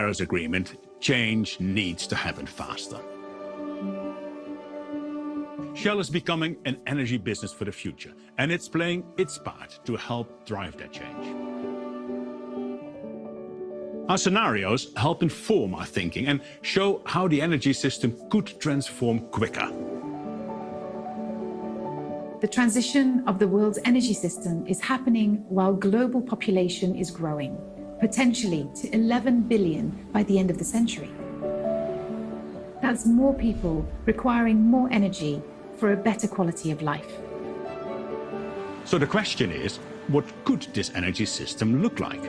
Paris Agreement, change needs to happen faster. Shell is becoming an energy business for the future, and it's playing its part to help drive that change. Our scenarios help inform our thinking and show how the energy system could transform quicker. The transition of the world's energy system is happening while global population is growing, potentially to 11 billion by the end of the century. That's more people requiring more energy for a better quality of life. So the question is, what could this energy system look like?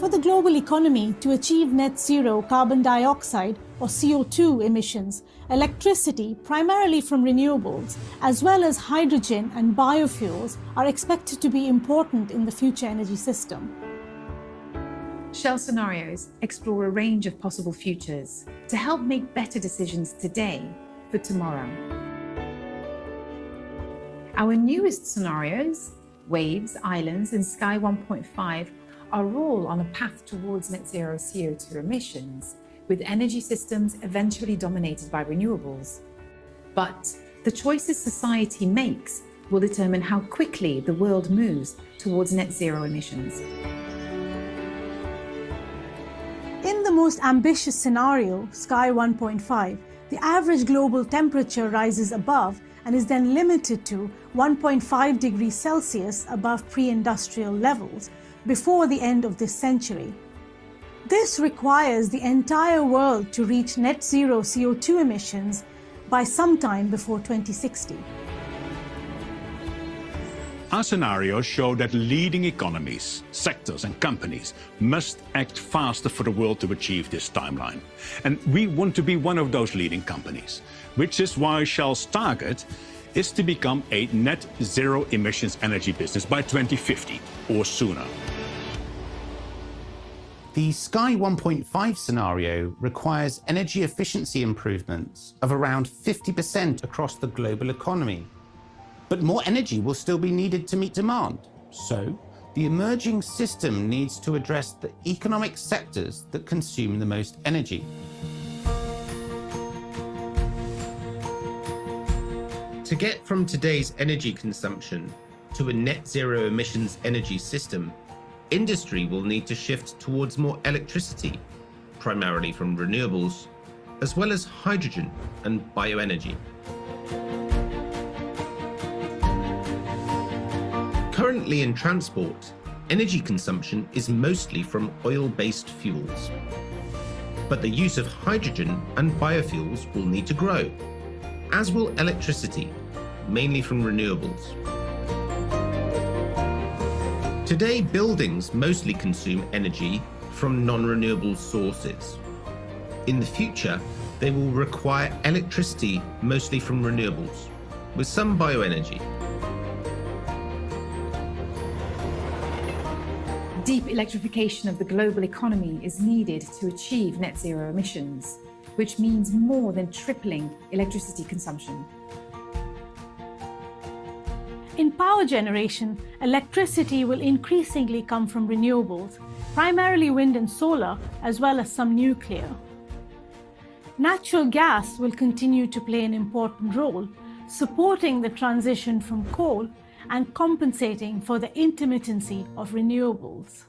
For the global economy to achieve net zero carbon dioxide or CO2 emissions, electricity, primarily from renewables, as well as hydrogen and biofuels, are expected to be important in the future energy system. Shell scenarios explore a range of possible futures to help make better decisions today for tomorrow. Our newest scenarios, Waves, Islands, and Sky 1.5, are all on a path towards net zero CO2 emissions, with energy systems eventually dominated by renewables. But the choices society makes will determine how quickly the world moves towards net zero emissions. In the most ambitious scenario, Sky 1.5, the average global temperature rises above and is then limited to 1.5 degrees Celsius above pre-industrial levels before the end of this century. This requires the entire world to reach net zero CO2 emissions by sometime before 2060. Our scenarios show that leading economies, sectors and companies must act faster for the world to achieve this timeline. And we want to be one of those leading companies, which is why Shell's target is to become a net zero emissions energy business by 2050 or sooner. The Sky 1.5 scenario requires energy efficiency improvements of around 50% across the global economy. But more energy will still be needed to meet demand. So, the emerging system needs to address the economic sectors that consume the most energy. To get from today's energy consumption to a net zero emissions energy system, industry will need to shift towards more electricity, primarily from renewables, as well as hydrogen and bioenergy. Currently in transport, energy consumption is mostly from oil-based fuels. But the use of hydrogen and biofuels will need to grow, as will electricity, mainly from renewables. Today, buildings mostly consume energy from non-renewable sources. In the future, they will require electricity mostly from renewables, with some bioenergy. Deep electrification of the global economy is needed to achieve net zero emissions, which means more than tripling electricity consumption. In power generation, electricity will increasingly come from renewables, primarily wind and solar, as well as some nuclear. Natural gas will continue to play an important role, supporting the transition from coal and compensating for the intermittency of renewables.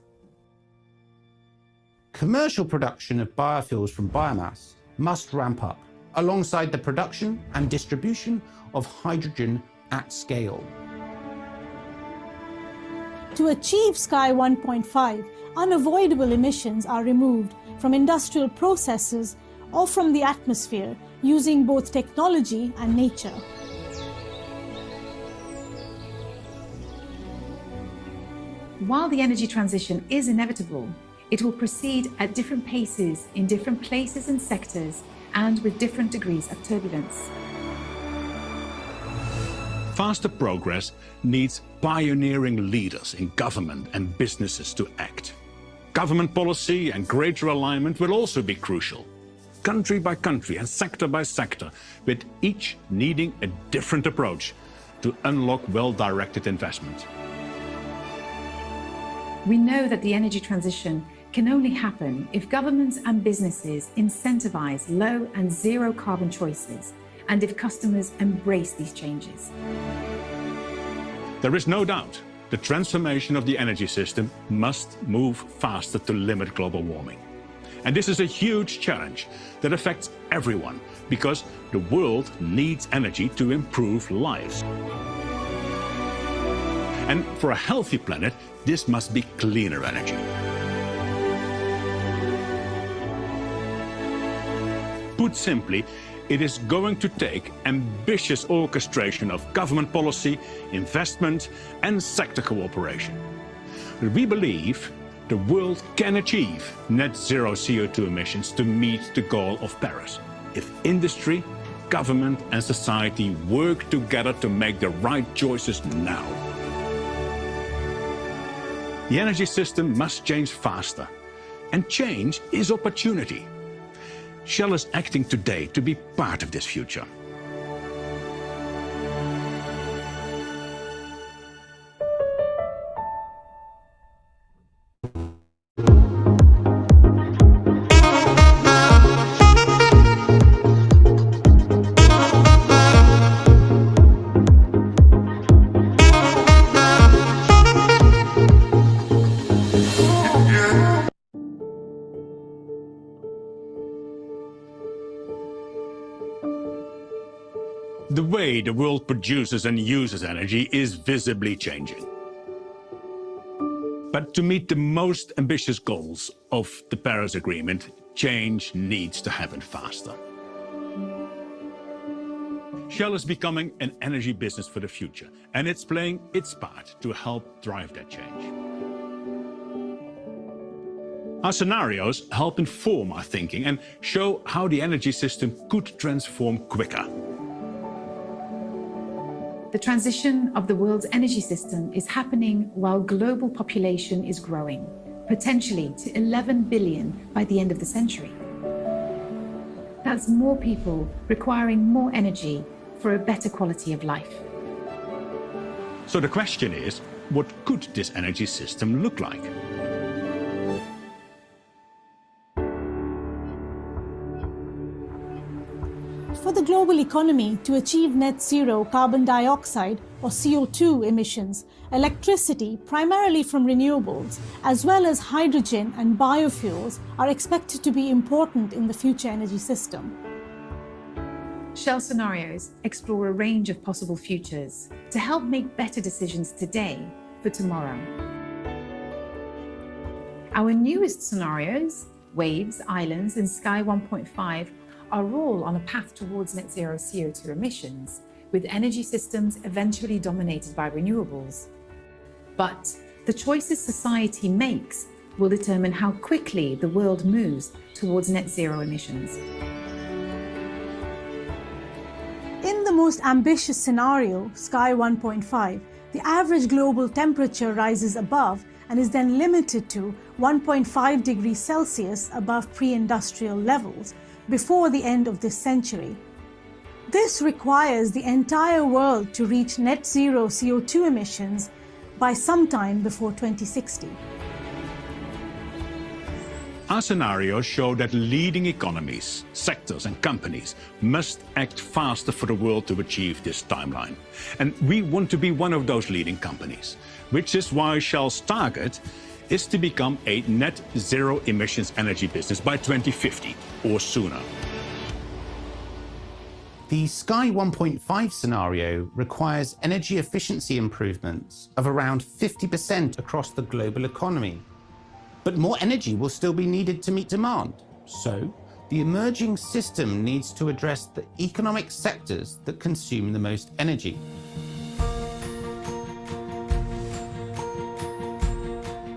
Commercial production of biofuels from biomass must ramp up, alongside the production and distribution of hydrogen at scale. To achieve Sky 1.5, unavoidable emissions are removed from industrial processes or from the atmosphere using both technology and nature. While the energy transition is inevitable, it will proceed at different paces in different places and sectors and with different degrees of turbulence. Faster progress needs pioneering leaders in government and businesses to act. Government policy and greater alignment will also be crucial, country by country and sector by sector, with each needing a different approach to unlock well-directed investment. We know that the energy transition can only happen if governments and businesses incentivize low and zero carbon choices, and if customers embrace these changes. There is no doubt the transformation of the energy system must move faster to limit global warming. And this is a huge challenge that affects everyone, because the world needs energy to improve lives. And for a healthy planet, this must be cleaner energy. Put simply, it is going to take ambitious orchestration of government policy, investment, and sector cooperation. But we believe the world can achieve net zero CO2 emissions to meet the goal of Paris if industry, government, and society work together to make the right choices now. The energy system must change faster, and change is opportunity. Shell is acting today to be part of this future. The way the world produces and uses energy is visibly changing. But to meet the most ambitious goals of the Paris Agreement, change needs to happen faster. Shell is becoming an energy business for the future, and it's playing its part to help drive that change. Our scenarios help inform our thinking and show how the energy system could transform quicker. The transition of the world's energy system is happening while global population is growing, potentially to 11 billion by the end of the century. That's more people requiring more energy for a better quality of life. So the question is, what could this energy system look like? For the global economy to achieve net zero carbon dioxide or CO2 emissions, electricity, primarily from renewables, as well as hydrogen and biofuels, are expected to be important in the future energy system. Shell scenarios explore a range of possible futures to help make better decisions today for tomorrow. Our newest scenarios, Waves, Islands, and Sky 1.5, are all on a path towards net zero CO2 emissions, with energy systems eventually dominated by renewables. But the choices society makes will determine how quickly the world moves towards net zero emissions. In the most ambitious scenario, Sky 1.5, the average global temperature rises above and is then limited to 1.5 degrees Celsius above pre-industrial levels before the end of this century. This requires the entire world to reach net zero CO2 emissions by sometime before 2060. Our scenarios show that leading economies, sectors and companies must act faster for the world to achieve this timeline. And we want to be one of those leading companies, which is why Shell's target is to become a net zero emissions energy business by 2050 or sooner. The Sky 1.5 scenario requires energy efficiency improvements of around 50% across the global economy. But more energy will still be needed to meet demand. So, the emerging system needs to address the economic sectors that consume the most energy.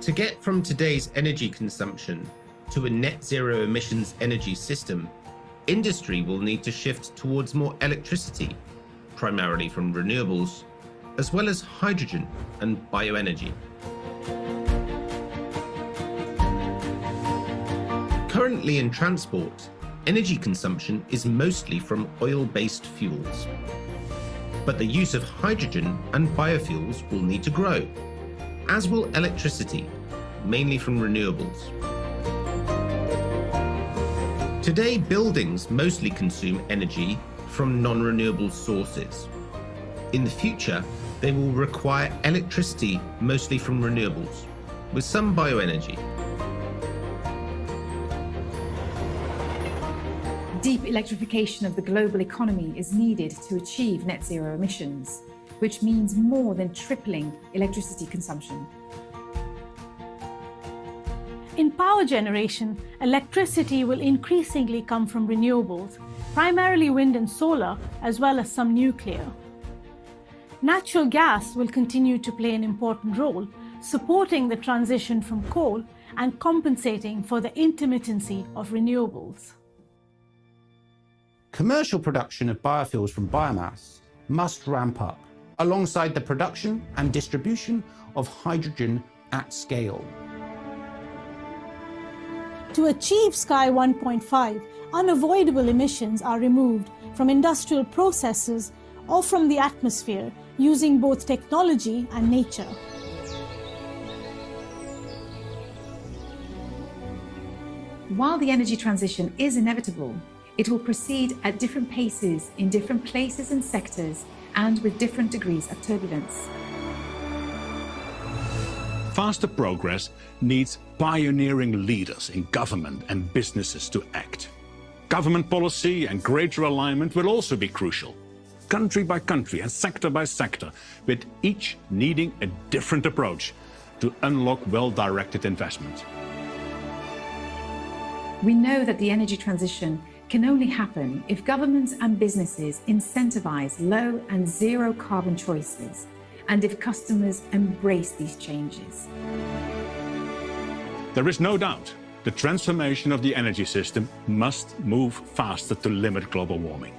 To get from today's energy consumption to a net zero emissions energy system, industry will need to shift towards more electricity, primarily from renewables, as well as hydrogen and bioenergy. Currently in transport, energy consumption is mostly from oil-based fuels. But the use of hydrogen and biofuels will need to grow, as will electricity, mainly from renewables. Today, buildings mostly consume energy from non-renewable sources. In the future, they will require electricity mostly from renewables, with some bioenergy. Deep electrification of the global economy is needed to achieve net zero emissions, which means more than tripling electricity consumption. In power generation, electricity will increasingly come from renewables, primarily wind and solar, as well as some nuclear. Natural gas will continue to play an important role, supporting the transition from coal and compensating for the intermittency of renewables. Commercial production of biofuels from biomass must ramp up, alongside the production and distribution of hydrogen at scale. To achieve Sky 1.5, unavoidable emissions are removed from industrial processes or from the atmosphere using both technology and nature. While the energy transition is inevitable, it will proceed at different paces in different places and sectors and with different degrees of turbulence. Faster progress needs pioneering leaders in government and businesses to act. Government policy and greater alignment will also be crucial, country by country and sector by sector, with each needing a different approach to unlock well-directed investment. We know that the energy transition can only happen if governments and businesses incentivize low and zero carbon choices, and if customers embrace these changes. There is no doubt the transformation of the energy system must move faster to limit global warming.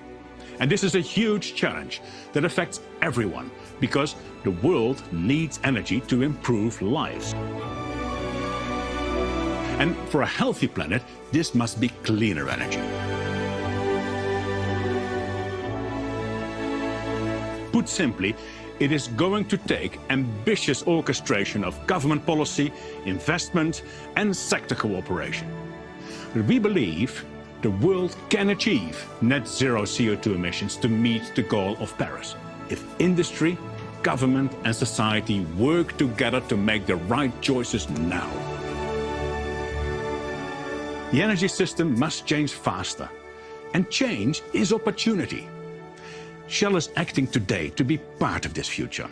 And this is a huge challenge that affects everyone, because the world needs energy to improve lives. And for a healthy planet, this must be cleaner energy. Put simply, it is going to take ambitious orchestration of government policy, investment, and sector cooperation. But we believe the world can achieve net zero CO2 emissions to meet the goal of Paris if industry, government, and society work together to make the right choices now. The energy system must change faster, and change is opportunity. Shell is acting today to be part of this future.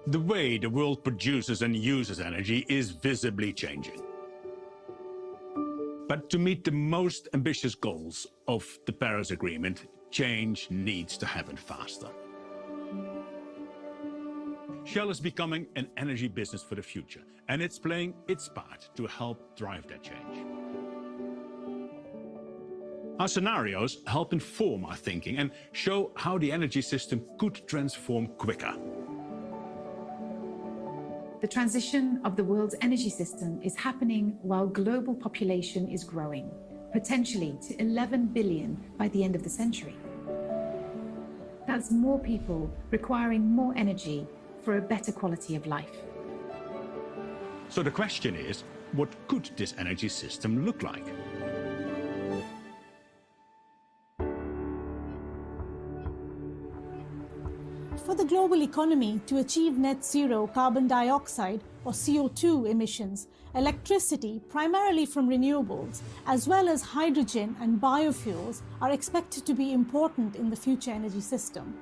The way the world produces and uses energy is visibly changing. But to meet the most ambitious goals of the Paris Agreement, change needs to happen faster. Shell is becoming an energy business for the future, and it's playing its part to help drive that change. Our scenarios help inform our thinking and show how the energy system could transform quicker. The transition of the world's energy system is happening while global population is growing, potentially to 11 billion by the end of the century. That's more people requiring more energy for a better quality of life. So the question is, what could this energy system look like? For the global economy to achieve net zero carbon dioxide or CO2 emissions, electricity, primarily from renewables, as well as hydrogen and biofuels, are expected to be important in the future energy system.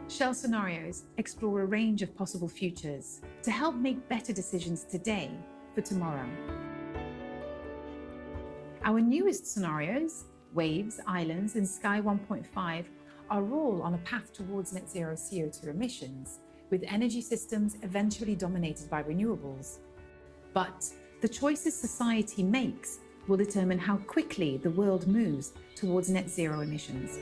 Shell scenarios explore a range of possible futures to help make better decisions today for tomorrow. Our newest scenarios waves, islands, and Sky 1.5 are all on a path towards net zero CO2 emissions, with energy systems eventually dominated by renewables. But the choices society makes will determine how quickly the world moves towards net zero emissions.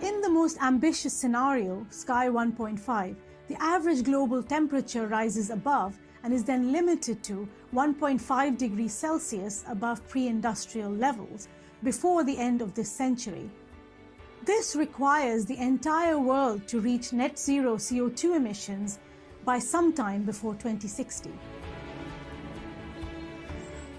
In the most ambitious scenario, Sky 1.5, the average global temperature rises above and is then limited to 1.5 degrees Celsius above pre-industrial levels before the end of this century. This requires the entire world to reach net zero CO2 emissions by sometime before 2060.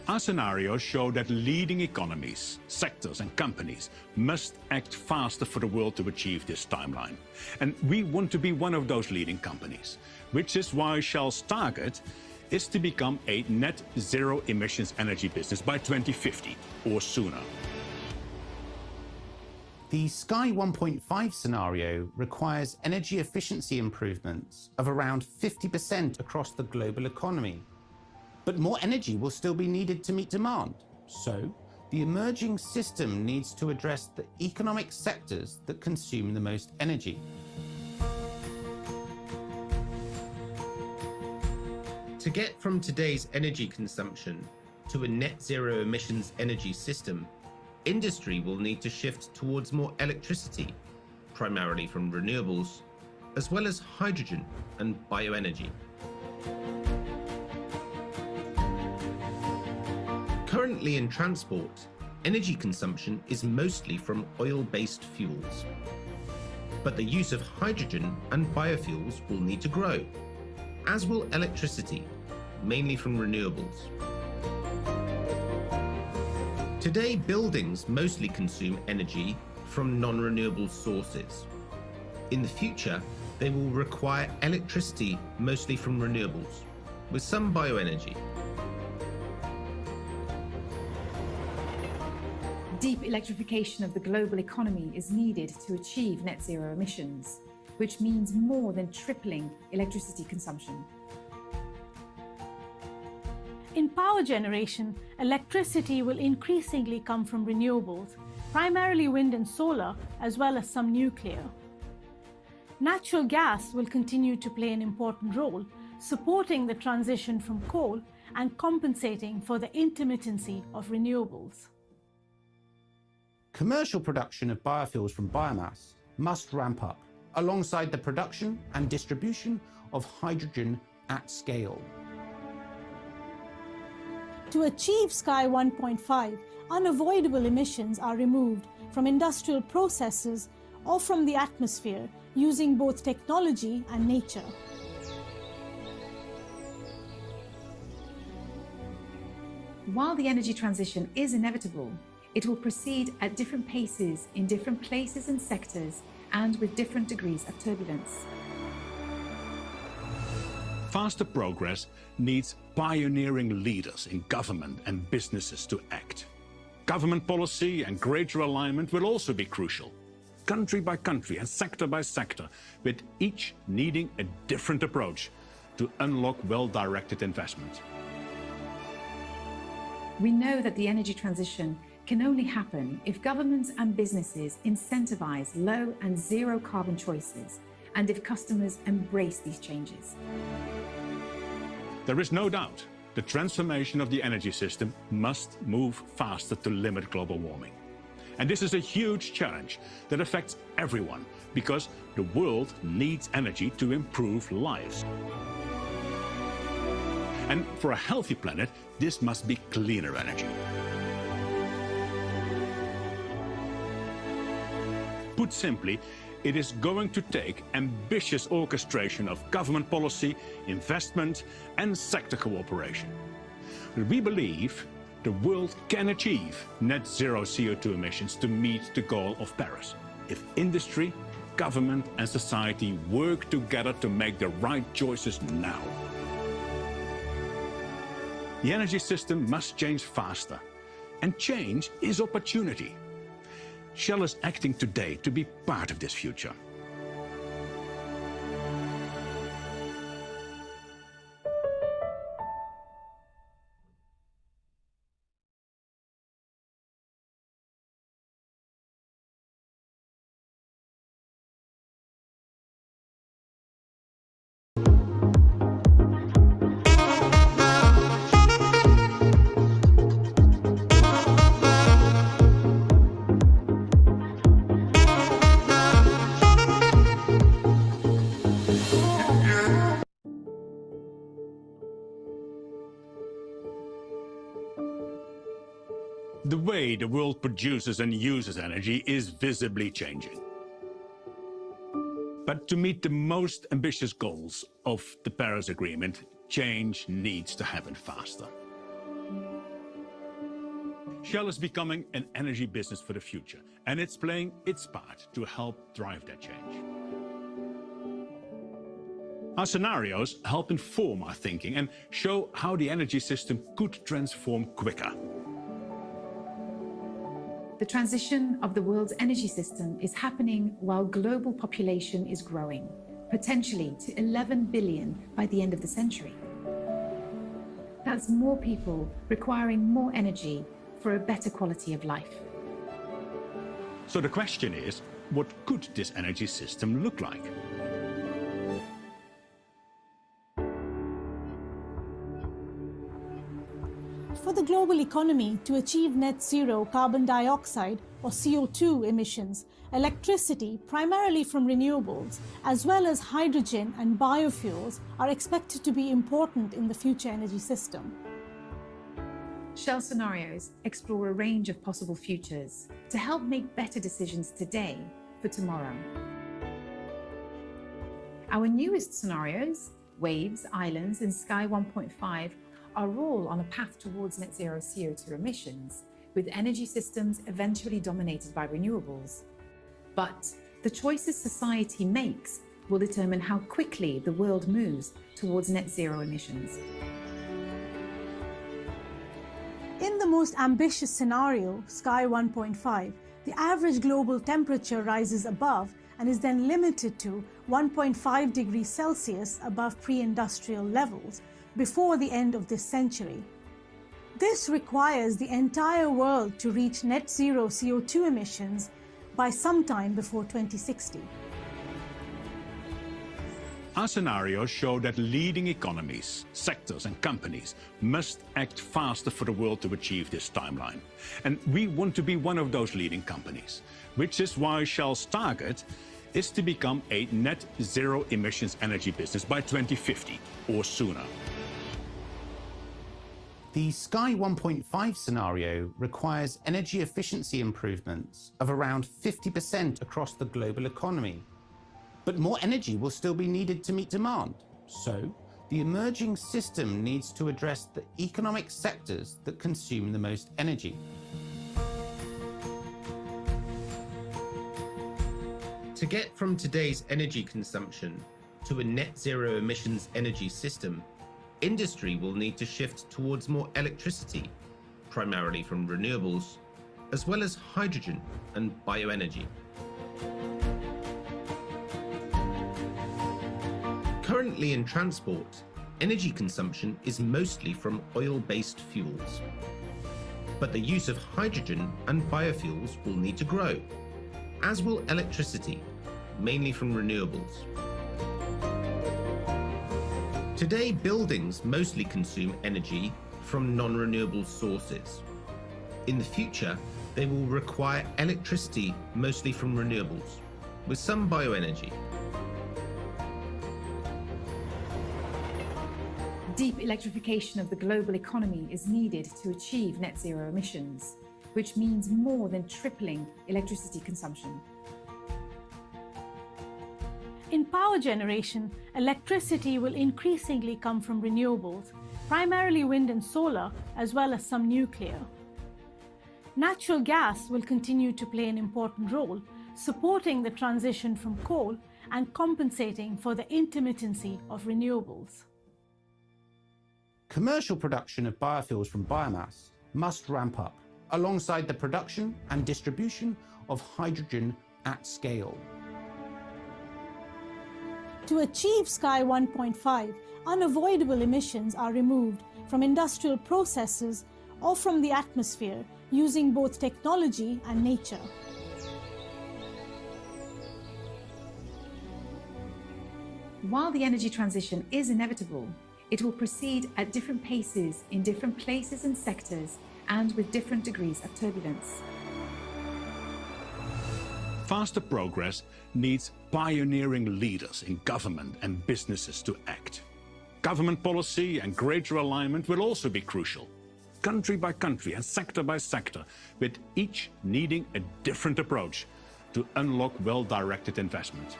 Our scenarios show that leading economies, sectors and companies must act faster for the world to achieve this timeline. And we want to be one of those leading companies, which is why Shell's target is to become a net zero emissions energy business by 2050 or sooner. The Sky 1.5 scenario requires energy efficiency improvements of around 50% across the global economy. But more energy will still be needed to meet demand. So, the emerging system needs to address the economic sectors that consume the most energy. To get from today's energy consumption to a net zero emissions energy system, industry will need to shift towards more electricity, primarily from renewables, as well as hydrogen and bioenergy. Currently in transport, energy consumption is mostly from oil-based fuels. But the use of hydrogen and biofuels will need to grow, as will electricity, mainly from renewables. Today, buildings mostly consume energy from non-renewable sources. In the future, they will require electricity mostly from renewables, with some bioenergy. Deep electrification of the global economy is needed to achieve net zero emissions, which means more than tripling electricity consumption. In power generation, electricity will increasingly come from renewables, primarily wind and solar, as well as some nuclear. Natural gas will continue to play an important role, supporting the transition from coal and compensating for the intermittency of renewables. Commercial production of biofuels from biomass must ramp up, alongside the production and distribution of hydrogen at scale. To achieve Sky 1.5, unavoidable emissions are removed from industrial processes or from the atmosphere using both technology and nature. While the energy transition is inevitable, it will proceed at different paces in different places and sectors and with different degrees of turbulence. Faster progress needs pioneering leaders in government and businesses to act. Government policy and greater alignment will also be crucial, country by country and sector by sector, with each needing a different approach to unlock well-directed investment. We know that the energy transition can only happen if governments and businesses incentivize low and zero carbon choices and if customers embrace these changes. There is no doubt the transformation of the energy system must move faster to limit global warming. And this is a huge challenge that affects everyone because the world needs energy to improve lives. And for a healthy planet, this must be cleaner energy. Put simply, it is going to take ambitious orchestration of government policy, investment, and sector cooperation. We believe the world can achieve net zero CO2 emissions to meet the goal of Paris if industry, government, and society work together to make the right choices now. The energy system must change faster, and change is opportunity. Shell is acting today to be part of this future. way the world produces and uses energy is visibly changing. But to meet the most ambitious goals of the Paris Agreement, change needs to happen faster. Shell is becoming an energy business for the future, and it's playing its part to help drive that change. Our scenarios help inform our thinking and show how the energy system could transform quicker. The transition of the world's energy system is happening while global population is growing, potentially to 11 billion by the end of the century. That's more people requiring more energy for a better quality of life. So the question is, what could this energy system look like? For the global economy to achieve net zero carbon dioxide or CO2 emissions, electricity, primarily from renewables, as well as hydrogen and biofuels, are expected to be important in the future energy system. Shell scenarios explore a range of possible futures to help make better decisions today for tomorrow. Our newest scenarios, Waves, Islands, and Sky 1.5, are all on a path towards net zero CO2 emissions, with energy systems eventually dominated by renewables. But the choices society makes will determine how quickly the world moves towards net zero emissions. In the most ambitious scenario, Sky 1.5, the average global temperature rises above and is then limited to 1.5 degrees Celsius above pre-industrial levels before the end of this century. This requires the entire world to reach net zero CO2 emissions by sometime before 2060. Our scenarios show that leading economies, sectors and companies must act faster for the world to achieve this timeline. And we want to be one of those leading companies, which is why Shell's target is to become a net zero emissions energy business by 2050 or sooner. The Sky 1.5 scenario requires energy efficiency improvements of around 50% across the global economy. But more energy will still be needed to meet demand. So, the emerging system needs to address the economic sectors that consume the most energy. To get from today's energy consumption to a net zero emissions energy system, industry will need to shift towards more electricity, primarily from renewables, as well as hydrogen and bioenergy. Currently in transport, energy consumption is mostly from oil-based fuels. But the use of hydrogen and biofuels will need to grow, as will electricity, mainly from renewables. Today, buildings mostly consume energy from non-renewable sources. In the future, they will require electricity mostly from renewables, with some bioenergy. Deep electrification of the global economy is needed to achieve net zero emissions, which means more than tripling electricity consumption. In power generation, electricity will increasingly come from renewables, primarily wind and solar, as well as some nuclear. Natural gas will continue to play an important role, supporting the transition from coal and compensating for the intermittency of renewables. Commercial production of biofuels from biomass must ramp up, alongside the production and distribution of hydrogen at scale. To achieve Sky 1.5, unavoidable emissions are removed from industrial processes or from the atmosphere using both technology and nature. While the energy transition is inevitable, it will proceed at different paces in different places and sectors and with different degrees of turbulence. Faster progress needs pioneering leaders in government and businesses to act. Government policy and greater alignment will also be crucial. country by country and sector by sector, with each needing a different approach to unlock well-directed investment.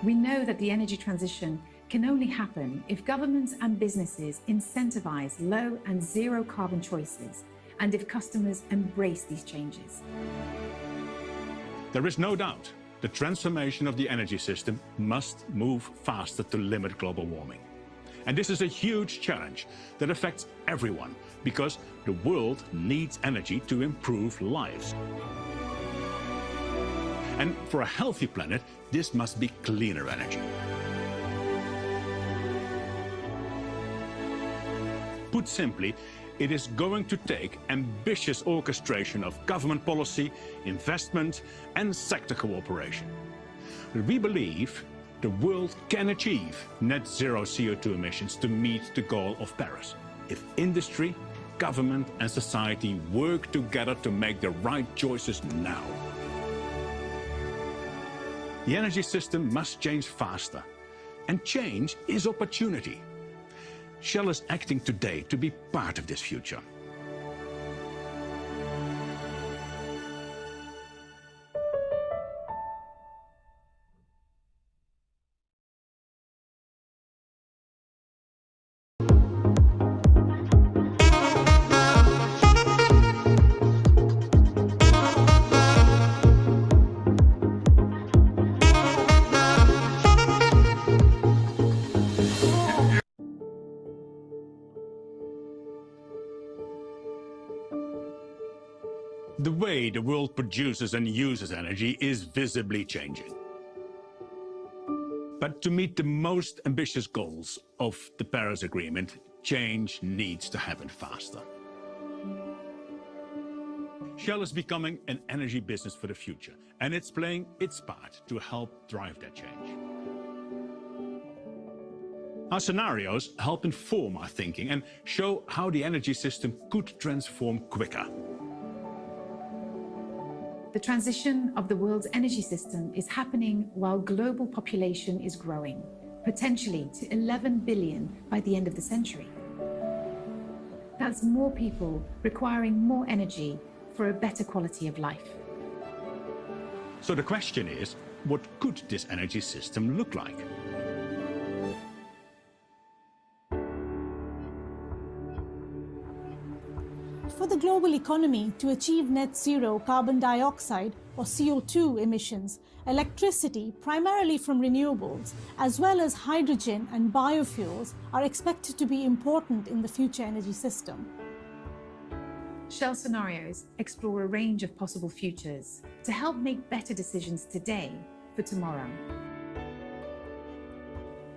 We know that the energy transition can only happen if governments and businesses incentivize low and zero carbon choices, and if customers embrace these changes. There is no doubt the transformation of the energy system must move faster to limit global warming. And this is a huge challenge that affects everyone, because the world needs energy to improve lives. And for a healthy planet, this must be cleaner energy. Put simply, it is going to take ambitious orchestration of government policy, investment, and sector cooperation. But we believe the world can achieve net zero CO2 emissions to meet the goal of Paris if industry, government, and society work together to make the right choices now. The energy system must change faster, and change is opportunity. Shell is acting today to be part of this future. The way the world produces and uses energy is visibly changing. But to meet the most ambitious goals of the Paris Agreement, change needs to happen faster. Shell is becoming an energy business for the future, and it's playing its part to help drive that change. Our scenarios help inform our thinking and show how the energy system could transform quicker. The transition of the world's energy system is happening while global population is growing, potentially to 11 billion by the end of the century. That's more people requiring more energy for a better quality of life. So the question is, what could this energy system look like? For the global economy to achieve net zero carbon dioxide or CO2 emissions, electricity, primarily from renewables, as well as hydrogen and biofuels, are expected to be important in the future energy system. Shell scenarios explore a range of possible futures to help make better decisions today for tomorrow.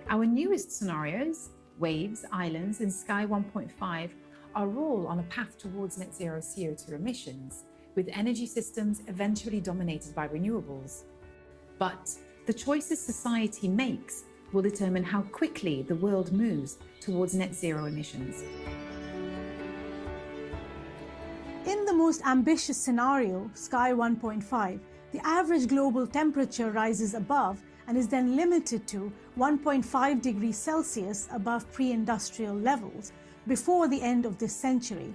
Our newest scenarios, Waves, Islands, and Sky 1.5, are all on a path towards net zero CO2 emissions, with energy systems eventually dominated by renewables. But the choices society makes will determine how quickly the world moves towards net zero emissions. In the most ambitious scenario, Sky 1.5, the average global temperature rises above and is then limited to 1.5 degrees Celsius above pre-industrial levels before the end of this century.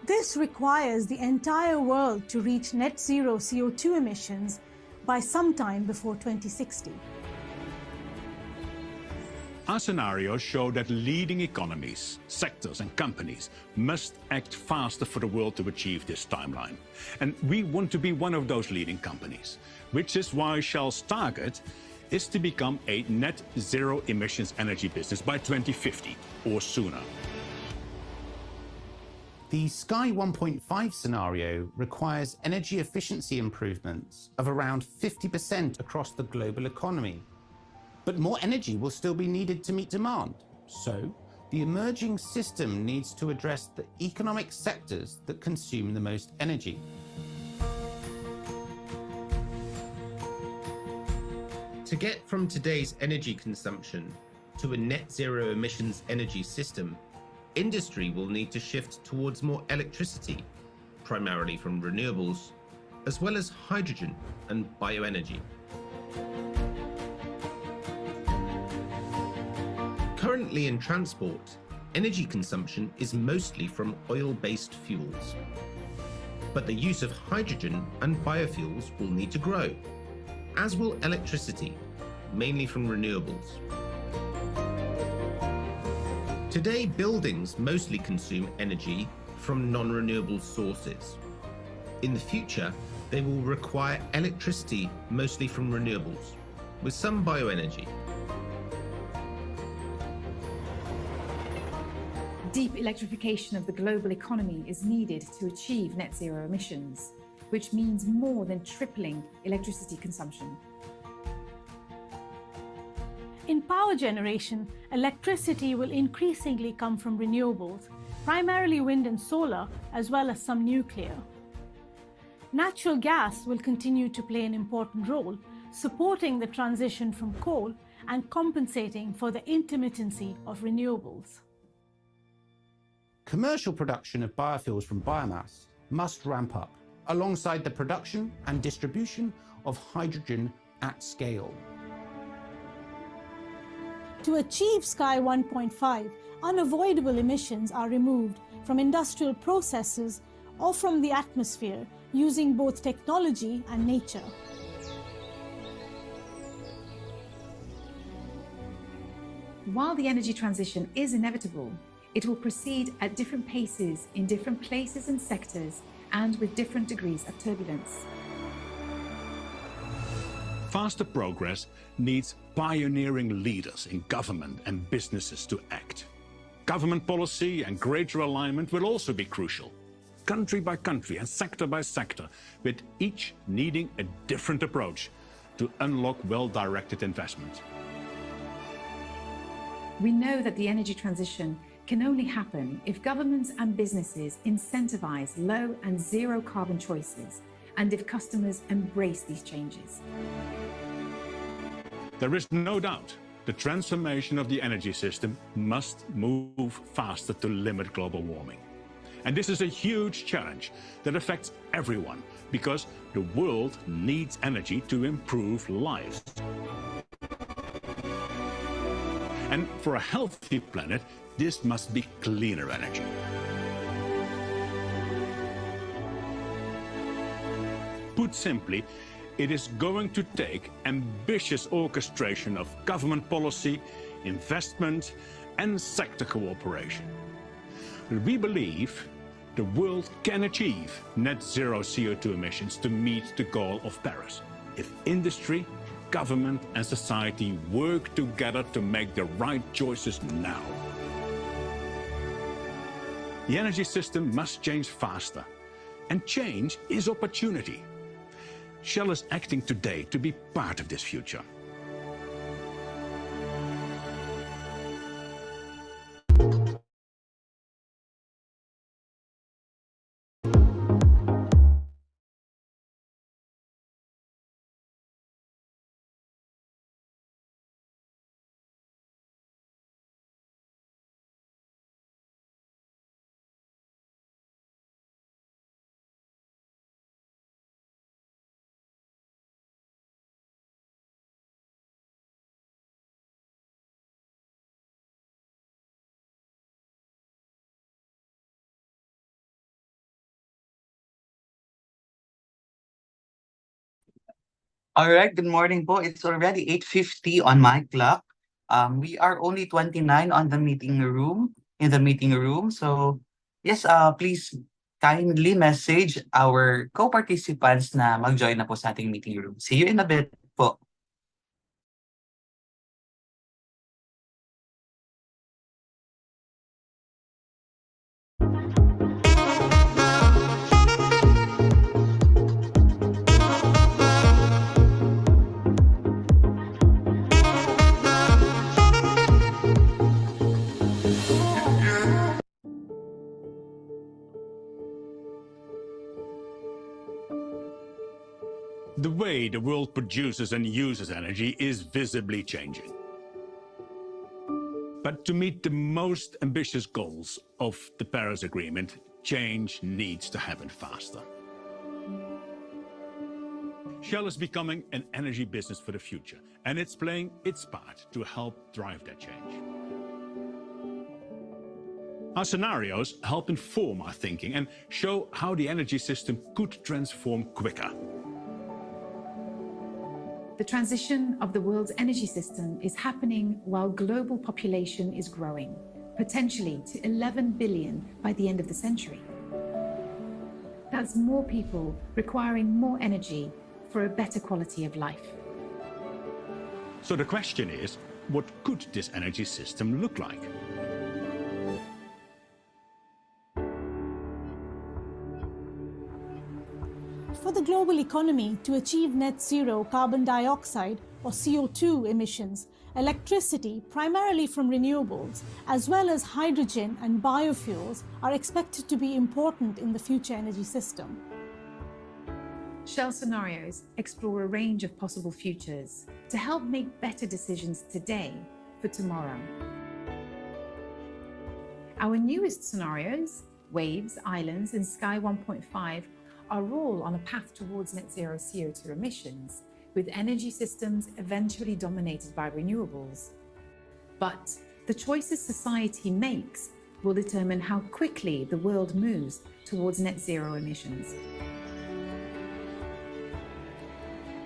This requires the entire world to reach net zero CO2 emissions by sometime before 2060. Our scenarios show that leading economies, sectors and companies must act faster for the world to achieve this timeline. And we want to be one of those leading companies, which is why Shell's target is to become a net zero emissions energy business by 2050 or sooner. The Sky 1.5 scenario requires energy efficiency improvements of around 50% across the global economy. But more energy will still be needed to meet demand. So, the emerging system needs to address the economic sectors that consume the most energy. To get from today's energy consumption to a net zero emissions energy system, industry will need to shift towards more electricity, primarily from renewables, as well as hydrogen and bioenergy. Currently in transport, energy consumption is mostly from oil-based fuels. But the use of hydrogen and biofuels will need to grow, as will electricity, mainly from renewables. Today, buildings mostly consume energy from non-renewable sources. In the future, they will require electricity mostly from renewables, with some bioenergy. Deep electrification of the global economy is needed to achieve net zero emissions, which means more than tripling electricity consumption. In power generation, electricity will increasingly come from renewables, primarily wind and solar, as well as some nuclear. Natural gas will continue to play an important role, supporting the transition from coal and compensating for the intermittency of renewables. Commercial production of biofuels from biomass must ramp up, alongside the production and distribution of hydrogen at scale. To achieve Sky 1.5, unavoidable emissions are removed from industrial processes or from the atmosphere using both technology and nature. While the energy transition is inevitable, it will proceed at different paces in different places and sectors and with different degrees of turbulence. Faster progress needs pioneering leaders in government and businesses to act. Government policy and greater alignment will also be crucial, country by country and sector by sector, with each needing a different approach to unlock well-directed investment. We know that the energy transition can only happen if governments and businesses incentivize low and zero carbon choices, and if customers embrace these changes. There is no doubt the transformation of the energy system must move faster to limit global warming. And this is a huge challenge that affects everyone, because the world needs energy to improve lives. And for a healthy planet, this must be cleaner energy. Put simply, it is going to take ambitious orchestration of government policy, investment, and sector cooperation. We believe the world can achieve net zero CO2 emissions to meet the goal of Paris if industry, government, and society work together to make the right choices now. The energy system must change faster, and change is opportunity. Shell is acting today to be part of this future. All right, good morning po. It's already 8:50 on my clock. We are only 29 on the meeting room, in the meeting room. So, yes, please kindly message our co-participants na mag-join na po sa ating meeting room. See you in a bit po. The way the world produces and uses energy is visibly changing. But to meet the most ambitious goals of the Paris Agreement, change needs to happen faster. Shell is becoming an energy business for the future, and it's playing its part to help drive that change. Our scenarios help inform our thinking and show how the energy system could transform quicker. The transition of the world's energy system is happening while global population is growing, potentially to 11 billion by the end of the century. That's more people requiring more energy for a better quality of life. So the question is, what could this energy system look like? For the global economy to achieve net zero carbon dioxide or CO2 emissions, electricity, primarily from renewables, as well as hydrogen and biofuels, are expected to be important in the future energy system. Shell scenarios explore a range of possible futures to help make better decisions today for tomorrow. Our newest scenarios, Waves, Islands, and Sky 1.5, are all on a path towards net zero CO2 emissions, with energy systems eventually dominated by renewables. But the choices society makes will determine how quickly the world moves towards net zero emissions.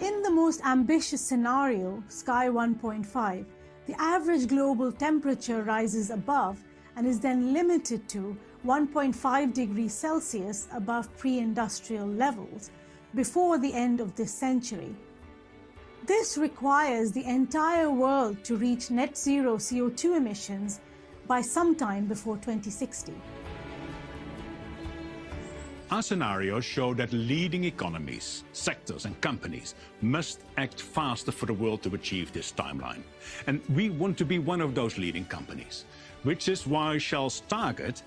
In the most ambitious scenario, Sky 1.5, the average global temperature rises above and is then limited to 1.5 degrees Celsius above pre-industrial levels before the end of this century. This requires the entire world to reach net zero CO2 emissions by sometime before 2060. Our scenarios show that leading economies, sectors and companies must act faster for the world to achieve this timeline. And we want to be one of those leading companies, which is why Shell's target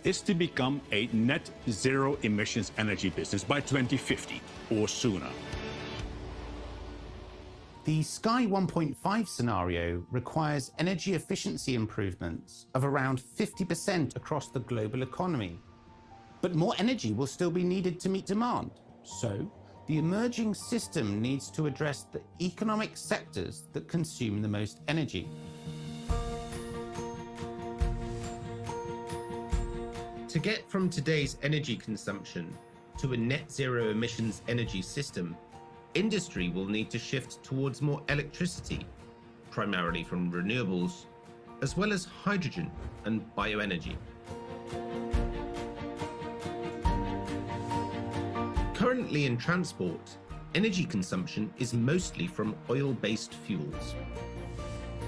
is to become a net zero emissions energy business by 2050 or sooner. The Sky 1.5 scenario requires energy efficiency improvements of around 50% across the global economy. But more energy will still be needed to meet demand. So, the emerging system needs to address the economic sectors that consume the most energy. To get from today's energy consumption to a net zero emissions energy system, industry will need to shift towards more electricity, primarily from renewables, as well as hydrogen and bioenergy. Currently in transport, energy consumption is mostly from oil-based fuels.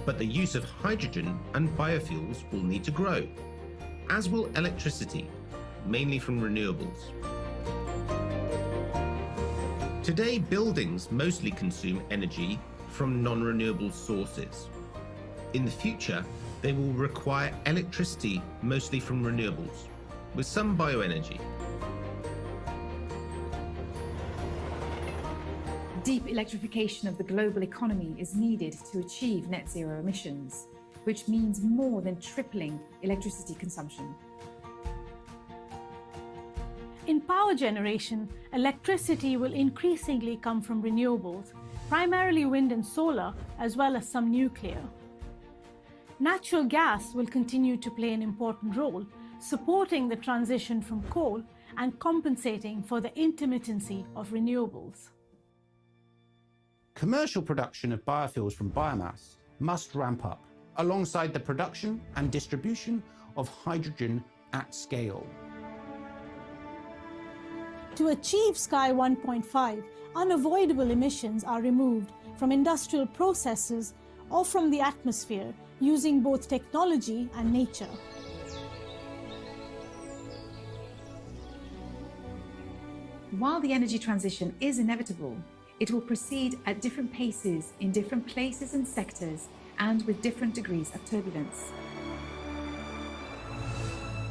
But the use of hydrogen and biofuels will need to grow, as will electricity, mainly from renewables. Today, buildings mostly consume energy from non-renewable sources. In the future, they will require electricity mostly from renewables, with some bioenergy. Deep electrification of the global economy is needed to achieve net zero emissions, which means more than tripling electricity consumption. In power generation, electricity will increasingly come from renewables, primarily wind and solar, as well as some nuclear. Natural gas will continue to play an important role, supporting the transition from coal and compensating for the intermittency of renewables. Commercial production of biofuels from biomass must ramp up, alongside the production and distribution of hydrogen at scale. To achieve Sky 1.5, unavoidable emissions are removed from industrial processes or from the atmosphere using both technology and nature. While the energy transition is inevitable, it will proceed at different paces in different places and sectors and with different degrees of turbulence.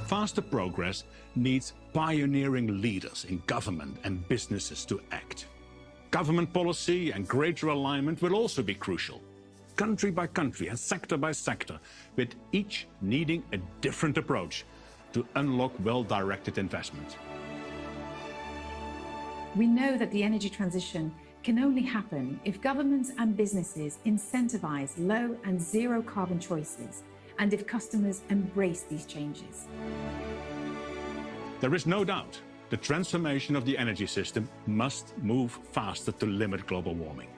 Faster progress needs pioneering leaders in government and businesses to act. Government policy and greater alignment will also be crucial, country by country and sector by sector, with each needing a different approach to unlock well-directed investment. We know that the energy transition can only happen if governments and businesses incentivize low and zero carbon choices and if customers embrace these changes. There is no doubt the transformation of the energy system must move faster to limit global warming.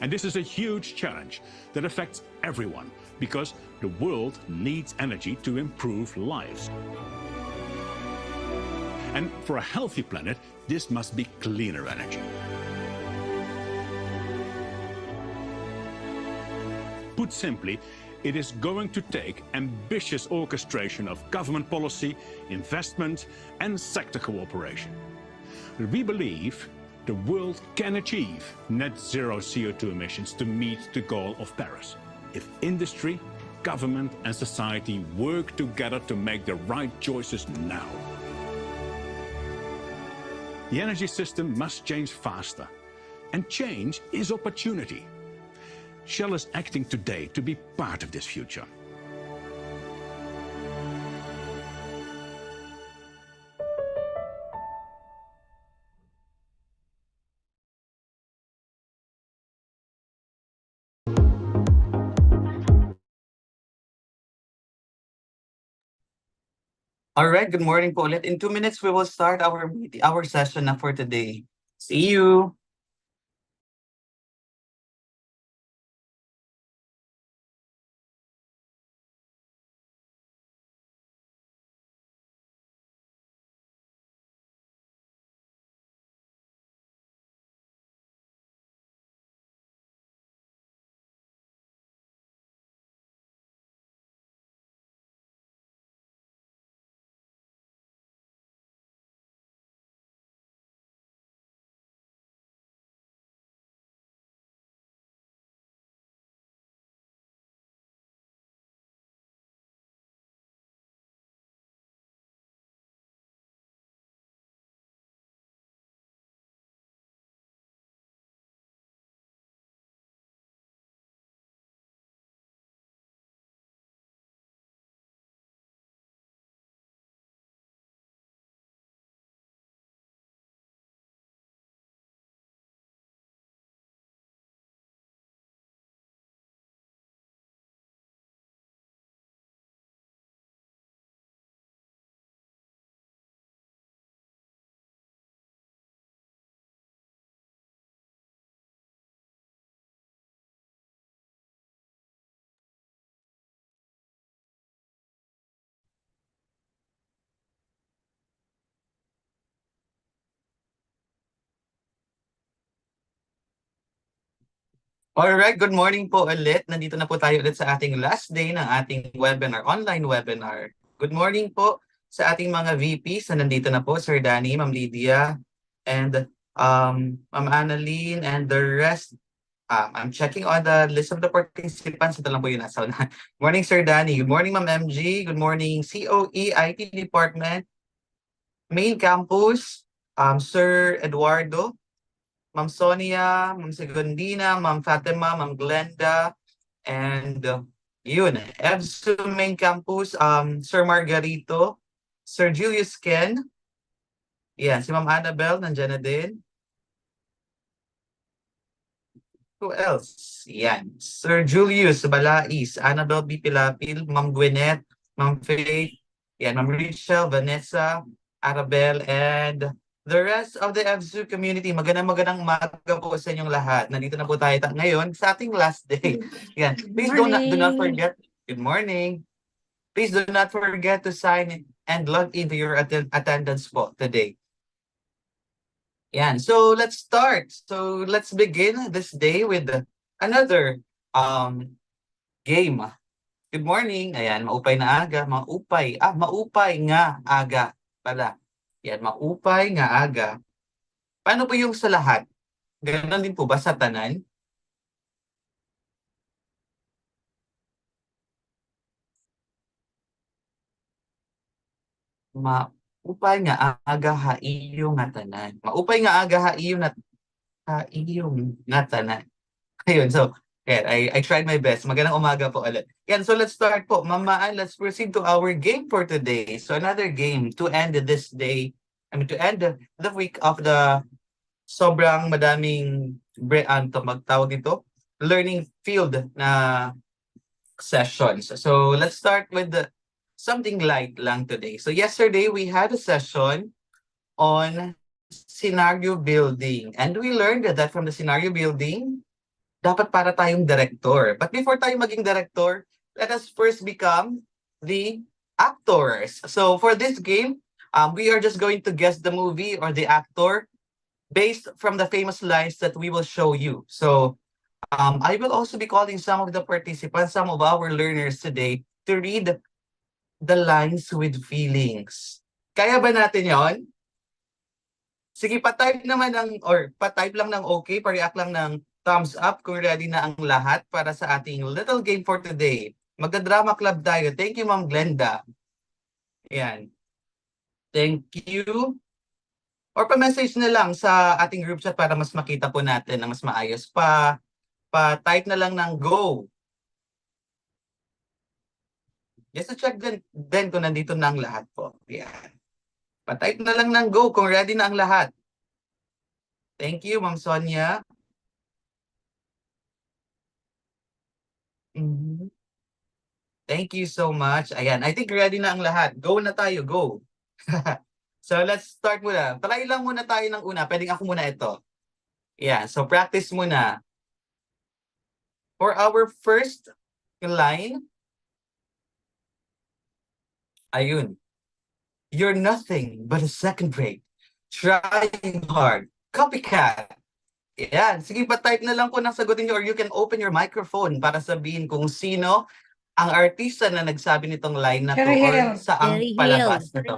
And this is a huge challenge that affects everyone because the world needs energy to improve lives. And for a healthy planet, this must be cleaner energy. Put simply, it is going to take ambitious orchestration of government policy, investment, and sector cooperation. We believe the world can achieve net zero CO2 emissions to meet the goal of Paris if industry, government, and society work together to make the right choices now. The energy system must change faster, and change is opportunity. Shell is acting today to be part of this future. All right, good morning po ulit. In 2 minutes, we will start our session na for today. See you! Alright, good morning po ulit. Nandito na po tayo ulit sa ating last day ng ating webinar, online webinar. Good morning po sa ating mga VPs na nandito na po, Sir Danny, Ma'am Lydia, and Ma'am Annalyn, and the rest. I'm checking on the list of the participants. Ito lang po yung nasa unahan. Morning, Sir Danny. Good morning, Ma'am MG. Good morning, COE, IT Department, Main Campus, Sir Eduardo, Ma'am Sonia, Ma'am Segundina, Ma'am Fatima, Ma'am Glenda, and yun, EVSU Main Campus, Sir Margarito, Sir Julius Ken, yan, si Ma'am Annabelle, nandiyan na din. Who else? Yan, Sir Julius Balais, Annabelle B. Pilapil, Ma'am Gwyneth, Ma'am Faith, yan, Ma'am Rachel, Vanessa, Arabel, and the rest of the EVSU community. Magandang umaga po sa inyong lahat. Nandito na po tayo ngayon sa ating last day. Yan. Please do not forget. Good morning. Please do not forget to sign and log into your attendance po today. Yan. So let's start. So let's begin this day with another game. Good morning. Ayan, maupay na aga. Maupay nga aga pala. Yan, maupay nga aga. Paano po yung sa lahat? Ganon din po ba sa tanan? Maupay nga aga haiyo nga tanan. Maupay nga aga haiyo nga tanan. Ayun, so, I tried my best. Magandang umaga po ulit. Yan, so let's start po. Mama, let's proceed to our game for today. So another game to end this day. To end the week of the sobrang madaming magtawag dito, learning field na sessions. So let's start with something light lang today. So yesterday we had a session on scenario building, and we learned that from the scenario building, dapat para tayong director. But before tayo maging director, let us first become the actors. So for this game, we are just going to guess the movie or the actor based from the famous lines that we will show you. So I will also be calling some of the participants, some of our learners today, to read the lines with feelings. Kaya ba natin yon? Sige, pa-type naman ng, or pa-type lang ng okay, pa-react lang ng thumbs up kung ready na ang lahat para sa ating little game for today. Magda-drama club tayo. Thank you, Ma'am Glenda. Ayan. Thank you. Or pa-message na lang sa ating group chat para mas makita po natin na mas maayos. Pa-type na lang ng go. Just to check din kung nandito na ang lahat po. Ayan. Pa-type na lang ng go kung ready na ang lahat. Thank you, Ma'am Sonia. Thank you so much. Ayan, I think ready na ang lahat. Go na tayo, go. So let's start muna. Try lang muna tayo ng una. Pwedeng ako muna ito. Ayan, so practice muna. For our first line, ayun. You're nothing but a second rate. Trying hard. Copycat. Yan. Sige, pa-type na lang po ng sagutin nyo or you can open your microphone para sabihin kung sino ang artista na nagsabi nitong line na to or saang palabas na to.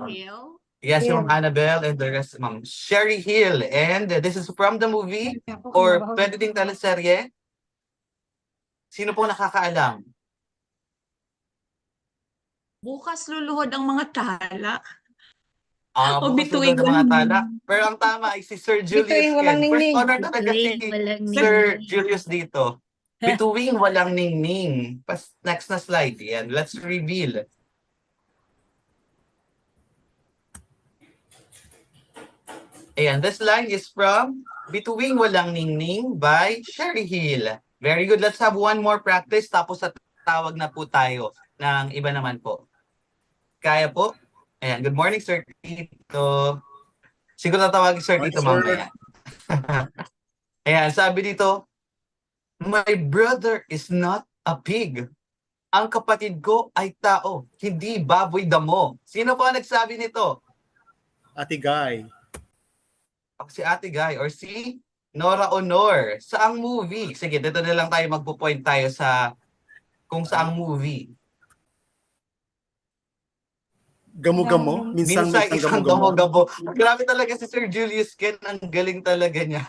Yes, Ma'am Annabelle and the rest, Ma'am Sherry Hill. And this is from the movie or pwede ding teleserye. Sino po nakakaalam? Bukas luluhod ang mga tala. O bituing ng mga walang tala. Pero ang tama ay si Sir Julius Bituing walang Ken. First ningning. honor talaga si Sir Julius dito. Bituing walang ningning. Next na slide. Yan. Let's reveal. Ayan. This line is from Bituing Walang Ningning by Sherry Hill. Very good. Let's have one more practice. Tapos tawag na po tayo ng iba naman po. Kaya po? Ayan. Good morning, Sir Tito. Siguro tatawagin Sir Tito mamaya. Ayan. Sabi dito, my brother is not a pig. Ang kapatid ko ay tao, hindi baboy damo. Sino po ang nagsabi nito? Ate Guy. Si Ate Guy or si Nora Honor. Saang movie? Sige, dito na lang tayo magpo-point tayo sa kung saang movie. Gamo-gamo? Minsan isang gamo-gamo. Grabe talaga si Sir Julius Ken. Ang galing talaga niya.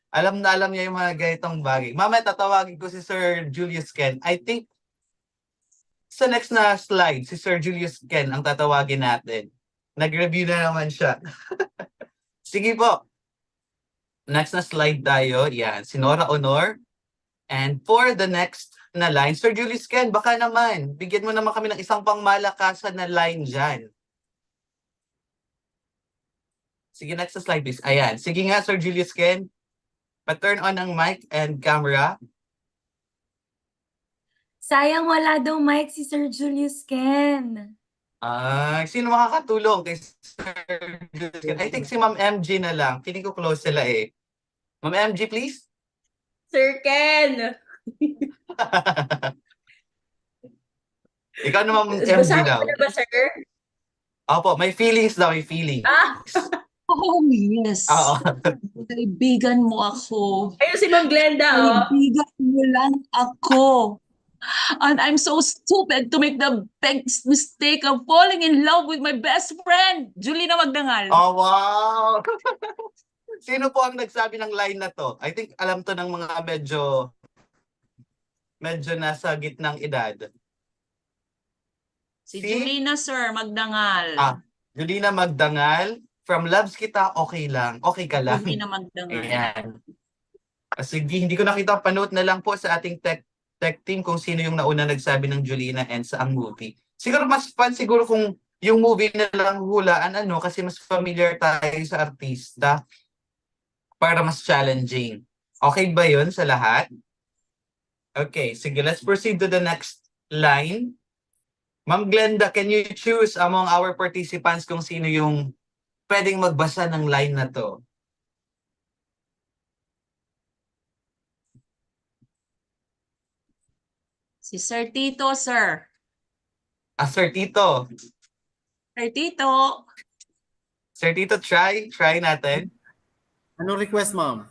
Alam na alam niya yung mga ganitong bagay. Mamaya tatawagin ko si Sir Julius Ken. I think sa next na slide, si Sir Julius Ken ang tatawagin natin. Nag-review na naman siya. Sige po. Next na slide tayo. Yan. Si Nora Honor. And for the next na line, Sir Julius Ken, baka naman, bigyan mo naman kami ng isang pangmalakasan na line dyan. Sige, next na slide please. Ayan. Sige nga, Sir Julius Ken. Pa-turn on ang mic and camera. Sayang wala daw mic si Sir Julius Ken. Sino makakatulong kay Sir Julius Ken? I think si Ma'am MG na lang. Feeling ko close sila eh. Ma'am MG, please. Sir Ken! Ikaw naman, MG daw. Basahin mo na ba, sir? Opo, may feelings daw, may feelings. Oh, yes. Oo. Kaibigan mo ako. Ayun si Ma'am Glenda, oh. Kaibigan mo lang ako. And I'm so stupid to make the big mistake of falling in love with my best friend, Julina Magdangal. Oh, wow! Sino po ang nagsabi ng line na to? I think alam to ng mga medyo nasa gitnang edad. Si Julina, sir, Magdangal. Julina Magdangal. From Loves Kita, okay lang. Okay ka lang. Julina Magdangal. Ayan. Sige, hindi ko nakita. Panood na lang po sa ating tech team kung sino yung nauna nagsabi ng Julina and sa ang movie. Siguro mas fun siguro kung yung movie na lang hulaan kasi mas familiar tayo sa artista para mas challenging. Okay ba yun sa lahat? Okay, sige, let's proceed to the next line. Ma'am Glenda, can you choose among our participants kung sino yung pwedeng magbasa ng line na to? Si Sir Tito, sir. Sir Tito. Sir Tito. Sir Tito, try natin. Anong request, ma'am?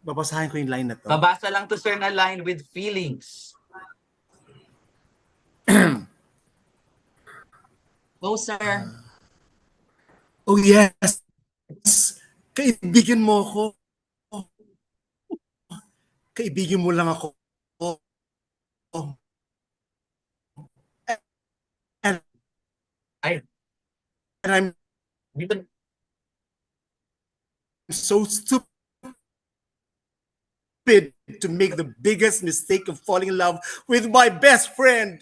Babasahin ko yung line na to. Babasa lang to, sir, na line with feelings. Go, sir. Oh yes! Kaibigan mo ako. Kaibigan mo lang ako. And, Ay. and I'm Dito, so stupid to make the biggest mistake of falling in love with my best friend.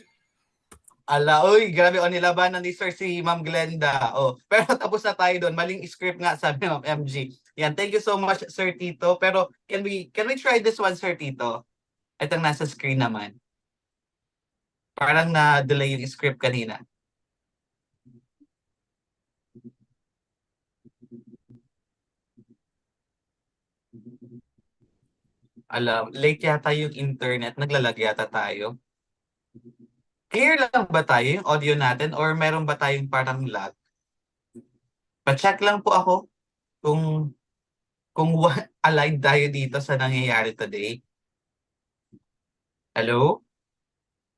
uy, grabe, nilabanan ni Sir si Ma'am Glenda. Pero tapos na tayo doon. Maling script nga, sabi Ma'am MG. Yan, thank you so much, Sir Tito. Pero can we try this one, Sir Tito? Itong nasa screen naman. Parang na-delay yung script kanina. Late yata yung internet. Naglalag yata tayo. Clear lang ba tayo yung audio natin or meron ba tayong parang lag? Pa-check lang po ako kung aligned tayo dito sa nangyayari today. Hello?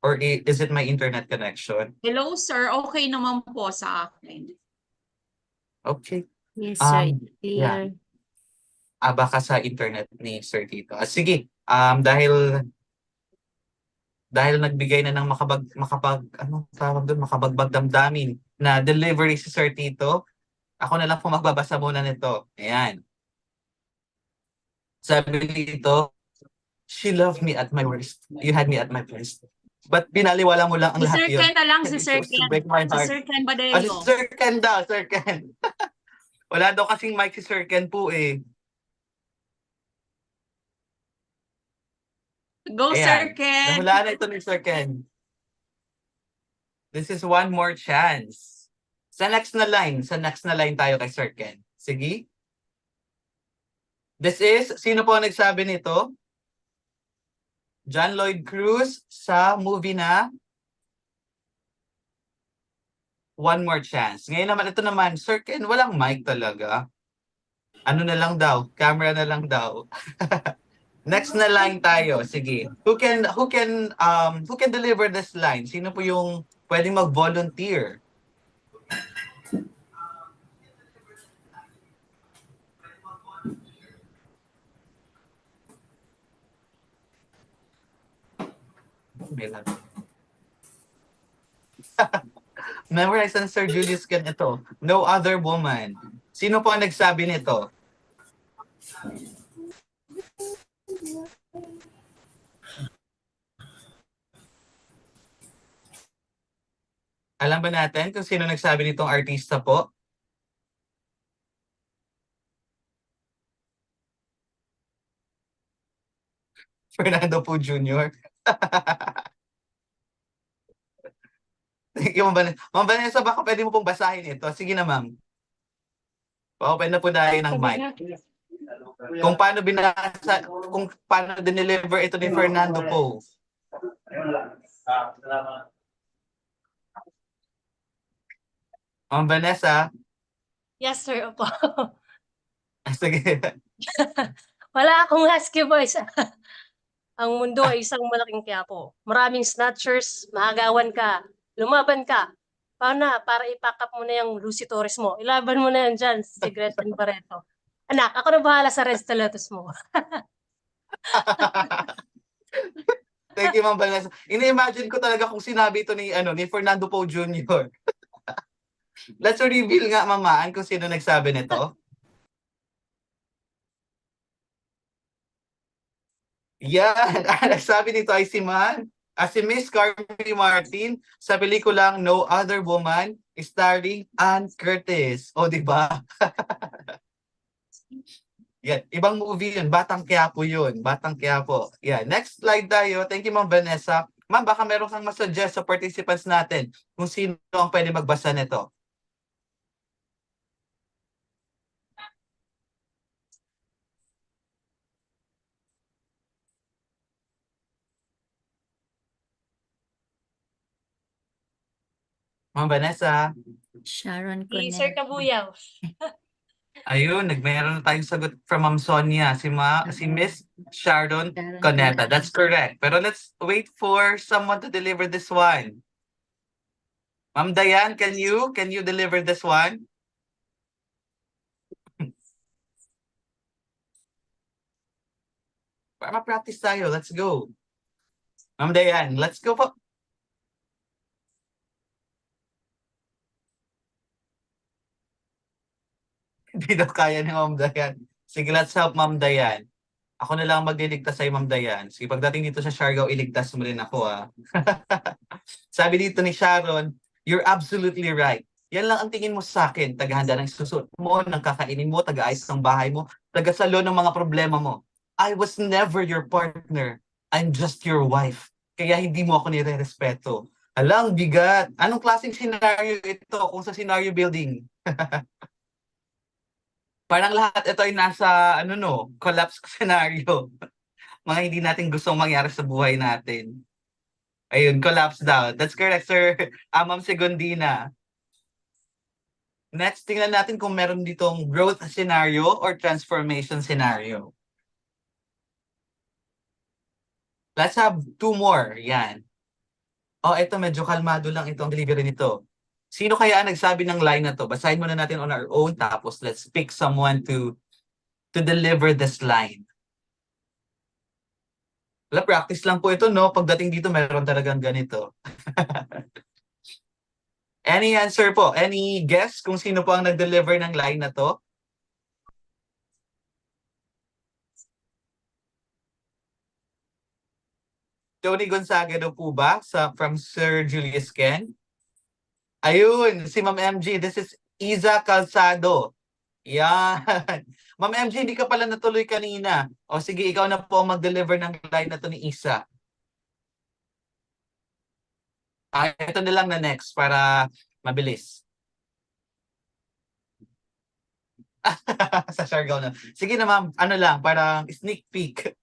Or is it my internet connection? Hello, sir. Okay naman po sa akin. Okay. Yes, sir. Yeah. Clear. Baka sa internet ni Sir Tito. Sige, dahil nagbigay na ng makabagbag damdamin na delivery si Sir Tito, ako na lang po magbabasa muna nito. Ayan. Sabi dito, she loved me at my worst. You had me at my best. But pinaliwala mo lang ang Si lahat Sir yun. Ken na lang, si You Sir chose to Ken. break my Si heart. Sir Ken Si Badelio. Sir Ken daw, Sir Ken. Wala daw kasing mic si Sir Ken po eh. Go, Ayan. Sir Ken. Nahulaan na ito ni Sir Ken. This is one more chance. Sa next na line tayo kay Sir Ken. Sige. This is, sino po ang nagsabi nito? John Lloyd Cruz sa movie na One More Chance. Ngayon naman, ito naman, Sir Ken, walang mic talaga. Ano na lang daw? Camera na lang daw. Next na line tayo. Sige. Who can deliver this line? Sino po yung pwedeng mag-volunteer? Memorize ang Sir Julius Ken ito. No other woman. Sino po ang nagsabi nito? Alam ba natin kung sino nagsabi nitong artista po? Fernando po Jr. Thank you, Ma'am Vanessa, baka pwede mo pong basahin ito. Sige na, ma'am. Open na po tayo ng mic. Kung paano binasa, kung paano dineliver ito ni Fernando po. Ma'am Vanessa. Yes, sir. Opo. Sige. Wala akong husky voice. Ang mundo ay isang malaking quiapo. Maraming snatchers, mahagawan ka, lumaban ka. Paano na? Para ipack up mo na yung Lucy Torres mo. Ilaban mo na yan dyan, si Gretchen Barreto. Anak, ako na bahala sa Red Stilettos mo. Thank you, Ma'am Vanessa. Ini-imagine ko talaga kung sinabi ito ni Fernando Poe Jr. Let's reveal nga, mamaan, kung sino nagsabi nito. Yan. Nagsabi nito ay si Miss Carmy Martin sa pelikulang No Other Woman starring Ann Curtis. O, di ba? Yan, ibang movie yun. Batang Quiapo yun. Batang Quiapo. Yan, next slide tayo. Thank you, Ma'am Vanessa. Ma'am, baka meron kang masuggest sa participants natin kung sino ang pwede magbasa nito. Ma'am Vanessa. Sharon Si Sir Connect. Kabuyaw. Ayun, meron na tayong sagot from Ma'am Sonia, si Miss Sharon Coneta. That's correct. Pero let's wait for someone to deliver this one. Ma'am Dayan, can you deliver this one? Para ma-practice tayo. Let's go. Ma'am Dayan, let's go po. Hindi daw kaya ni Ma'am Dayan. Sige, let's help Ma'am Dayan. Ako na lang magliligtas sa'yo, Ma'am Dayan. Sige, pagdating dito sa Siargao, iligtas mo rin ako, ah. Sabi dito ni Sharon, you're absolutely right. Yan lang ang tingin mo sa akin. Tagahanda ng susunod mo, ng kakainin mo, taga-ayos ng bahay mo, taga-salo ng mga problema mo. I was never your partner. I'm just your wife. Kaya hindi mo ako nire-respeto. Alang, bigat. Anong klaseng scenario ito kung sa scenario building? Parang lahat ito ay nasa, collapse scenario. Mga hindi natin gustong mangyari sa buhay natin. Ayun, collapse down. That's correct, sir. Ma'am Segundina. Next, tingnan natin kung meron ditong growth scenario or transformation scenario. Let's have two more. Yan. Oh, ito medyo kalmado lang itong delivery nito. Sino kaya ang nagsabi ng line na to? Basahin muna natin on our own, tapos let's pick someone to deliver this line. Wala, practice lang po ito, no? Pagdating dito, meron talagang ganito. Any answer po? Any guess kung sino po ang nag-deliver ng line na to? Tony Gonzaga daw po ba? From Sir Julius Ken? Ayun, si Ma'am MG. This is Iza Calzado. Yan. Ma'am MG, hindi ka pala natuloy kanina. O sige, ikaw na po mag-deliver ng line na to ni Isa. Ito na lang na next para mabilis. Sa Siargao na. Sige na ma'am, lang, parang sneak peek.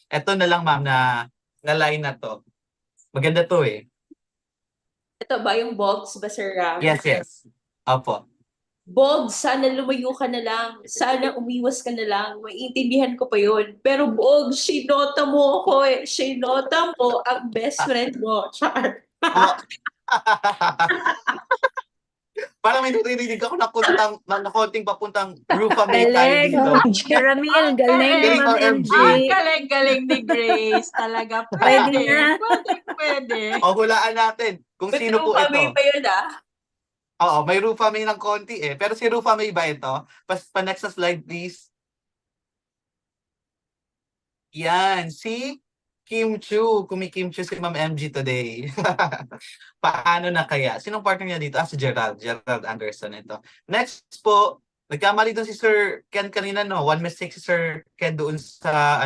Ito na lang ma'am na line na to. Maganda to eh. Ito ba yung Bogs ba, Sir Ram? Yes, yes. Opo. Bogs, sana lumayo ka na lang. Sana umiwas ka na lang. Maiintindihan ko pa yun. Pero Bogs, sinota mo ako eh. Sinota mo ang best friend mo. Char. Parang may narinig ako na konting papuntang Rufa May tayo dito. Ramil, galing ni Ma'am MG. Galing ni Grace. Talaga Pwede na. Pwede. O, hulaan natin kung sino po ito. May pa yun Oo, may Rufa May ng konti eh. Pero si Rufa May ba ito? Pa-next na slide, please. Yan, si Kim Chu. Kumi-Kim Chu si Ma'am MG today. Paano na kaya? Sinong partner niya dito? Si Gerald. Gerald Anderson ito. Next po, nagkamali doon si Sir Ken kanina, no? One mistake si Sir Ken doon sa,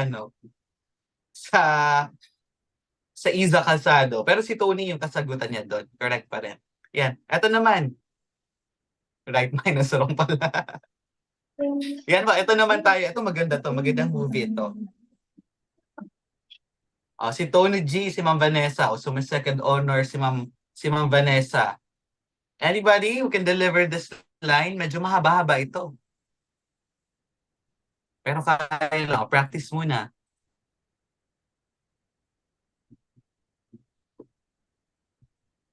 sa Iza Calzado. Pero si Tony yung kasagutan niya doon. Correct pa rin. Yan. Ito naman. Right minus wrong pala. Yan ba? Ito naman tayo. Ito maganda to. Magandang movie ito. Si Tony G, si Ma'am Vanessa. So may second honor si Ma'am Vanessa. Anybody who can deliver this line? Medyo mahaba-haba ito. Pero kaya lang. Practice muna.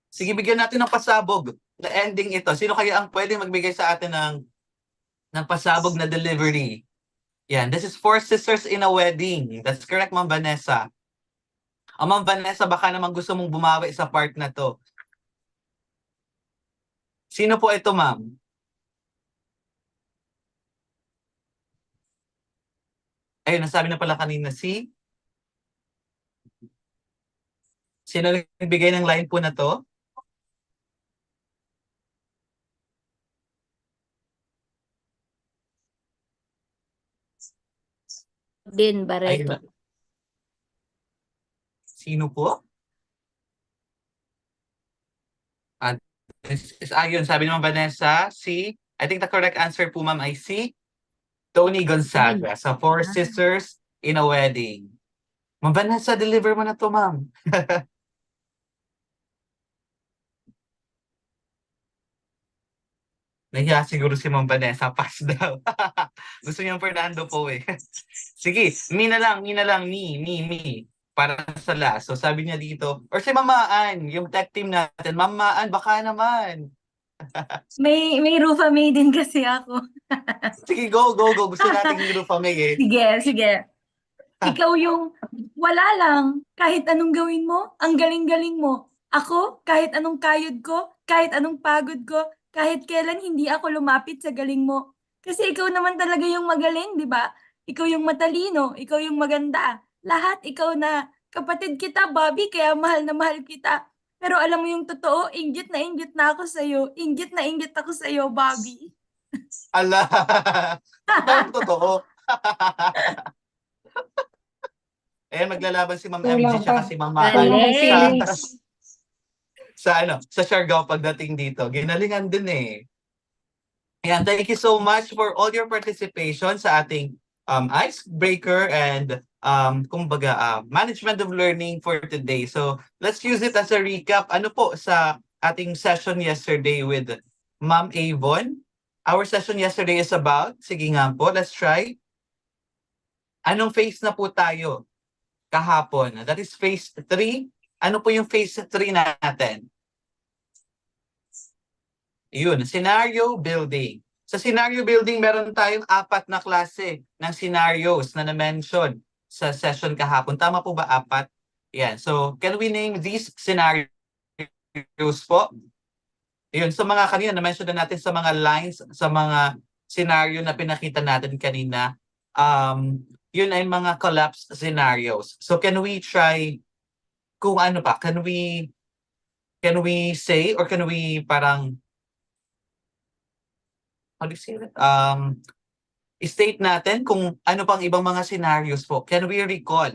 Sige, bigyan natin ng pasabog na ending ito. Sino kaya ang pwede magbigay sa atin ng pasabog na delivery? Yan. This is Four Sisters in a Wedding. That's correct, Ma'am Vanessa. Ma'am Vanessa, baka naman gusto mong bumawi sa part na to. Sino po ito, ma'am? Ayun, nasabi na pala kanina si... Sino nagbigay ng line po na to? Din Barreto. Sino po? Ayun, sabi naman Vanessa, I think the correct answer po ma'am ay si Tony Gonzaga sa Four Sisters in a Wedding. Ma'am Vanessa, deliver mo na to ma'am. Nahiya siguro si Ma'am Vanessa, pass daw. Gusto niya Fernando po eh. Sige, mi na lang, mi. Para sa last. So sabi niya dito, or si Mamaan, yung tech team natin, Mamaan, baka naman. May Rufa May din kasi ako. Sige, go. Gusto nating Rufa May eh. Sige. Ikaw yung wala lang. Kahit anong gawin mo, ang galing-galing mo. Ako, kahit anong kayod ko, kahit anong pagod ko, kahit kailan hindi ako lumapit sa galing mo. Kasi ikaw naman talaga yung magaling, di ba? Ikaw yung matalino, ikaw yung maganda. Lahat ikaw na. Kapatid kita, Bobby, kaya mahal na mahal kita. Pero alam mo yung totoo, inggit na ako sa'yo. Inggit na inggit ako sa'yo, Bobby. Ala, parang totoo. Maglalaban si Ma'am MG tsaka si Ma'am Maaan sa Siargao pagdating dito. Ginalingan din eh. Ayan, thank you so much for all your participation sa ating icebreaker and management of learning for today. So let's use it as a recap. Ano po sa ating session yesterday with Ma'am Avon? Our session yesterday is about, sige nga po, let's try. Anong phase na po tayo kahapon? That is phase 3. Ano po yung phase 3 natin? Yun, scenario building. Sa scenario building, meron tayong 4 na klase ng scenarios na na-mention sa session kahapon. Tama po ba 4? Yan. So, can we name these scenarios po? Yun, sa mga kanina, na-mention na natin sa mga lines, sa mga scenario na pinakita natin kanina, yun ay mga collapse scenarios. So, can we try kung ano pa? Can we say or can we parang how do you say that? State natin kung ano pang ibang mga scenarios po. Can we recall?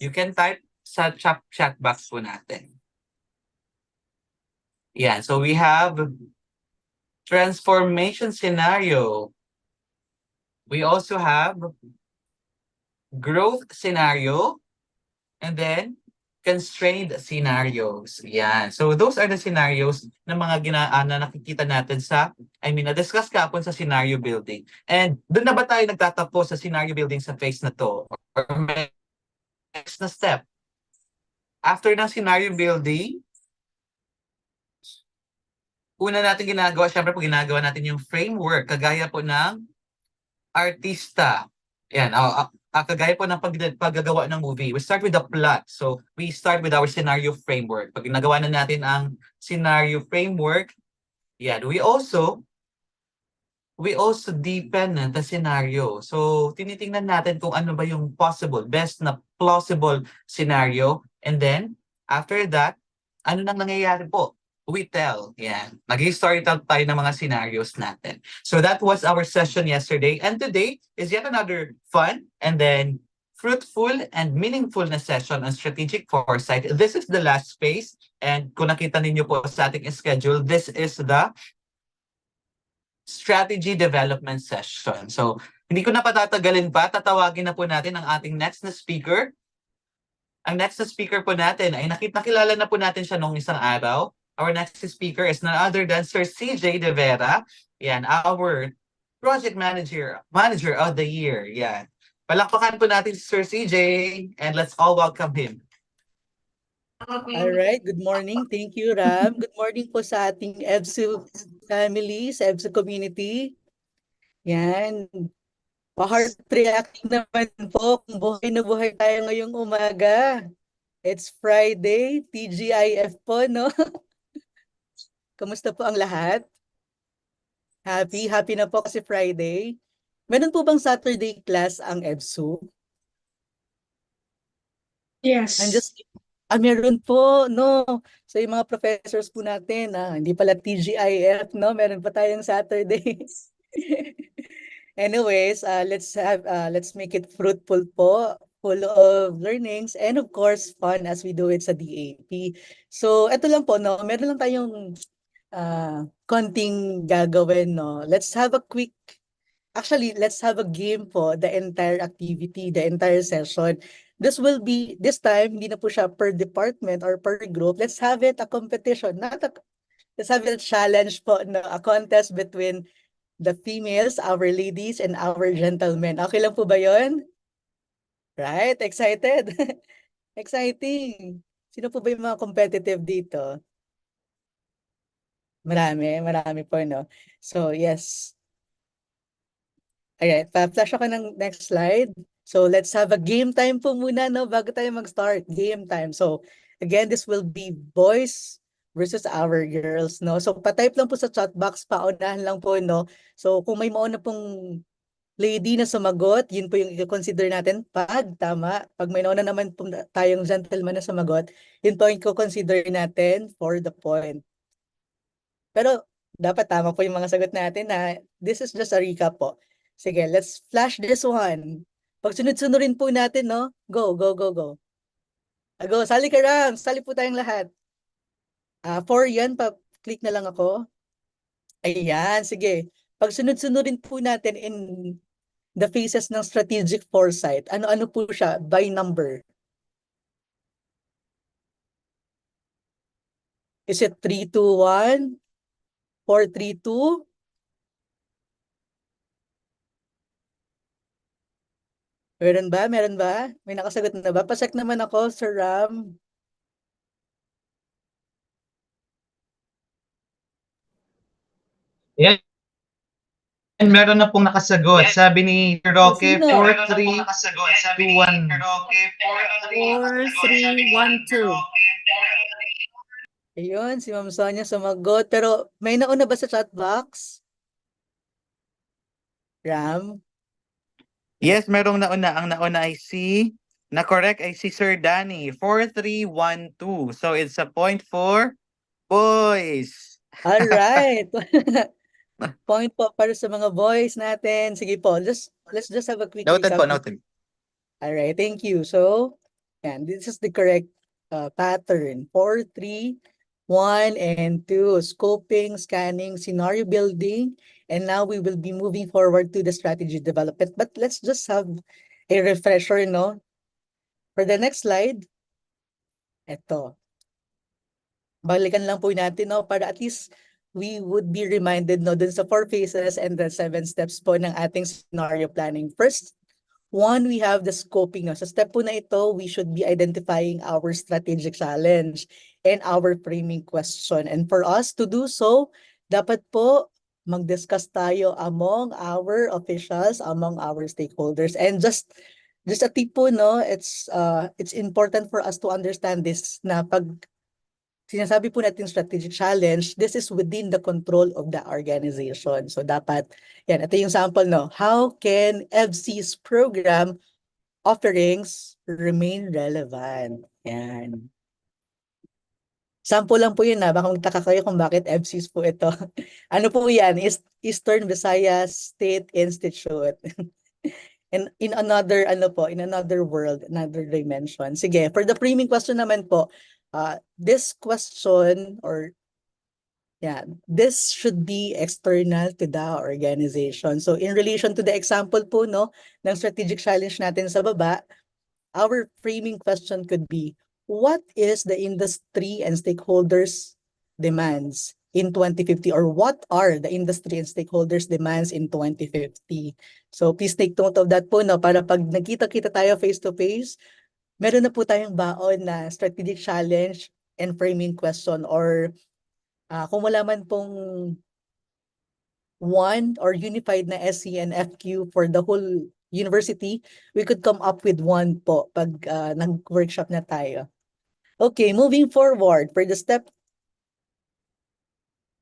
You can type sa chat box po natin. Yeah, so we have transformation scenario. We also have growth scenario and then constrained scenarios. Yan. So those are the scenarios na mga na nakikita natin na-discuss kahapon sa scenario building. And doon na ba tayo nagtatapos sa scenario building sa phase na to? Or next na step? After ng scenario building, una natin ginagawa, syempre po ginagawa natin yung framework, kagaya po ng artista. Yan, kagaya po ng paggagawa ng movie. We start with the plot. So, we start with our scenario framework. Pag nagawa na natin ang scenario framework, yan, we also deepen the scenario. So, tinitingnan natin kung ano ba yung best na plausible scenario. And then, after that, ano nang nangyayari po? We tell. Yan. Nag-storytell tayo ng mga scenarios natin. So that was our session yesterday. And today is yet another fun and then fruitful and meaningful na session on strategic foresight. This is the last phase. And kung nakita ninyo po sa ating schedule, this is the strategy development session. So hindi ko na patatagalin pa. Tatawagin na po natin ang ating next na speaker. Ang next na speaker po natin ay nakilala na po natin siya nung isang araw. Our next speaker is none other than Sir CJ De Vera. Yan, our project manager of the year. Yan. Palakpakan po natin si Sir CJ and let's all welcome him. All right, good morning. Thank you, Ram. Good morning po sa ating EVSU family, sa EVSU community. Yan. Pa-heart reacting naman po kung buhay na buhay tayo ngayong umaga. It's Friday, TGIF po, no? Kamusta po ang lahat? Happy na po kasi Friday. Meron po bang Saturday class ang EVSU? Yes. Meron po, no. So yung mga professors po natin, hindi pala TGIF, no? Meron pa tayong Saturday. Anyways, let's make it fruitful po, full of learnings, and of course, fun as we do it sa DAP. So, ito lang po, no? Meron lang tayong konting gagawin, no? Let's have a game po, the entire activity, the entire session. This time, hindi na po siya per department or per group. Let's have it a competition, let's have it a challenge po, no? A contest between the females, our ladies, and our gentlemen. Okay lang po ba yun? Right? Excited? Exciting. Sino po ba yung mga competitive dito? Marami po, no? So, yes. Alright, pa-flash ako ng next slide. So, let's have a game time po muna, no? Bago tayo mag-start. Game time. So, again, this will be boys versus our girls, no? So, pa-type lang po sa chat box, paunahan lang po, no? So, kung may mauna pong lady na sumagot, yun po yung i-consider natin pag tama. Pag may nauna naman po tayong gentleman na sumagot, yun po yung i-consider natin for the point. Pero, dapat tama po yung mga sagot natin na this is just a recap po. Sige, let's flash this one. Pag sunod-sunurin po natin, no? Go, go, go, go. Go, sali ka Ram. Sali po tayong lahat. For yan, click na lang ako. Ayan, sige. Pag sunod-sunurin po natin in the phases ng strategic foresight, ano-ano po siya by number? Is it 3, 2, 1? 4, 3, 2? Meron ba? Meron ba? May nakasagot na ba? Pacheck naman ako, Sir Ram. Yan. Meron na pong nakasagot. Sabi ni Roque, Sino? 4-3-2-1. 4-3-1-2. Ayun, si Ma'am Sonia sumagot. Pero may nauna ba sa chat box? Ram? Yes, merong nauna. Ang nauna ay na-correct ay si Sir Danny. 4-3-1-2. So it's a point for boys. All right. Point po para sa mga boys natin. Sige po, let's just have a quick Noted po, recap. noted. All right, thank you. So, yan, this is the correct pattern. 4, 3, 1, and 2. Scoping, scanning, scenario building. And now we will be moving forward to the strategy development. But let's just have a refresher, no? For the next slide, eto. Balikan lang po natin, no? Para at least we would be reminded, no, dun sa 4 phases and the 7 steps po ng ating scenario planning. First, one, we have the scoping. No? Sa step po na ito, we should be identifying our strategic challenge and our framing question. And for us to do so, dapat po mag-discuss tayo among our officials, among our stakeholders. And just a tip po, no, it's important for us to understand this na pag sinasabi po natin strategic challenge, this is within the control of the organization. So dapat, yan, ito yung sample, no? How can EVSU's program offerings remain relevant? Yan. Sample lang po yun, baka magtaka kayo kung bakit EVSU's po ito. Ano po yan? Eastern Visayas State Institute. And in another, in another world, another dimension. Sige, for the framing question naman po, this question this should be external to the organization. So in relation to the example po, no, ng strategic challenge natin sa baba, our framing question could be, what is the industry and stakeholders demands in 2050, or what are the industry and stakeholders demands in 2050? So please take note of that po, no, para pag nagkita-kita tayo face to face, meron na po tayong baon na strategic challenge and framing question, or kung wala man pong one or unified na SC and FQ for the whole university, we could come up with one po pag nag-workshop na tayo. Okay, moving forward for the step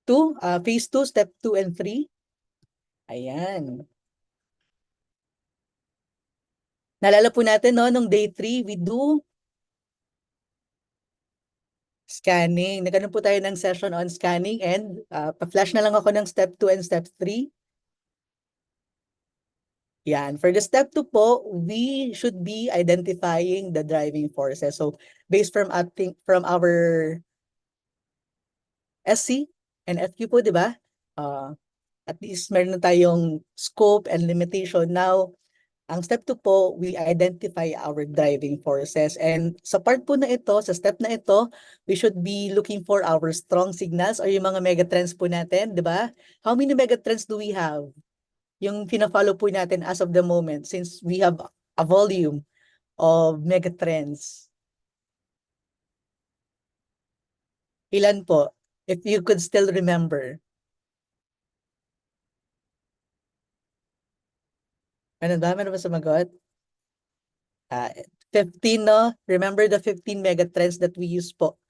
2, phase 2, step 2 and 3. Ayan. Naalala po natin, no, nung day 3, we do Scanning. Nagkaroon po tayo ng session on scanning and pa-flash na lang ako ng step 2 and step 3. Yan. For the step 2 po, we should be identifying the driving forces. So, based from our SC and FQ po, di ba? At least meron na tayong scope and limitation. Now, ang step 2 po, we identify our driving forces. And sa part po na ito, sa step na ito, we should be looking for our strong signals or yung mga megatrends po natin, di ba? How many megatrends do we have? Yung pina-follow po natin as of the moment since we have a volume of megatrends. Ilan po? If you could still remember. Meron ba sumagot? 15, no? Remember the 15 megatrends that we use po.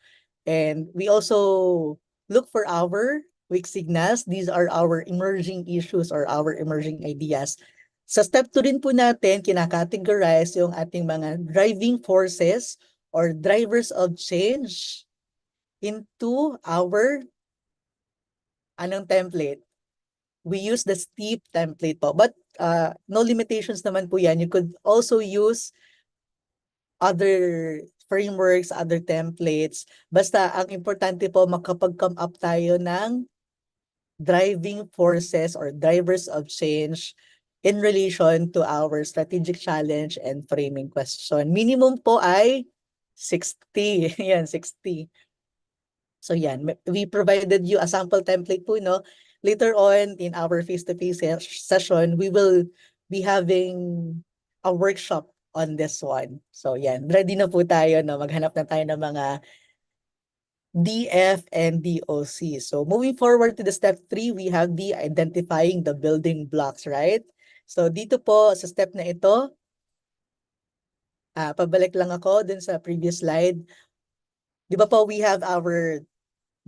And we also look for our weak signals. These are our emerging issues or our emerging ideas. Sa step 2 rin po natin, kinakategorize yung ating mga driving forces or drivers of change into our template. We use the STEEP template po. But no limitations naman po yan. You could also use other frameworks, other templates. Basta ang importante po makapag-come up tayo ng driving forces or drivers of change in relation to our strategic challenge and framing question. Minimum po ay 60. Yan, 60. So yan, we provided you a sample template po, no? Later on in our face-to-face session, we will be having a workshop on this one. So yan, ready na po tayo, no? Maghanap na tayo ng mga DF and DOC. So moving forward to the step 3, we have the identifying the building blocks, right? So dito po sa step na ito, pabalik lang ako dun sa previous slide. Di ba po, we have our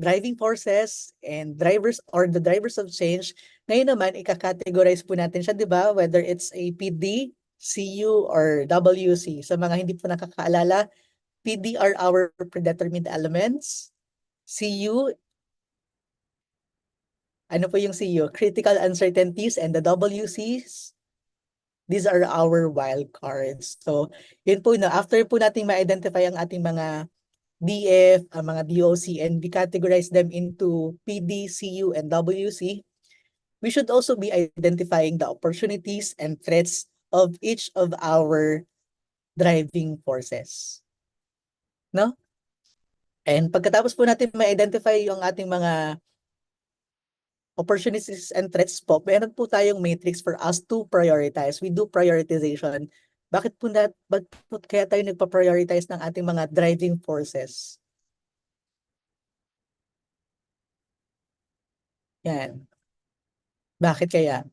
driving forces and drivers or the drivers of change. Ngayon naman, ika-categorize po natin siya, di ba? Whether it's a PD, CU, or WC. Sa mga hindi po nakakaalala, PD are our predetermined elements. CU, ano po yung CU? Critical uncertainties, and the WCs, these are our wild cards. So, yun po na, after po nating ma-identify ang ating mga DF, ang mga DOC, and we categorize them into PD, CU, and WC, we should also be identifying the opportunities and threats of each of our driving forces. No? And pagkatapos po natin ma-identify yung ating mga opportunities and threats po, meron po tayong matrix for us to prioritize. We do prioritization. Bakit po kaya tayo nagpa-prioritize ng ating mga driving forces? Yan. Bakit kaya?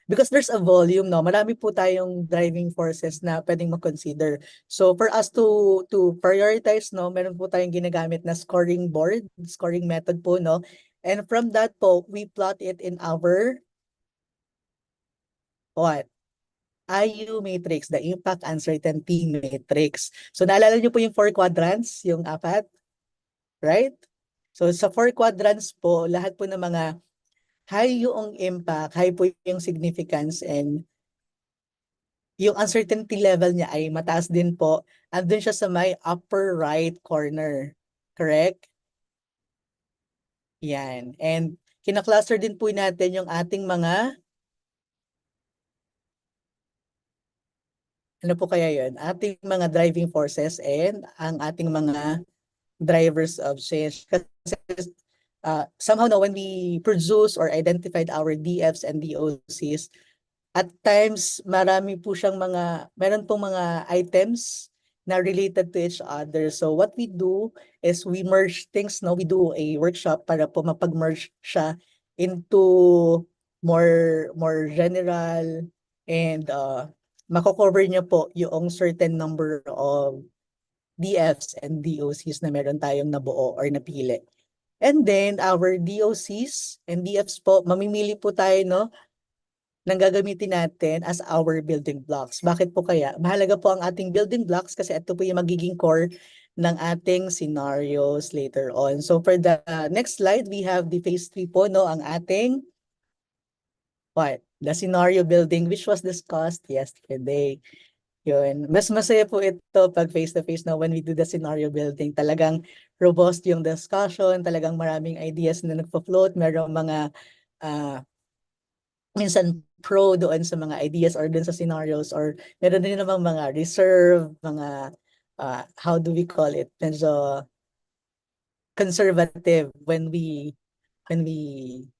Because there's a volume, no? Marami po tayong driving forces na pwedeng ma-consider. So for us to prioritize, no, meron po tayong ginagamit na scoring board, scoring method po, no? And from that po, we plot it in our what? IU matrix, the impact uncertainty matrix. So naalala niyo po yung 4 quadrants, yung 4, right? So sa 4 quadrants po, lahat po ng mga high yung impact, high po yung significance, and yung uncertainty level niya ay mataas din po. Andun siya sa may upper right corner. Correct? Yan. And kinakluster din po natin yung ating mga ano po kaya yun? Ating mga driving forces and ang ating mga drivers of change. Kasi somehow when we produce or identified our DFs and DOCs, at times meron pong mga items na related to each other. So what we do is we merge things, no? We do a workshop para po mapag-merge siya into more general and mako-cover niya po yung certain number of DFs and DOCs na meron tayong nabuo or napili. And then our DOCs and DFs po, mamimili po tayo, no? nang gagamitin natin as our building blocks. Bakit po kaya? Mahalaga po ang ating building blocks kasi ito po yung magiging core ng ating scenarios later on. So for the next slide, we have the phase 3 po, no, ang ating the scenario building which was discussed yesterday. Yun. Mas masaya po ito pag face-to-face na when we do the scenario building. Talagang robust yung discussion, talagang maraming ideas na nagpa-float, merong mga minsan pro doon sa mga ideas or doon sa scenarios, or meron din namang mga reserve, mga how do we call it, medyo conservative when we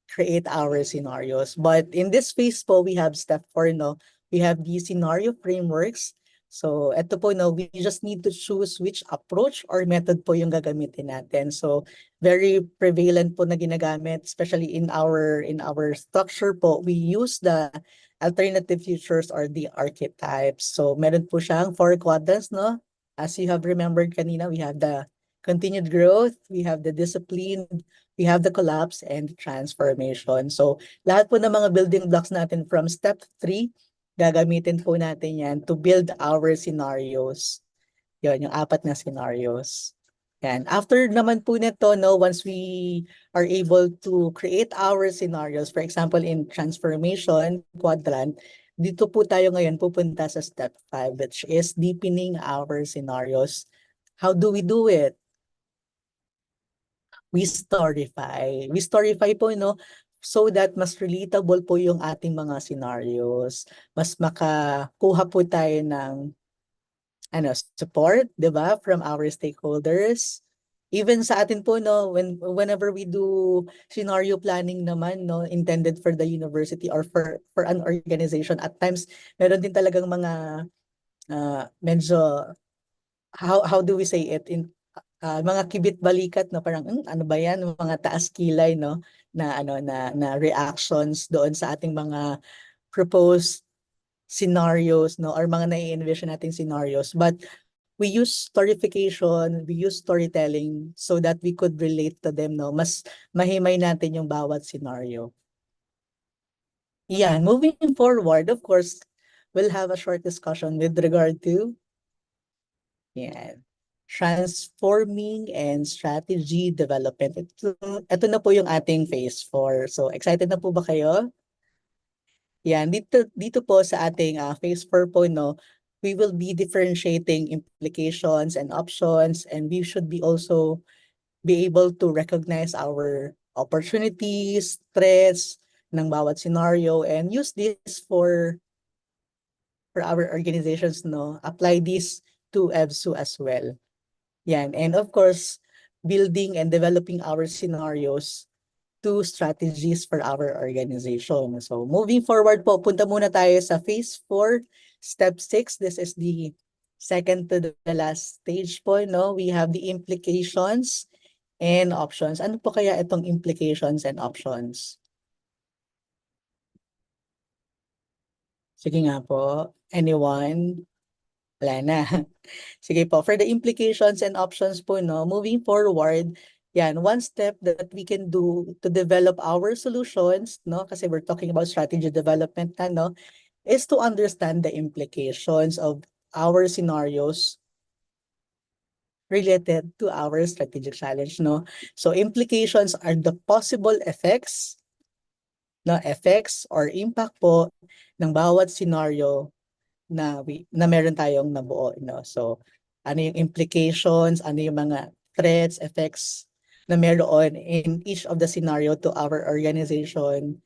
create our scenarios. But in this phase po, we have step 4, no? We have the scenario frameworks. So ito po, no, we just need to choose which approach or method po yung gagamitin natin. So very prevalent po na ginagamit, especially in our structure po, we use the alternative futures or the archetypes. So meron po siyang 4 quadrants, no? As you have remembered kanina, we have the continued growth, we have the discipline, we have the collapse and transformation. So lahat po ng mga building blocks natin from step 3, gagamitin po natin yan to build our scenarios. Yun, yung 4 na scenarios. Yan. After naman po nito, no, once we are able to create our scenarios, for example, in transformation quadrant, dito po tayo ngayon pupunta sa step 5, which is deepening our scenarios. How do we do it? We storify. We storify po, no, so that mas relatable po yung ating mga scenarios. Mas makakuha po tayo ng support, 'di ba, from our stakeholders. Even sa atin po, no, whenever we do scenario planning naman, no, intended for the university or for an organization, at times meron din talagang mga medyo how do we say it, in mga kibit-balikat, no, parang ano ba yan, mga taas kilay, no, na reactions doon sa ating mga proposed scenarios, no, or mga nai-envision nating scenarios. But we use storification, we use storytelling so that we could relate to them, no, mas mahimay natin yung bawat scenario. Yeah, moving forward, of course, we'll have a short discussion with regard to transforming and strategy development. Ito na po yung ating phase 4. So excited na po ba kayo? Yan, dito po sa ating phase 4 po, no, we will be differentiating implications and options, and we should be also be able to recognize our opportunities, threats ng bawat scenario, and use this for our organizations, no, apply this to EVSU as well. Yan. And of course, building and developing our scenarios to strategies for our organization. So moving forward po, punta muna tayo sa phase 4, step 6. This is the second to the last stage po, no? We have the implications and options. Ano po kaya itong implications and options? Sige nga po. Anyone? Wala na. Sige po, for the implications and options po, no, moving forward, yan, one step that we can do to develop our solutions, no, kasi we're talking about strategy development na, no, is to understand the implications of our scenarios related to our strategic challenge, no. So implications are the possible effects, no, effects or impact po ng bawat scenario na meron tayong nabuo, no? So ano yung implications, ano yung mga threats, effects na meron in each of the scenario to our organization,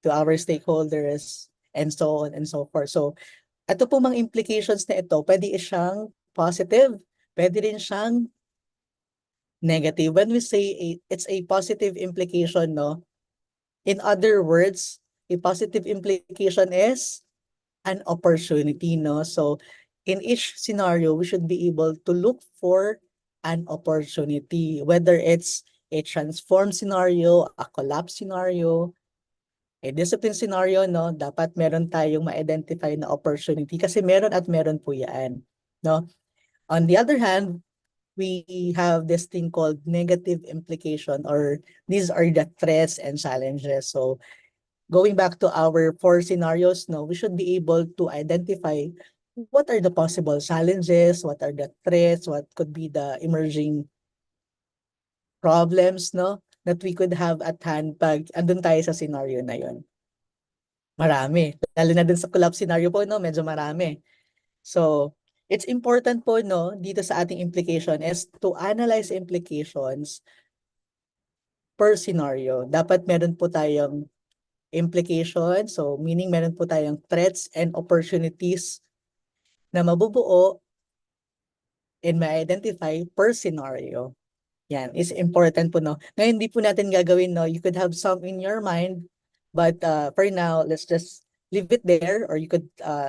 to our stakeholders, and so on and so forth. So ito po mga implications na ito, pwede siyang positive, pwede rin siyang negative. When we say it's a positive implication, no, in other words, a positive implication is an opportunity, no? So in each scenario, we should be able to look for an opportunity, whether it's a transform scenario, a collapse scenario, a discipline scenario, no? Dapat meron tayong ma-identify na opportunity kasi meron at meron po yan, no? On the other hand, we have this thing called negative implication, or these are the threats and challenges. So going back to our 4 scenarios, no, we should be able to identify what are the possible challenges, what are the threats, what could be the emerging problems, no, that we could have at hand pag andun tayo sa scenario na yon. Marami. Lalo na dun sa collapse scenario po, no, medyo marami. So, it's important po, no, dito sa ating implication is to analyze implications per scenario. Dapat meron po tayong implication, so meaning meron po tayong threats and opportunities na mabubuo and ma-identify per scenario. Yan, is important po, no. Ngayon, hindi po natin gagawin, no, you could have some in your mind, but for now, let's just leave it there, or you could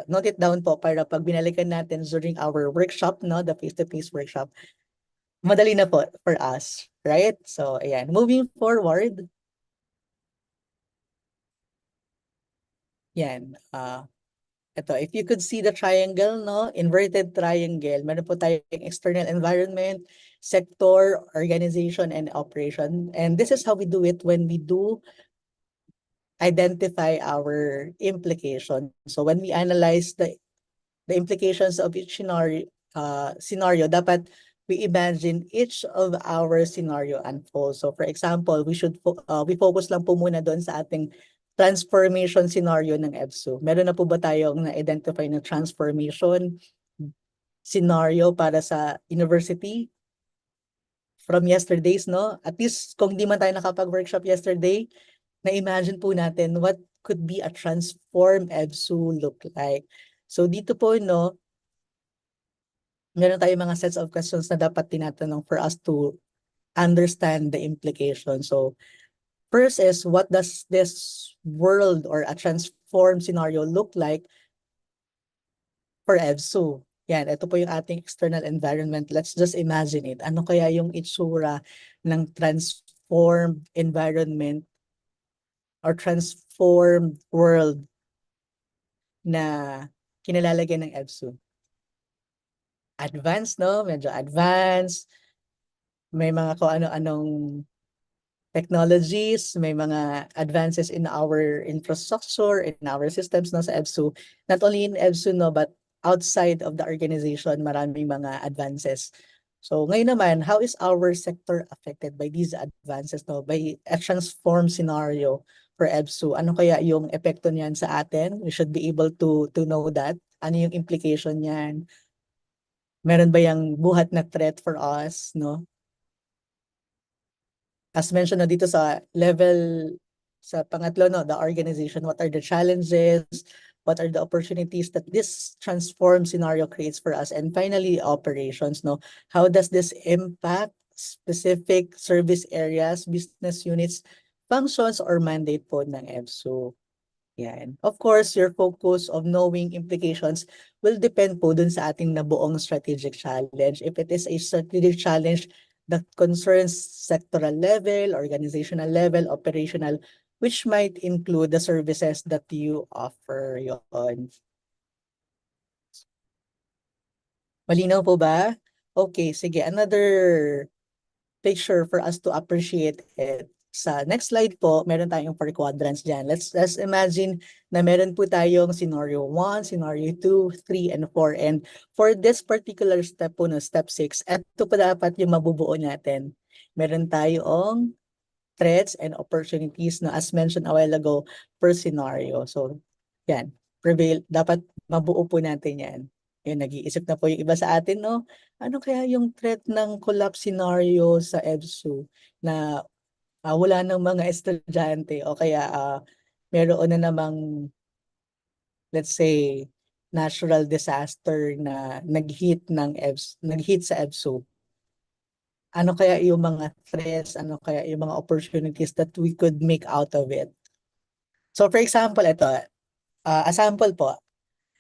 note it down po para pag binalikan natin during our workshop, no, the face-to-face workshop, madali na po for us, right? So, ayan, moving forward. Yan, ito, if you could see the triangle, no, inverted triangle, meron po tayong external environment, sector, organization, and operation. And this is how we do it when we do identify our implication. So when we analyze the implications of each scenario, dapat we imagine each of our scenario unfold. So for example, we focus lang po muna doon sa ating transformation scenario ng EVSU. Meron na po ba tayong na-identify na transformation scenario para sa university from yesterday's, no? At least kung di man tayo nakapag-workshop yesterday, na-imagine po natin what could be a transformed EVSU look like. So dito po, no, meron tayong mga sets of questions na dapat tinatanong for us to understand the implication. So first is, what does this world or a transformed scenario look like for EVSU? Yan, ito po yung ating external environment. Let's just imagine it. Ano kaya yung itsura ng transformed environment or transformed world na kinalalagyan ng EVSU? Advanced, no? Medyo advanced. May mga kung ano-anong technologies, may mga advances in our infrastructure, in our systems, no, sa EVSU. Not only in EVSU, no, but outside of the organization, maraming mga advances. So ngayon naman, how is our sector affected by these advances, no? By a transformed scenario for EVSU? Ano kaya yung epekto niyan sa atin? We should be able to know that. Ano yung implication niyan? Meron ba yung buhat na threat for us, no? As mentioned na dito sa level, sa pangatlo, no, the organization, what are the challenges, what are the opportunities that this transformed scenario creates for us, and finally, operations, no, how does this impact specific service areas, business units, functions, or mandate po ng EVSU? Yan. Of course, your focus of knowing implications will depend po dun sa ating nabuong strategic challenge. If it is a strategic challenge that concerns sectoral level, organizational level, operational, which might include the services that you offer yon. Malinaw po ba? Okay, sige. Another picture for us to appreciate it. Sa next slide po, meron tayong 4 quadrants dyan. Let's imagine na meron po tayong scenario 1, scenario 2, 3, and 4. And for this particular step po, no, step 6, ito po dapat yung mabubuo natin. Meron tayong threats and opportunities na as mentioned a while ago per scenario. So, yan. Dapat mabuo po natin yan. Yun, nag-iisip na po yung iba sa atin, no? Ano kaya yung threat ng collapse scenario sa EVSU na wala ng mga estudyante o kaya meron na namang, let's say, natural disaster na nag-hit sa EVSU. Ano kaya yung mga threats, ano kaya yung mga opportunities that we could make out of it? So for example, ito, a sample po,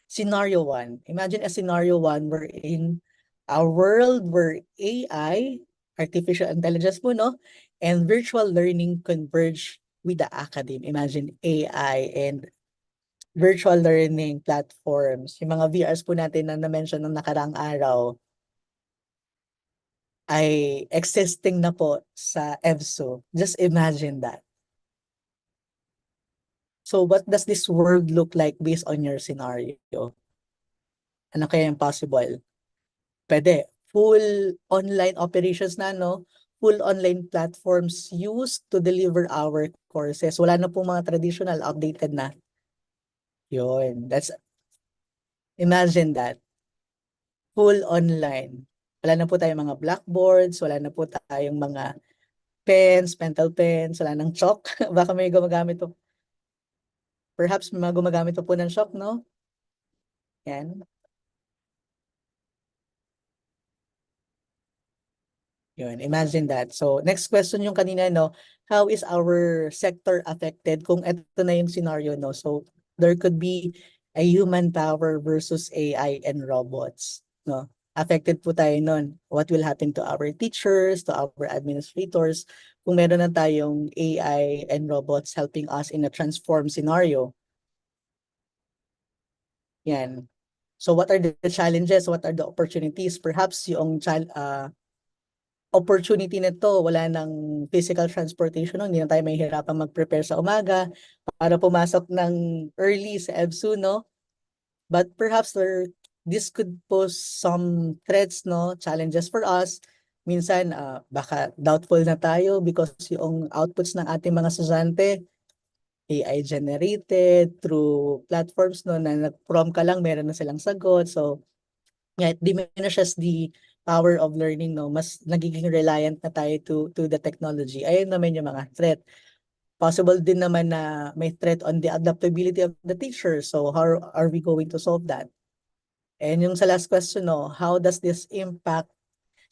scenario 1. Imagine a scenario 1 wherein a world where AI, artificial intelligence po, no, and virtual learning converge with the academy. Imagine AI and virtual learning platforms. Yung mga VRs po natin na na-mention ng nakaraang araw ay existing na po sa EVSU. Just imagine that. So what does this world look like based on your scenario? Ano kaya yung possible? Pwede. Full online operations na, no? Full online platforms used to deliver our courses. Wala na po mga traditional, outdated na. Yun. Imagine that. Full online. Wala na po tayong mga blackboards, wala na po tayong mga pens, pentel pens, wala nang chalk. Baka may gumagamit po. Perhaps may mga gumagamit po ng chalk, no? Yan. Yun, imagine that. So, next question yung kanina, no? How is our sector affected kung ito na yung scenario, no? So, there could be a human power versus AI and robots, no? Affected po tayo nun. What will happen to our teachers, to our administrators, kung meron na tayong AI and robots helping us in a transform scenario? Yan. So, what are the challenges? What are the opportunities? Perhaps yung opportunity nito, wala nang physical transportation, no? Hindi na tayo mahihirapan mag-prepare sa umaga para pumasok ng early sa EVSU, no? But perhaps this could pose some threats, no? Challenges for us. Minsan, baka doubtful na tayo because yung outputs ng ating mga estudyante, AI generated through platforms, no? Na nag-prompt ka lang, meron na silang sagot. So, yeah, it diminishes the power of learning, no? Mas nagiging reliant na tayo to the technology. Ayun naman yung mga threat. Possible din naman na may threat on the adaptability of the teacher. So how are we going to solve that? And yung sa last question, no, how does this impact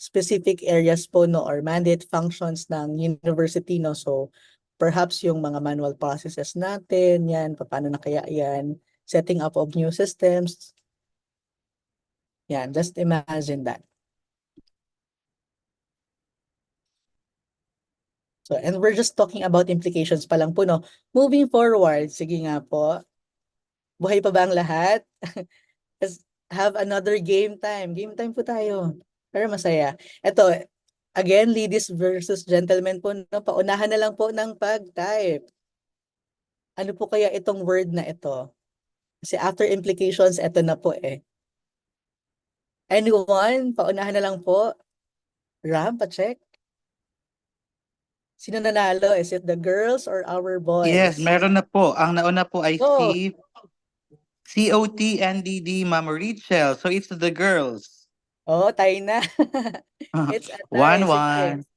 specific areas po, no, or mandate functions ng university, no? So perhaps yung mga manual processes natin, yan, paano na kaya yan, setting up of new systems. Yan, just imagine that. So, and we're just talking about implications pa lang po, no? Moving forward, sige nga po. Buhay pa ba ang lahat? Let's have another game time. Game time po tayo. Pero masaya. Ito, again, ladies versus gentlemen po, no? Paunahan na lang po ng pag-type. Ano po kaya itong word na ito? Kasi after implications, ito na po eh. Anyone? Paunahan na lang po. Ram, pa-check. Sino nanalo? Is it the girls or our boys? Yes, meron na po. Ang nauna po ay Oh. si COTNDD Ma'am Rachel. So it's the girls. Oh, tayo na. It's a tie. 1-1. Sige.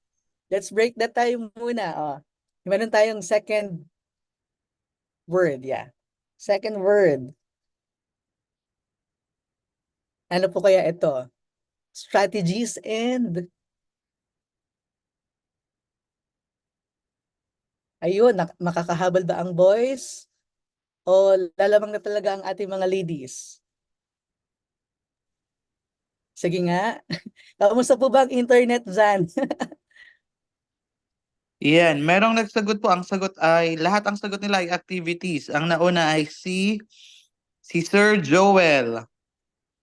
Let's break the tie muna. Oh. Meron tayong second word, yeah. Second word. Ano po kaya ito? Strategies and ayun, makakahabol ba ang boys? O lalamang na talaga ang ating mga ladies? Sige nga. Kamusta po ba ang internet dyan? Yan, merong nagsagot po. Ang sagot ay, lahat ang sagot nila ay activities. Ang nauna ay si Sir Joel.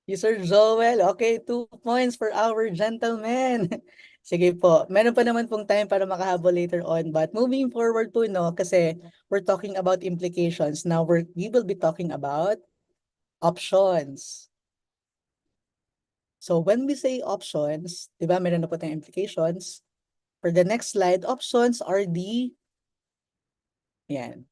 Si Sir Joel. Okay, 2 points for our gentlemen. Sige po. Meron pa naman pong time para makahabol later on. But moving forward po, no, kasi we're talking about implications. Now, we will be talking about options. So, when we say options, di ba, meron na po tayong implications. For the next slide, options are the, yan.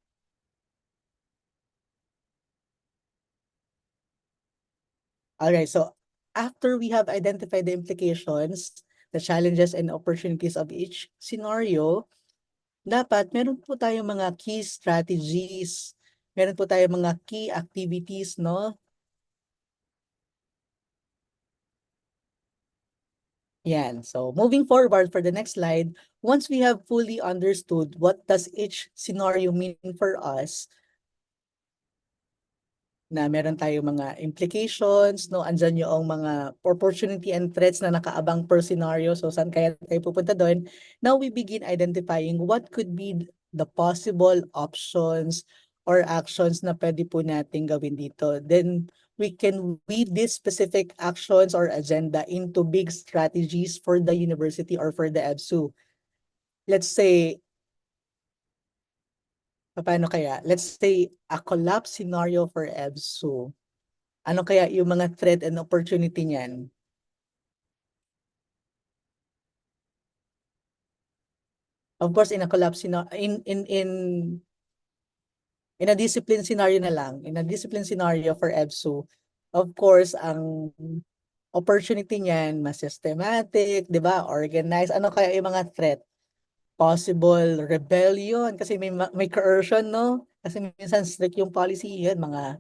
Alright, so after we have identified the implications, the challenges and opportunities of each scenario, dapat meron po tayong mga key strategies, meron po tayong mga key activities, no? Yan. So moving forward for the next slide, once we have fully understood what does each scenario mean for us, na meron tayong mga implications, no? Andyan yung mga opportunity and threats na nakaabang per scenario. So, saan kaya tayo pupunta doon? Now, we begin identifying what could be the possible options or actions na pwede po natin gawin dito. Then, we can weave these specific actions or agenda into big strategies for the university or for the EVSU. Let's say, Paano kaya? Let's say a collapse scenario for EVSU. Ano kaya yung mga threat and opportunity niyan? Of course, in a collapse scenario, in a discipline scenario na lang, in a discipline scenario for EVSU, of course, ang opportunity niyan, mas systematic, di ba? Organized. Ano kaya yung mga threat? Possible rebellion, kasi may coercion, no? Kasi minsan strict yung policy, yun, mga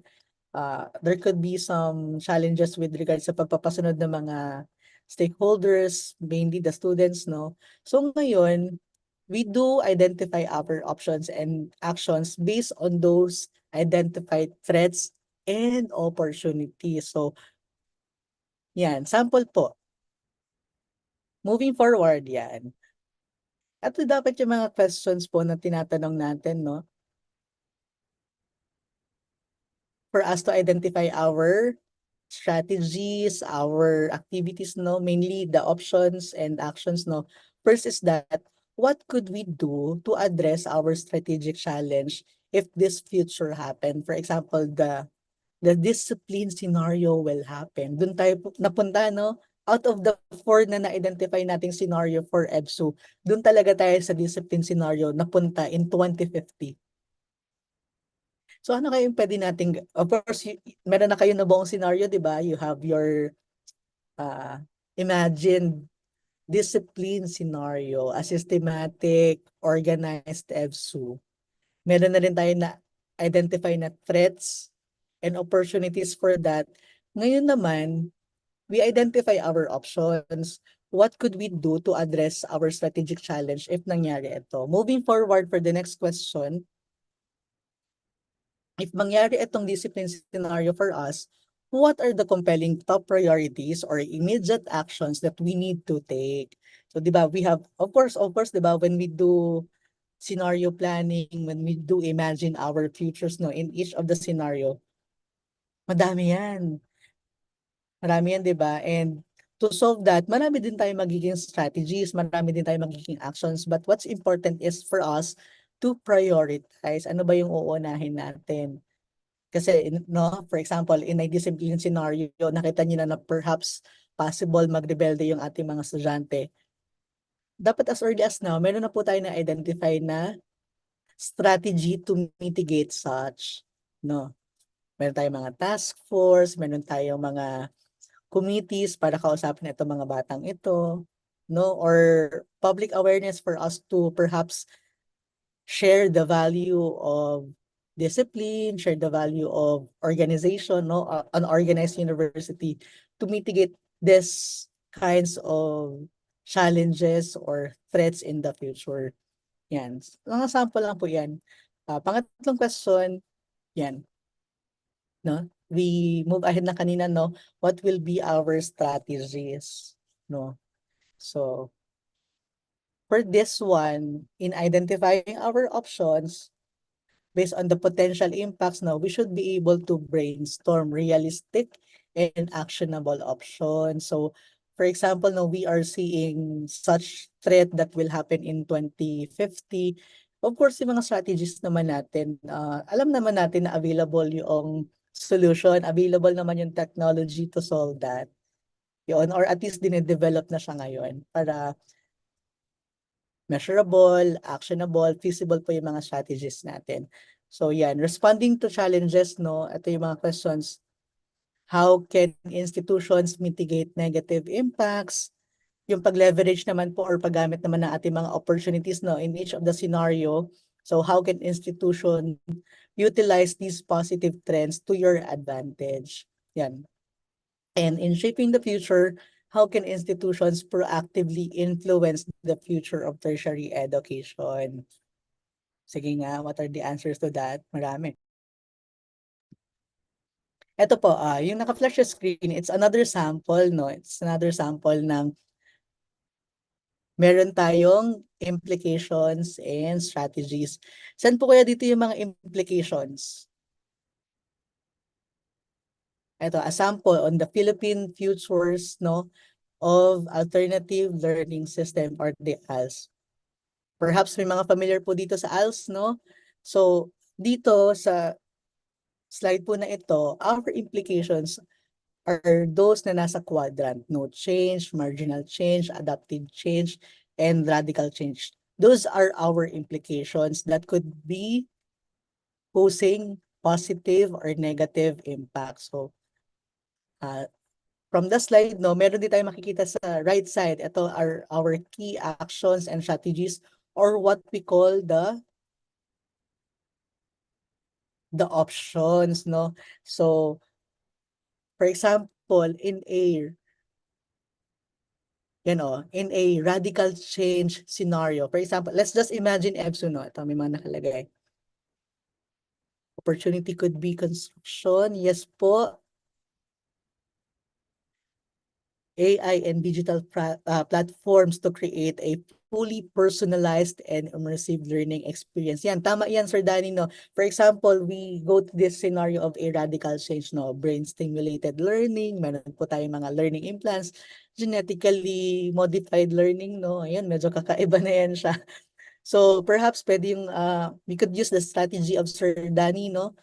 there could be some challenges with regards sa pagpapasunod ng mga stakeholders, mainly the students, no? So ngayon, we do identify our options and actions based on those identified threats and opportunities. So, yan, sample po. Moving forward, yan. At dapat yung mga questions po na tinatanong natin, no? For us to identify our strategies, our activities, no? Mainly the options and actions, no? First is that, what could we do to address our strategic challenge if this future happen? For example, the discipline scenario will happen. Doon tayo napunta, no? Out of the 4 na na-identify nating scenario for EVSU, doon talaga tayo sa discipline scenario napunta in 2050. So ano kayong pwede nating, of course, meron na kayo na buong scenario, di ba? You have your imagined discipline scenario, a systematic, organized EVSU. Meron na rin tayo na identify na threats and opportunities for that. Ngayon naman, we identify our options. What could we do to address our strategic challenge if nangyari ito? Moving forward for the next question, if mangyari itong discipline scenario for us, what are the compelling top priorities or immediate actions that we need to take? So, di ba, we have, of course, di ba, when we do scenario planning, when we do imagine our futures, no, in each of the scenario, madami yan. Marami yan, di ba? And to solve that, marami din tayo magiging strategies, marami din tayo magiging actions. But what's important is for us to prioritize. Ano ba yung uunahin natin? Kasi, no, for example, in a discipline scenario, nakita niyo na perhaps possible magrebelde yung ating mga estudyante. Dapat as early as now, meron na po tayo na-identify na strategy to mitigate such. No? Meron tayong mga task force, meron tayong mga committees para kausapin itong mga batang ito, no? Or public awareness for us to perhaps share the value of discipline, share the value of organization, no? An organized university to mitigate this kinds of challenges or threats in the future. Yan. Mga sample lang po yan. Pangatlong question, yan. No? We move ahead na kanina, no? What will be our strategies, no? So, for this one, in identifying our options, based on the potential impacts, no, we should be able to brainstorm realistic and actionable options. So, for example, no, we are seeing such threat that will happen in 2050. Of course, yung mga strategies naman natin, alam naman natin na available yung solution, available naman yung technology to solve that. Yun, or at least dine-develop na siya ngayon para measurable, actionable, feasible po yung mga strategies natin. So yan, responding to challenges, no, ito yung mga questions. How can institutions mitigate negative impacts? Yung pag-leverage naman po or paggamit naman ng ating mga opportunities, no, in each of the scenario. So how can institution utilize these positive trends to your advantage? Yan. And in shaping the future, how can institutions proactively influence the future of tertiary education? Sige nga, what are the answers to that? Marami. Ito po, yung naka-flash sa screen, it's another sample, no? It's another sample ng meron tayong implications and strategies. Saan po kaya dito yung mga implications? Ito, a sample on the Philippine futures, no, of alternative learning system or the ALS. Perhaps may mga familiar po dito sa ALS, no? So, dito sa slide po na ito, our implications are those na nasa quadrant: no change, marginal change, adaptive change, and radical change. Those are our implications that could be posing positive or negative impact. So, from the slide, no, meron din tayo makikita sa right side. Ito are our key actions and strategies, or what we call the options, no? So, for example, in a radical change scenario. For example, let's just imagine EBSU, no? Ito, may mga nakalagay. Opportunity could be construction. Yes po. AI and digital platforms to create a fully personalized and immersive learning experience. Yan, tama yan, Sir Danny, no? For example, we go to this scenario of a radical change, no? Brain-stimulated learning, meron po tayong mga learning implants, genetically modified learning, no? Ayan, medyo kakaiba na yan siya. So, perhaps pwede yung, we could use the strategy of Sir Danny, no?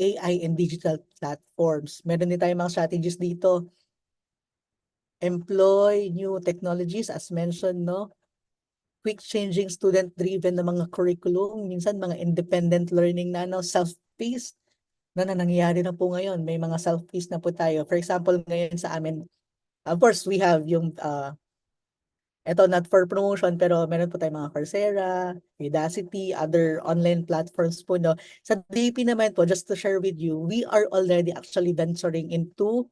AI and digital platforms. Meron din tayong mga strategies dito. Employ new technologies, as mentioned, no? Quick changing, student-driven na mga curriculum, minsan mga independent learning na, no? Self-paced na nangyayari na po ngayon. May mga self-paced na po tayo. For example, ngayon sa amin, of course, we have yung, ito not for promotion, pero meron po tayong mga Coursera, Udacity, other online platforms po, no? Sa DAP naman po, just to share with you, we are already actually venturing into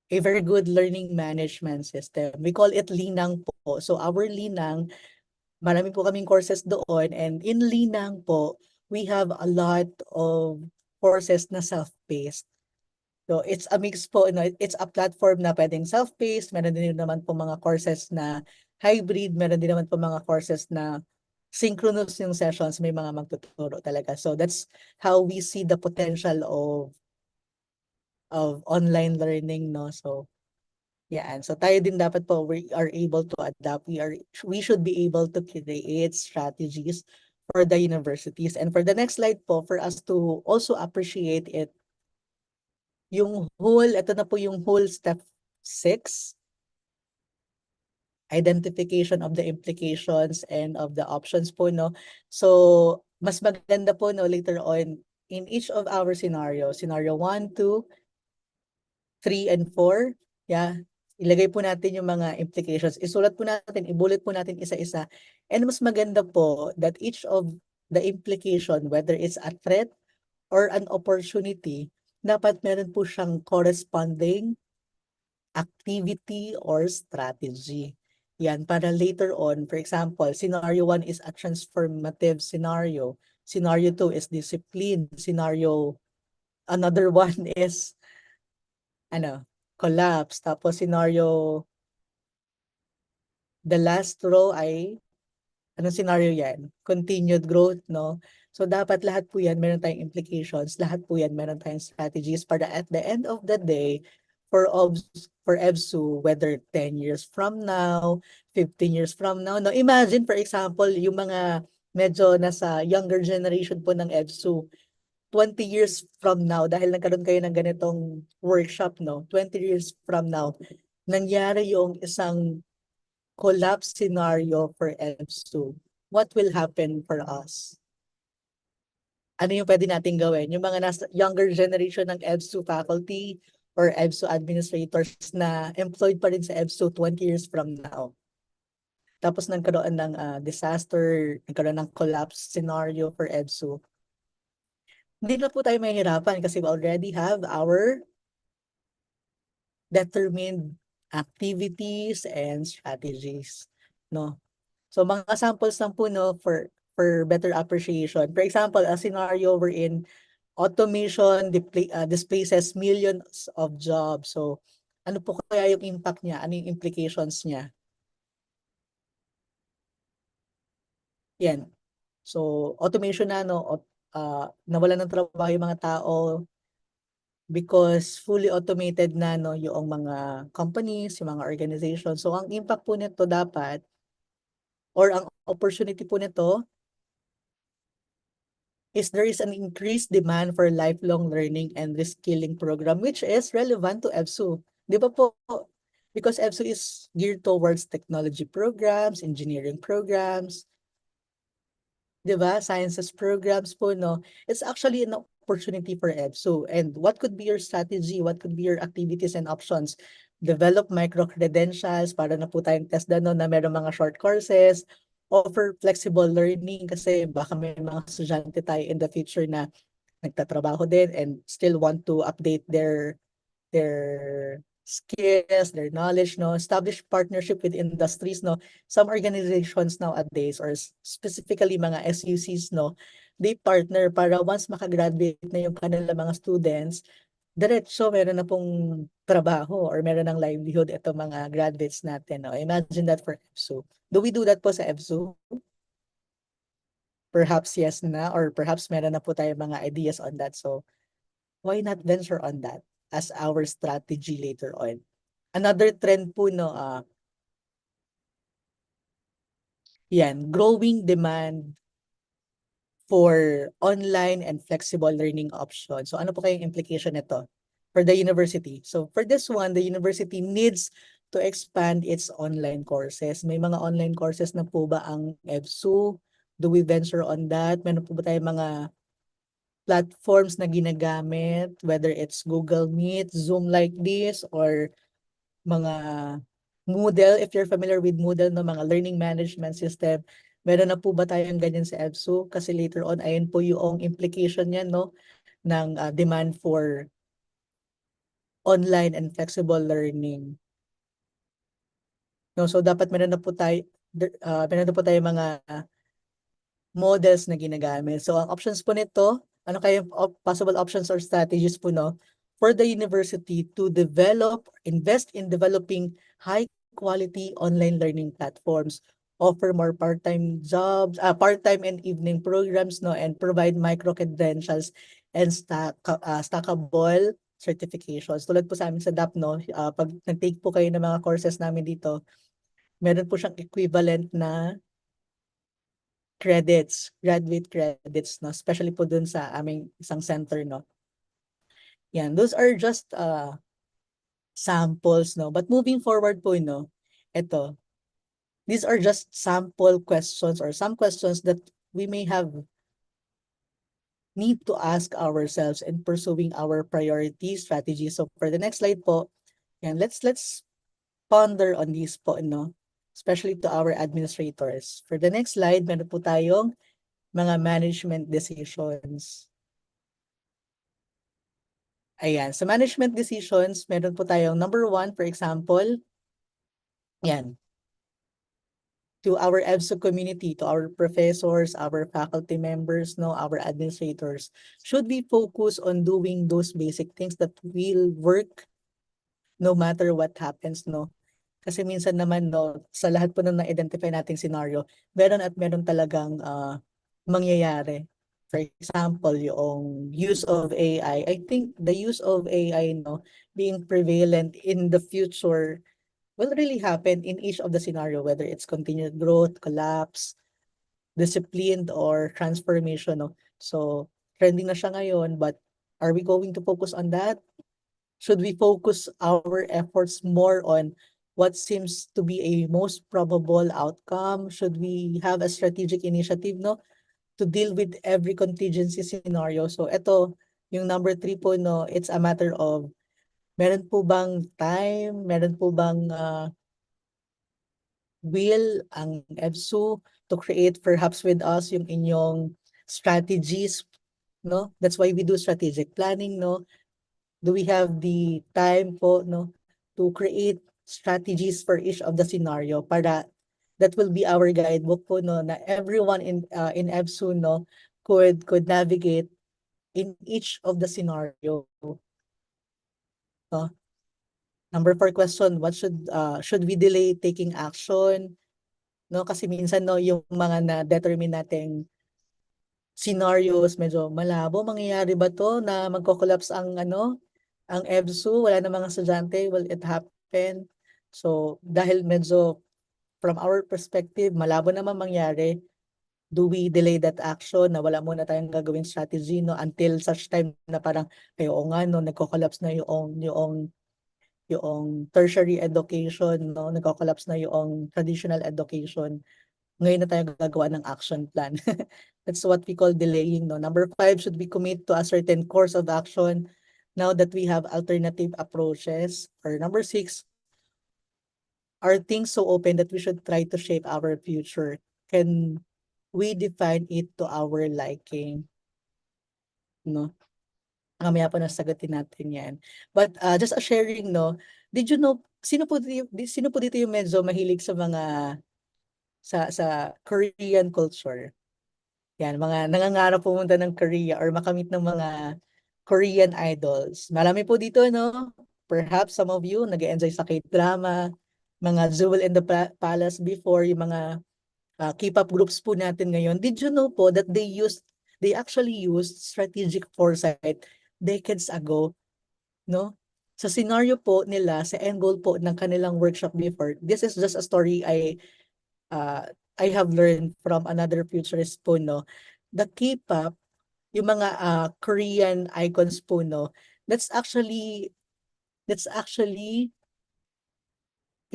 a very good learning management system. We call it Linang po. So our Linang, marami po kaming courses doon, and in Linang po, we have a lot of courses na self-paced. So it's a mix po, it's a platform na pwedeng self-paced, meron din naman po mga courses na hybrid, meron din naman po mga courses na synchronous yung sessions, may mga magtuturo talaga. So that's how we see the potential of online learning, no? So yeah, so tayo din dapat po, we are able to adapt. We should be able to create strategies for the universities. And for the next slide po, for us to also appreciate it, yung whole, ito na po yung whole step 6, identification of the implications and of the options po, no? So, mas maganda po, no, later on, in each of our scenario 1, 2, 3, and 4, yeah, ilagay po natin yung mga implications. Isulat po natin, i-bullet po natin isa-isa. And mas maganda po that each of the implication, whether it's a threat or an opportunity, dapat meron po siyang corresponding activity or strategy. Yan, para later on, for example, scenario 1 is a transformative scenario. Scenario 2 is discipline. Another one is, collapse. Tapos the last row ay, anong scenario yan? Continued growth, no? So dapat lahat po yan, meron tayong implications, lahat po yan, meron tayong strategies para at the end of the day, for EBSU, whether 10 years from now, 15 years from now, no? Imagine, for example, yung mga medyo nasa younger generation po ng EBSU, 20 years from now, dahil nagkaroon kayo ng ganitong workshop, no? 20 years from now, nangyari yung isang collapse scenario for EBSU. What will happen for us? Ano yung pwede natin gawin? Yung mga nasa younger generation ng EBSU faculty or EBSU administrators na employed pa rin sa EBSU 20 years from now. Tapos nagkaroon ng disaster, nagkaroon ng collapse scenario for EBSU. Hindi na po tayo mahihirapan kasi we already have our determined activities and strategies, no? So mga samples lang po, no, for better appreciation. For example, a scenario wherein automation displaces millions of jobs. So ano po kaya yung impact niya? Ano yung implications niya? Yan. So automation na, no, nawalan ng trabaho yung mga tao because fully automated na, no, yung mga companies, yung mga organizations. So ang impact po nito dapat, or ang opportunity po nito, is there is an increased demand for lifelong learning and reskilling program which is relevant to EVSU. Di ba po? Because EVSU is geared towards technology programs, engineering programs, di ba? Sciences programs po, no? It's actually an opportunity for EVSU. And what could be your strategy? What could be your activities and options? Develop micro-credentials para na po tayong test no, na meron mga short courses, offer flexible learning kasi baka may mga estudyante tayo in the future na nagtatrabaho din and still want to update their skills, their knowledge, no? Establish partnership with industries, no? Some organizations nowadays or specifically mga SUCs, no? They partner para once makagraduate na yung kanilang mga students, diretso meron na pong trabaho or meron ng livelihood ito mga graduates natin, no? Imagine that for EVSU. Do we do that po sa EVSU? Perhaps yes na or perhaps meron na po tayo mga ideas on that. So why not venture on that as our strategy later on? Another trend po, no, yan, growing demand for online and flexible learning options. So ano po kayong implication nito for the university? So for this one, the university needs to expand its online courses. May mga online courses na po ba ang EVSU? Do we venture on that? Meron po ba tayong mga platforms na ginagamit, whether it's Google Meet, Zoom like this, or mga Moodle, if you're familiar with Moodle, no, mga learning management system, meron na po ba tayong ganyan sa EVSU? Kasi later on, ayun po yung implication niyan, no, ng demand for online and flexible learning. No, so dapat meron na po tayo mga models na ginagamit. So ang options po nito, ano kayang possible options or strategies po, no, for the university to invest in developing high quality online learning platforms, offer more part-time jobs, part-time and evening programs, no, and provide micro-credentials and stackable certifications. Tulad po sa amin sa DAP, no, pag nag-take po kayo ng mga courses namin dito, meron po siyang equivalent na credits, graduate credits, no, especially po dun sa aming isang center, no. Yan, those are just samples, no. But moving forward po, no, ito, these are just sample questions or some questions that we may need to ask ourselves in pursuing our priority strategy. So for the next slide po, yan, let's ponder on these po, no, especially to our administrators. For the next slide, meron po tayong mga management decisions. Ayan, sa management decisions, meron po tayong number 1, for example, yan, to our EVSU community, to our professors, our faculty members, no, our administrators, should we focus on doing those basic things that will work no matter what happens, no? Kasi minsan naman, no, sa lahat po nung na-identify nating scenario, meron at meron talagang mangyayari. For example, yung use of AI. I think the use of AI, no, being prevalent in the future will really happen in each of the scenario, whether it's continued growth, collapse, disciplined, or transformation, no? So, trending na siya ngayon, but are we going to focus on that? Should we focus our efforts more on what seems to be a most probable outcome? Should we have a strategic initiative, no, to deal with every contingency scenario? So ito, yung number 3 po, no, it's a matter of meron po bang time, meron po bang will ang EVSU to create perhaps with us yung inyong strategies, no? That's why we do strategic planning, no? Do we have the time po, no, to create strategies for each of the scenario para that will be our guidebook po, no, na everyone in EVSU, no, could navigate in each of the scenario, no? Number 4 question, what should we delay taking action, no? Kasi minsan, no, yung mga na-determine nating scenarios medyo malabo, mangyayari ba to na magko-collapse ang ang EVSU, wala na mga estudyante, will it happen? So dahil medyo from our perspective malabo naman mangyari, Do we delay that action na wala muna tayong gagawing strategy, no, until such time na parang ay oo nga, no, nagko-collapse na yung tertiary education, no, nagko-collapse na yung traditional education. Ngayon na tayo gagawa ng action plan. That's what we call delaying, no. Number 5, should we commit to a certain course of action now that we have alternative approaches? Or number 6, are things so open that we should try to shape our future? Can we define it to our liking? No? Mamaya pa nasagutin natin yan. But just a sharing, no? Did you know, sino po dito yung medyo mahilig sa mga sa Korean culture? Yan, mga nangangarap pumunta ng Korea or makamit ng mga Korean idols. Marami po dito, no? Perhaps some of you nag-enjoy sa K-drama, mga Jewel in the Palace before, yung mga K-pop groups po natin ngayon. Did you know po that they actually used strategic foresight decades ago, no? Sa scenario po nila, sa end goal po ng kanilang workshop before, this is just a story I have learned from another futurist po, no? The K-pop, yung mga Korean icons po, no? That's actually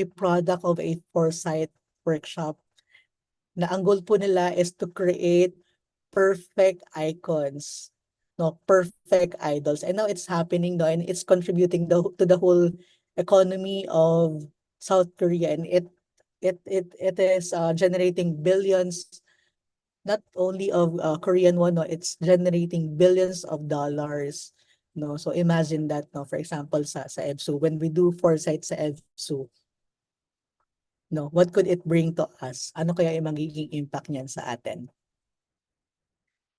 a product of a foresight workshop. Na ang goal po nila is to create perfect icons, no, perfect idols. And now it's happening, no, and it's contributing to the whole economy of South Korea, and it is generating billions, not only of Korean won, no, it's generating billions of dollars, no. So imagine that, no, for example sa EVSU, when we do foresight sa EVSU, no, what could it bring to us? Ano kaya yung magiging impact niyan sa atin?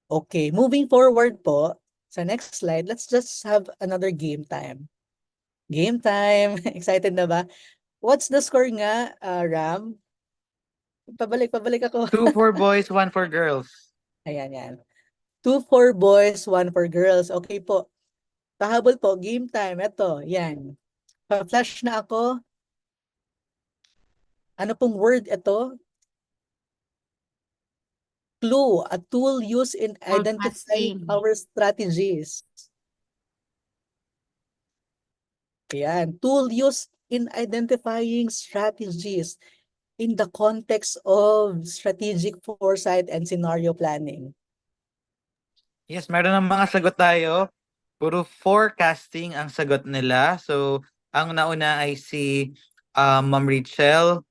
Okay, moving forward po, sa next slide, let's just have another game time. Game time! Excited na ba? What's the score nga, Ram? Pabalik ako. 2 for boys, 1 for girls. Ayan, yan. 2 for boys, 1 for girls. Okay po. Pahabol po, game time. Ito, yan. Pa-flash na ako. Ano pong word ito? Clue, a tool used in identifying our strategies. Ayan, tool used in identifying strategies in the context of strategic foresight and scenario planning. Yes, meron ng mga sagot tayo. Puro forecasting ang sagot nila. So, ang nauna ay si Ma'am Rachel.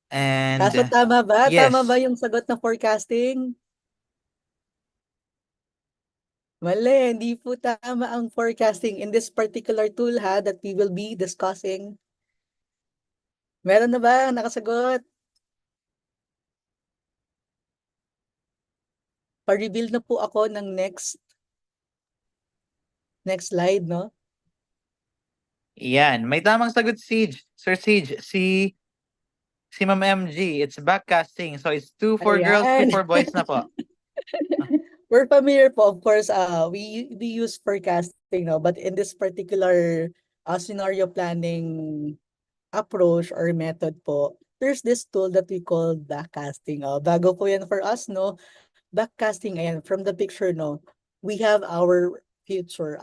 And Kaso tama ba? yes. Tama ba yung sagot na forecasting? Mali, hindi po tama ang forecasting in this particular tool that we will be discussing. Meron na ba nakasagot? Pa-reveal na po ako ng next slide, no? Yan, may tamang sagot, Siege. Sir Siege, si Ma'am MG, it's backcasting. So it's 2 for girls, 2 for boys na po. We're familiar po, of course, we use forecasting, no? But in this particular scenario planning approach or method po, there's this tool that we call backcasting. Bago po yan for us, no? Backcasting, ayan, from the picture, no? We have our future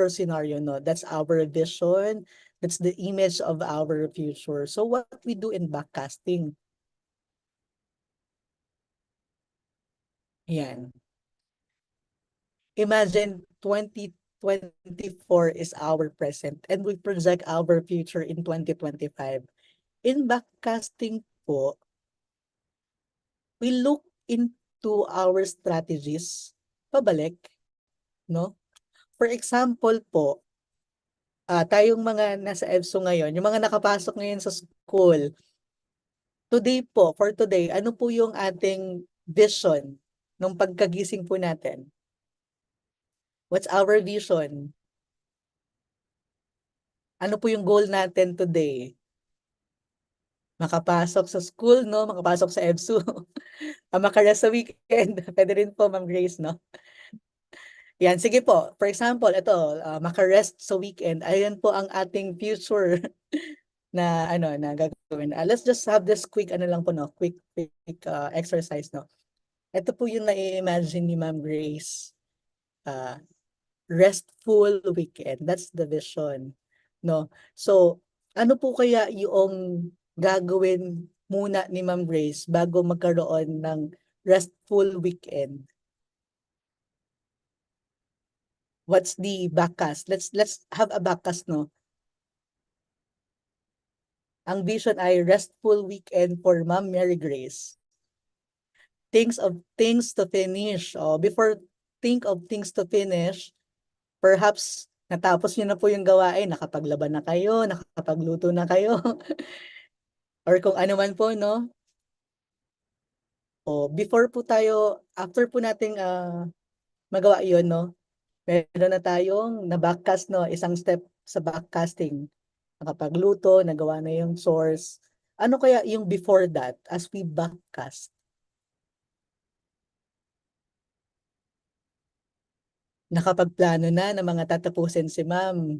scenario, no? That's our vision. That's the image of our future. So what we do in backcasting? Yan. Imagine 2024 is our present and we project our future in 2025. In backcasting po, we look into our strategies, pabalik, no? For example po, tayong mga nasa EVSU ngayon, yung mga nakapasok ngayon sa school, for today, ano po yung ating vision nung pagkagising po natin? What's our vision? Ano po yung goal natin today? Makapasok sa school, no? Makapasok sa EVSU. Makarest sa weekend. Pwede rin po, Ma'am Grace, no? Yan, sige po. For example, ito, makarest sa weekend. Ayan po ang ating future. na ano na gagawin. Let's just have this quick ano lang po no, quick exercise no. Ito po yung na-imagine ni Ma'am Grace. Restful weekend. That's the vision. No? So, ano po kaya yung gagawin muna ni Ma'am Grace bago magkaroon ng restful weekend? What's the backcast? Let's have a backcast, no? Ang vision ay restful weekend for Ma'am Mary Grace. Things to finish. Before think of things to finish, perhaps natapos niyo na po yung gawain, nakapaglaban na kayo, nakapagluto na kayo, or kung ano man po, no? Before po tayo, after po nating magawa yun, no? Meron na tayong na-backcast, no? Isang step sa backcasting. Nakapagluto, nagawa na yung source. Ano kaya yung before that as we backcast? Nakapagplano na ng mga tatapusin si Ma'am.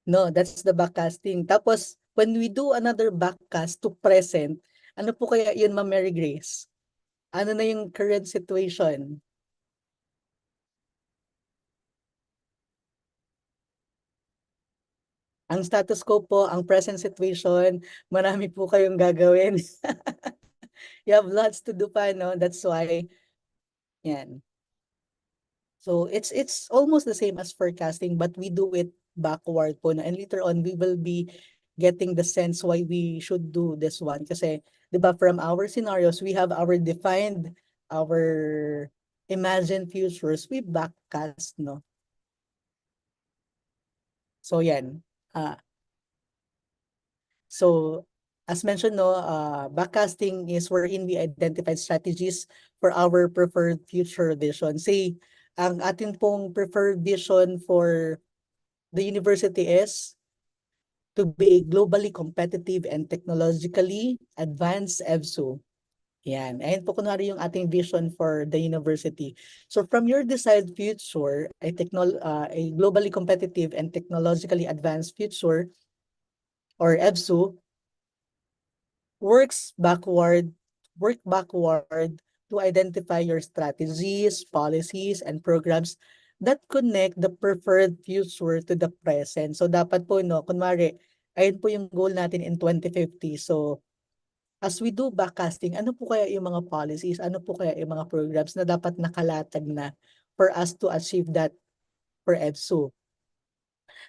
No, that's the backcasting. Tapos, when we do another backcast to present, ano po kaya yun, Ma'am Mary Grace? Ano na yung current situation? Ang status quo po, ang present situation, marami po kayong gagawin. You have lots to do pa, no? That's why, yan. So, it's almost the same as forecasting, but we do it backward po. And later on, we will be getting the sense why we should do this one. Kasi, di ba, from our scenarios, we have our defined, our imagined futures, we backcast, no? So, yan. So, as mentioned, no, backcasting is wherein we identify strategies for our preferred future vision. Say, ang atin pong preferred vision for the university is to be globally competitive and technologically advanced EVSU. Yan. Ayan po kunwari yung ating vision for the university. So from your desired future, a globally competitive and technologically advanced future, or EVSU, work backward to identify your strategies, policies, and programs that connect the preferred future to the present. So dapat po, no, kunwari, ayun po yung goal natin in 2050. So as we do backcasting, ano po kaya yung mga policies, ano po kaya yung mga programs na dapat nakalatag na for us to achieve that for EVSU?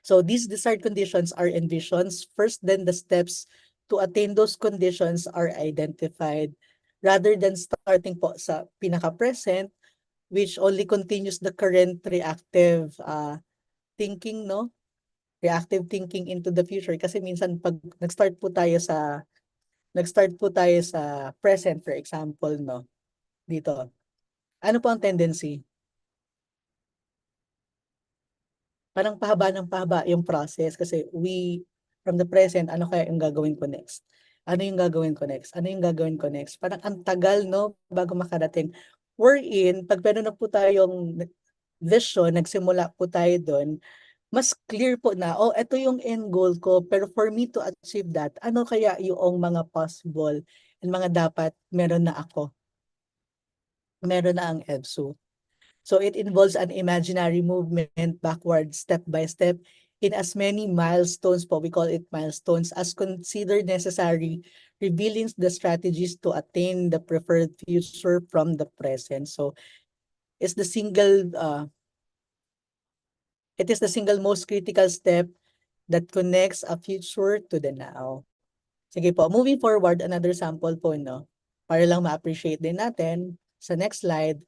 So these desired conditions are envisions. First, then the steps to attain those conditions are identified rather than starting po sa pinaka-present, which only continues the current reactive thinking, no? Reactive thinking into the future. Kasi minsan pag nag-start po tayo sa present, for example, no? Dito. Ano po ang tendency? Parang pahaba ng pahaba yung process kasi from the present, ano kaya yung gagawin ko next? Ano yung gagawin ko next? Ano yung gagawin ko next? Parang ang tagal, no? Bago makarating. Wherein, pag meron na po tayong vision, nagsimula po tayo doon, mas clear po na, ito yung end goal ko, pero for me to achieve that, ano kaya yung mga possible and mga dapat meron na ako? Meron na ang EVSU. So it involves an imaginary movement backward step by step in as many milestones po, we call it milestones, as considered necessary, revealing the strategies to attain the preferred future from the present. So it is the single most critical step that connects a future to the now. Sige po, moving forward, another sample po, no? Para lang ma-appreciate din natin. Sa next slide,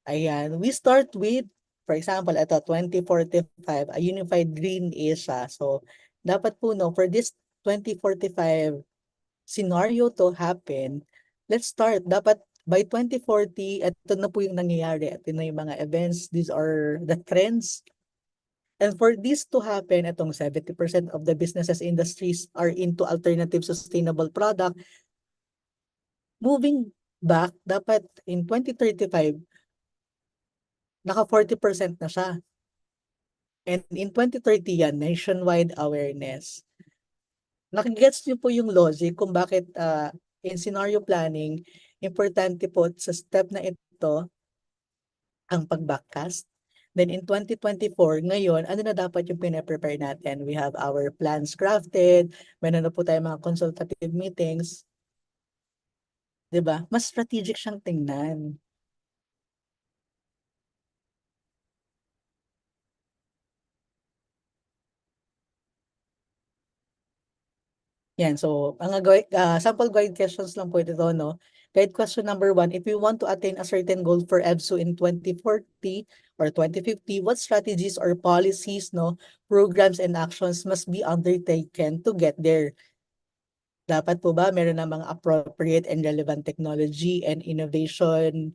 ayan, we start with, for example, ito, 2045, a unified green Asia. So, dapat po, no, for this 2045 scenario to happen, let's start. Dapat by 2040, ito na po yung nangyayari. Ito na yung mga events. These are the trends. And for this to happen, itong 70% of the businesses industries are into alternative sustainable product. Moving back, dapat in 2035, naka 40% na siya. And in 2030 yan, nationwide awareness. Nakigets niyo po yung logic kung bakit in scenario planning, importante po sa step na ito ang pag-backcast. Then in 2024, ngayon, ano na dapat yung pina-prepare natin? We have our plans crafted, meron na po tayo mga consultative meetings. 'Di ba? Mas strategic siyang tingnan. Yan, so ang sample guide questions lang po ito, no? Guide question number 1, if you want to attain a certain goal for EVSU in 2040 or 2050, what strategies or policies, no, programs and actions must be undertaken to get there? Dapat po ba meron namang appropriate and relevant technology and innovation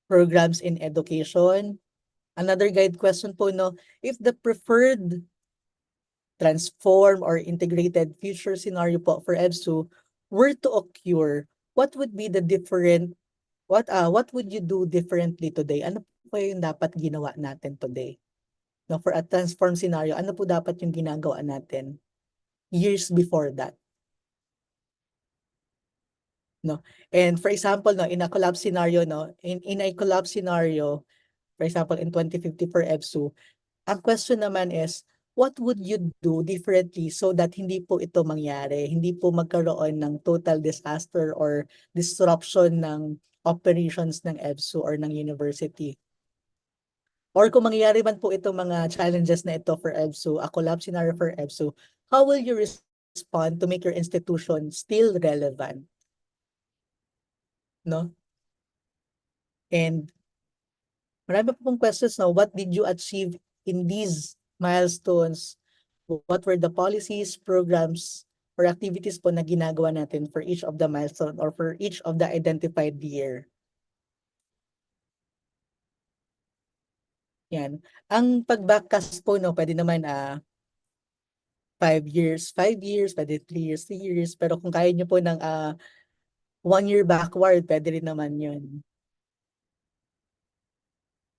programs in education? Another guide question po, no, if the preferred transform or integrated future scenario po for EVSU were to occur, what would be the different, what would you do differently today? Ano po yung dapat ginawa natin today? No, for a transform scenario, ano po dapat yung ginagawa natin years before that? No? And for example, no, in a collapse scenario, no, in a collapse scenario, for example, in 2050 for EVSU, ang question naman is, what would you do differently so that hindi po ito mangyari? Hindi po magkaroon ng total disaster or disruption ng operations ng EVSU or ng university. Or kung mangyayari man po itong mga challenges na ito for EVSU, a collapse scenario for EVSU, how will you respond to make your institution still relevant? No? And marami po pong questions na, what did you achieve in these milestones? What were the policies, programs, or activities po na ginagawa natin for each of the milestone or for each of the identified year? Yan. Ang pag-backcast po, no, pwede naman 5 years, 5 years, pwede 3 years, 3 years. Pero kung kaya nyo po ng 1 year backward, pwede rin naman yun.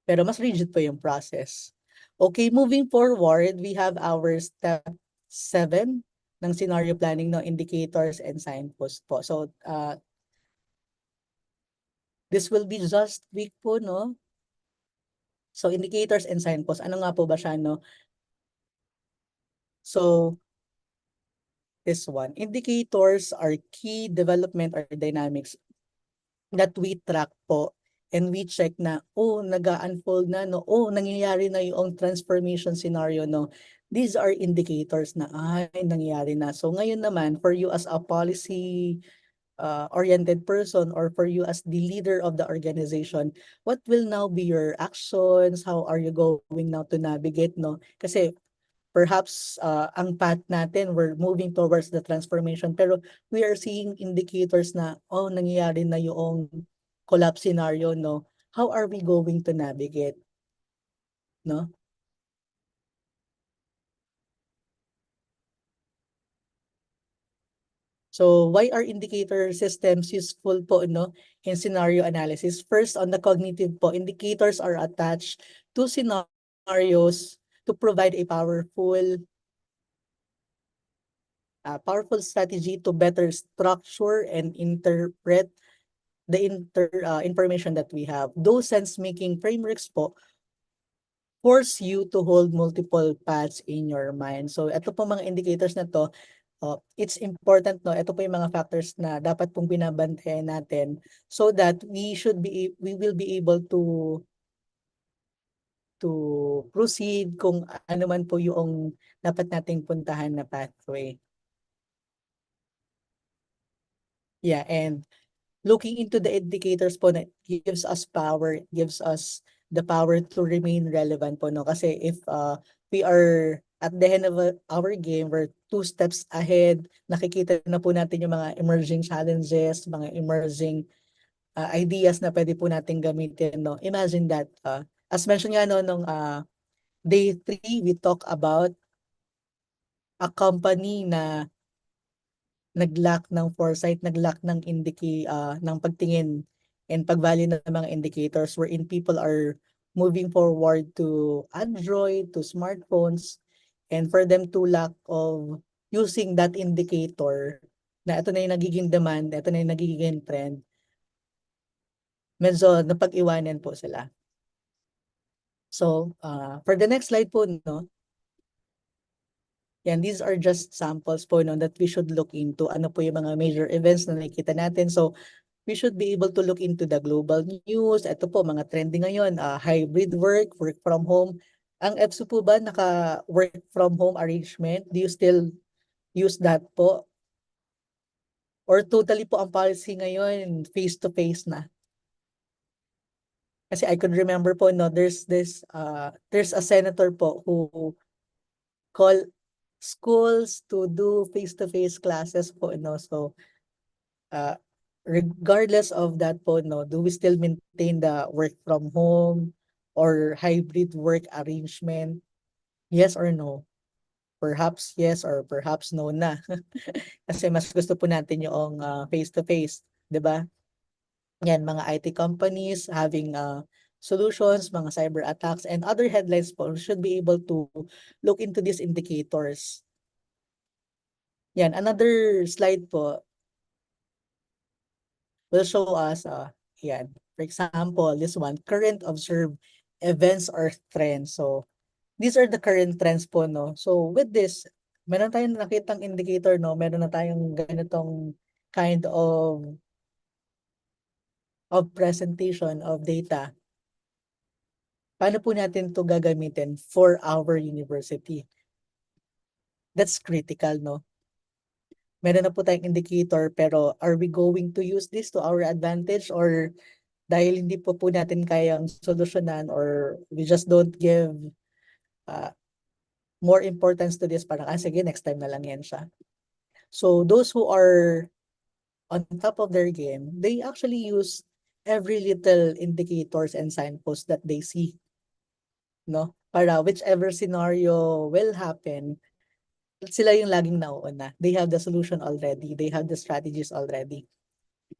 Pero mas rigid po yung process. Okay, moving forward, we have our step 7 ng scenario planning, no, indicators and signposts po. So, this will be just week po, no? So, indicators and signposts, ano nga po ba siya, no? So, this one, indicators are key development or dynamics that we track po and we check na, oh, nag-unfold na, no? Oh, nangyayari na yung transformation scenario, no? These are indicators na, ay, nangyayari na. So, ngayon naman, for you as a policy oriented person or for you as the leader of the organization, what will now be your actions? How are you going now to navigate, no? Kasi perhaps ang path natin, we're moving towards the transformation, pero we are seeing indicators na, oh, nangyayari na yung collapse scenario, no? How are we going to navigate, no? So why are indicator systems useful po, no, in scenario analysis? First, on the cognitive po, indicators are attached to scenarios to provide a powerful strategy to better structure and interpret the information that we have. Those sense-making frameworks po force you to hold multiple paths in your mind. So ito po mga indicators na to, it's important, no, ito po yung mga factors na dapat pong binabantayan natin so that we will be able to proceed kung ano man po yung dapat nating puntahan na pathway. Yeah, and looking into the indicators po na gives us power, gives us the power to remain relevant po, no? Kasi if we are at the end of our game, we're 2 steps ahead, nakikita na po natin yung mga emerging challenges, mga emerging ideas na pwede po natin gamitin, no? Imagine that, as mentioned nga, no, nung day 3, we talk about a company na nag-lack ng foresight, nag-lack ng pagtingin and pag-value ng mga indicators wherein people are moving forward to Android, to smartphones, and for them to lack of using that indicator na ito na yung nagiging demand, ito na yung nagiging trend, medyo napag-iwanan po sila. So, for the next slide po, no, yan, these are just samples po, no, that we should look into. Ano po yung mga major events na nakikita natin. So, we should be able to look into the global news. Ito po, mga trending ngayon, hybrid work, work from home. Ang EBSU po ba naka-work from home arrangement? Do you still use that po? Or totally po ang policy ngayon, face-to-face na? Kasi I could remember po, no, there's a senator po who call schools to do face-to-face classes po, no? So, regardless of that po, no, do we still maintain the work from home or hybrid work arrangement? Yes or no? Perhaps yes or perhaps no na. Kasi mas gusto po natin yung face-to-face, di ba? Yan, mga IT companies having solutions, mga cyber attacks, and other headlines po should be able to look into these indicators. Yan, another slide po will show us, yan, for example, this one, current observed events or trends. So, these are the current trends po, no? So, with this, meron tayong nakitang indicator, no? Meron na tayong ganitong kind of presentation of data. Paano po natin to gagamitin for our university? That's critical, no? Meron na po tayong indicator, pero are we going to use this to our advantage, or dahil hindi po natin kayang solusyonan, or we just don't give more importance to this, parang, sige, next time na lang yan siya. So those who are on top of their game, they actually use every little indicators and signposts that they see, no? Para whichever scenario will happen, sila yung laging nauuna. They have the solution already. They have the strategies already.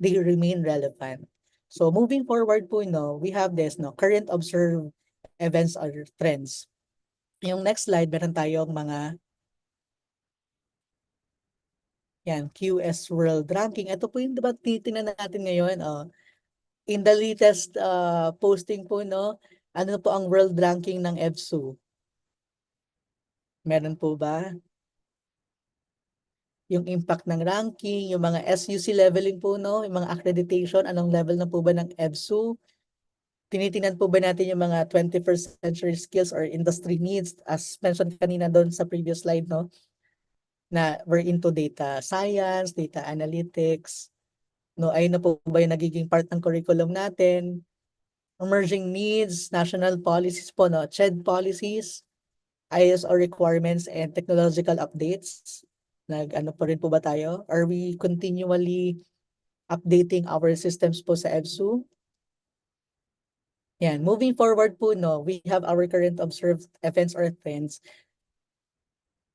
They remain relevant. So moving forward po, no, we have this, no, current observed events or trends. Yung next slide, meron tayong mga yan, QS World Ranking. Ito po yung diba titingnan natin ngayon. In the latest posting po, no, ano po ang world ranking ng EBSU? Meron po ba? Yung impact ng ranking, yung mga SUC leveling po, no, yung mga accreditation, anong level na po ba ng EBSU? Tinitingnan po ba natin yung mga 21st century skills or industry needs, as mentioned kanina doon sa previous slide, no? Na we're into data science, data analytics, no, ayun na po ba yung nagiging part ng curriculum natin? Emerging needs, national policies po, no, CHED policies, ISO requirements, and technological updates. Ano po rin po ba tayo? Are we continually updating our systems po sa EBSU? Yan, moving forward po, no, we have our current observed events or trends.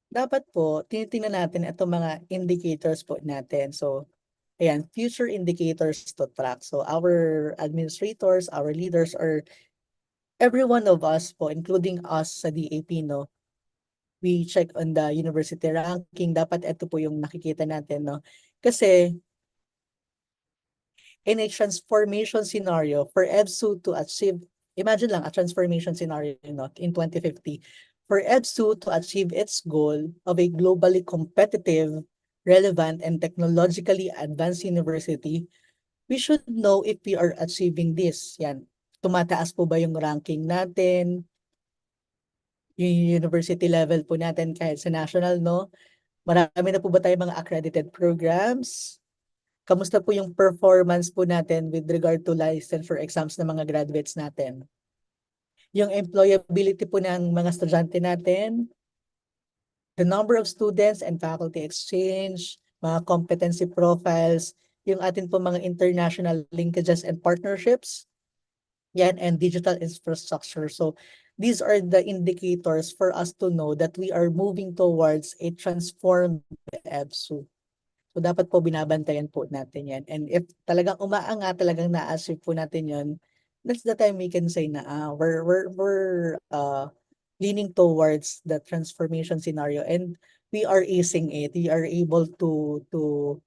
Dapat po, tinitingnan natin itong mga indicators po natin. So, ayan, future indicators to track. So, our administrators, our leaders, or every one of us po, including us sa DAP, no, we check on the university ranking. Dapat ito po yung nakikita natin, no? Kasi, in a transformation scenario for EBSU to achieve, imagine lang a transformation scenario, no, in 2050, for EBSU to achieve its goal of a globally competitive, relevant, and technologically advanced university, we should know if we are achieving this. Yan. Tumataas po ba yung ranking natin? Yung university level po natin kahit sa national, no? Marami na po ba tayo mga accredited programs? Kamusta po yung performance po natin with regard to licensure exams ng mga graduates natin? Yung employability po ng mga estudyante natin, the number of students and faculty exchange, mga competency profiles, yung atin po mga international linkages and partnerships, yan, and digital infrastructure. So these are the indicators for us to know that we are moving towards a transformed EBSU. So dapat po binabantayan po natin yan. And if talagang umaangat, talagang na-achieve po natin yan, that's the time we can say na we're leaning towards the transformation scenario, and we are acing it. We are able to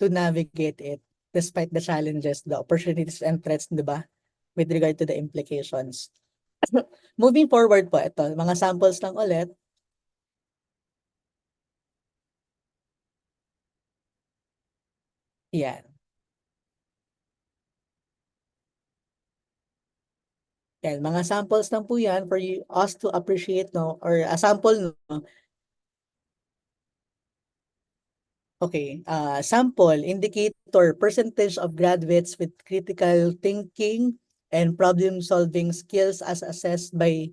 navigate it despite the challenges, the opportunities and threats, di ba? With regard to the implications. Moving forward po, ito, mga samples lang ulit. Yan. Yan, mga samples lang po yan for us to appreciate, no? Or a sample, no? Okay, sample, indicator, percentage of graduates with critical thinking and problem-solving skills as assessed by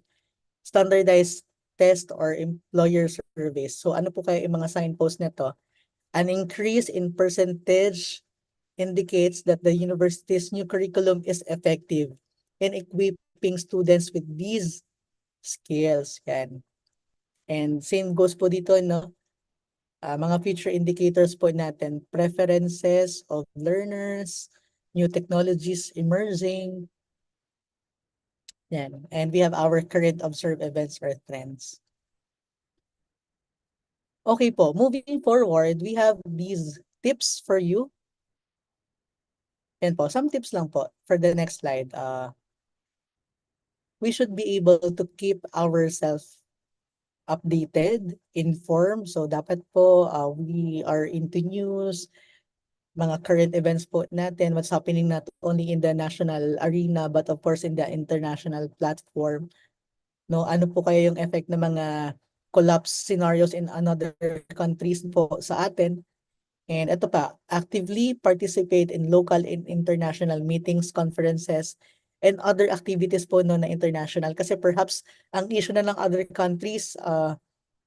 standardized test or employer surveys. So ano po kaya yung mga signpost nito? An increase in percentage indicates that the university's new curriculum is effective in equipping students with these skills. Yan. And same goes po dito, no? Mga future indicators po natin, preferences of learners, new technologies emerging. Yan. And we have our current observed events or trends. Okay po, moving forward, we have these tips for you. Yan po, some tips lang po for the next slide. We should be able to keep ourselves updated, informed. So dapat po we are into news, mga current events po natin, what's happening not only in the national arena but of course in the international platform. No, ano po kaya yung effect ng mga collapse scenarios in another countries po sa atin? And ito pa, actively participate in local and international meetings, conferences, and other activities po no na international. Kasi perhaps ang issue na ng other countries,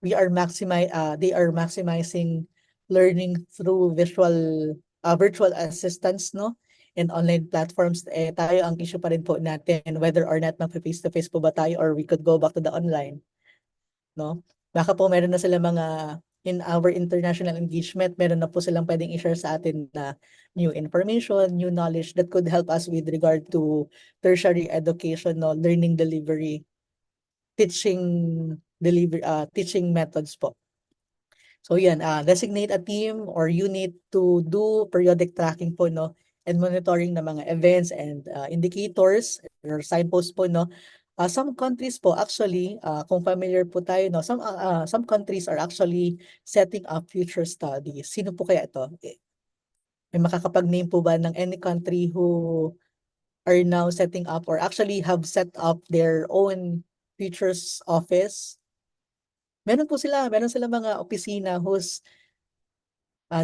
they are maximizing learning through virtual assistance, no? And online platforms. Tayo ang issue pa rin po natin whether or not mag-face-to-face po ba tayo or we could go back to the online, no? Baka po meron na sila mga in our international engagement, meron na po silang pwedeng i-share sa atin na new information, new knowledge that could help us with regard to tertiary education, no, learning delivery, teaching methods po. So yan, designate a team or unit to do periodic tracking po, no, and monitoring ng mga events and indicators or signposts po, no. Some countries po actually, kung familiar po tayo, no, some countries are actually setting up future studies. Sino po kaya ito? May makakapag-name po ba ng any country who are now setting up or actually have set up their own futures office? Meron sila mga opisina who's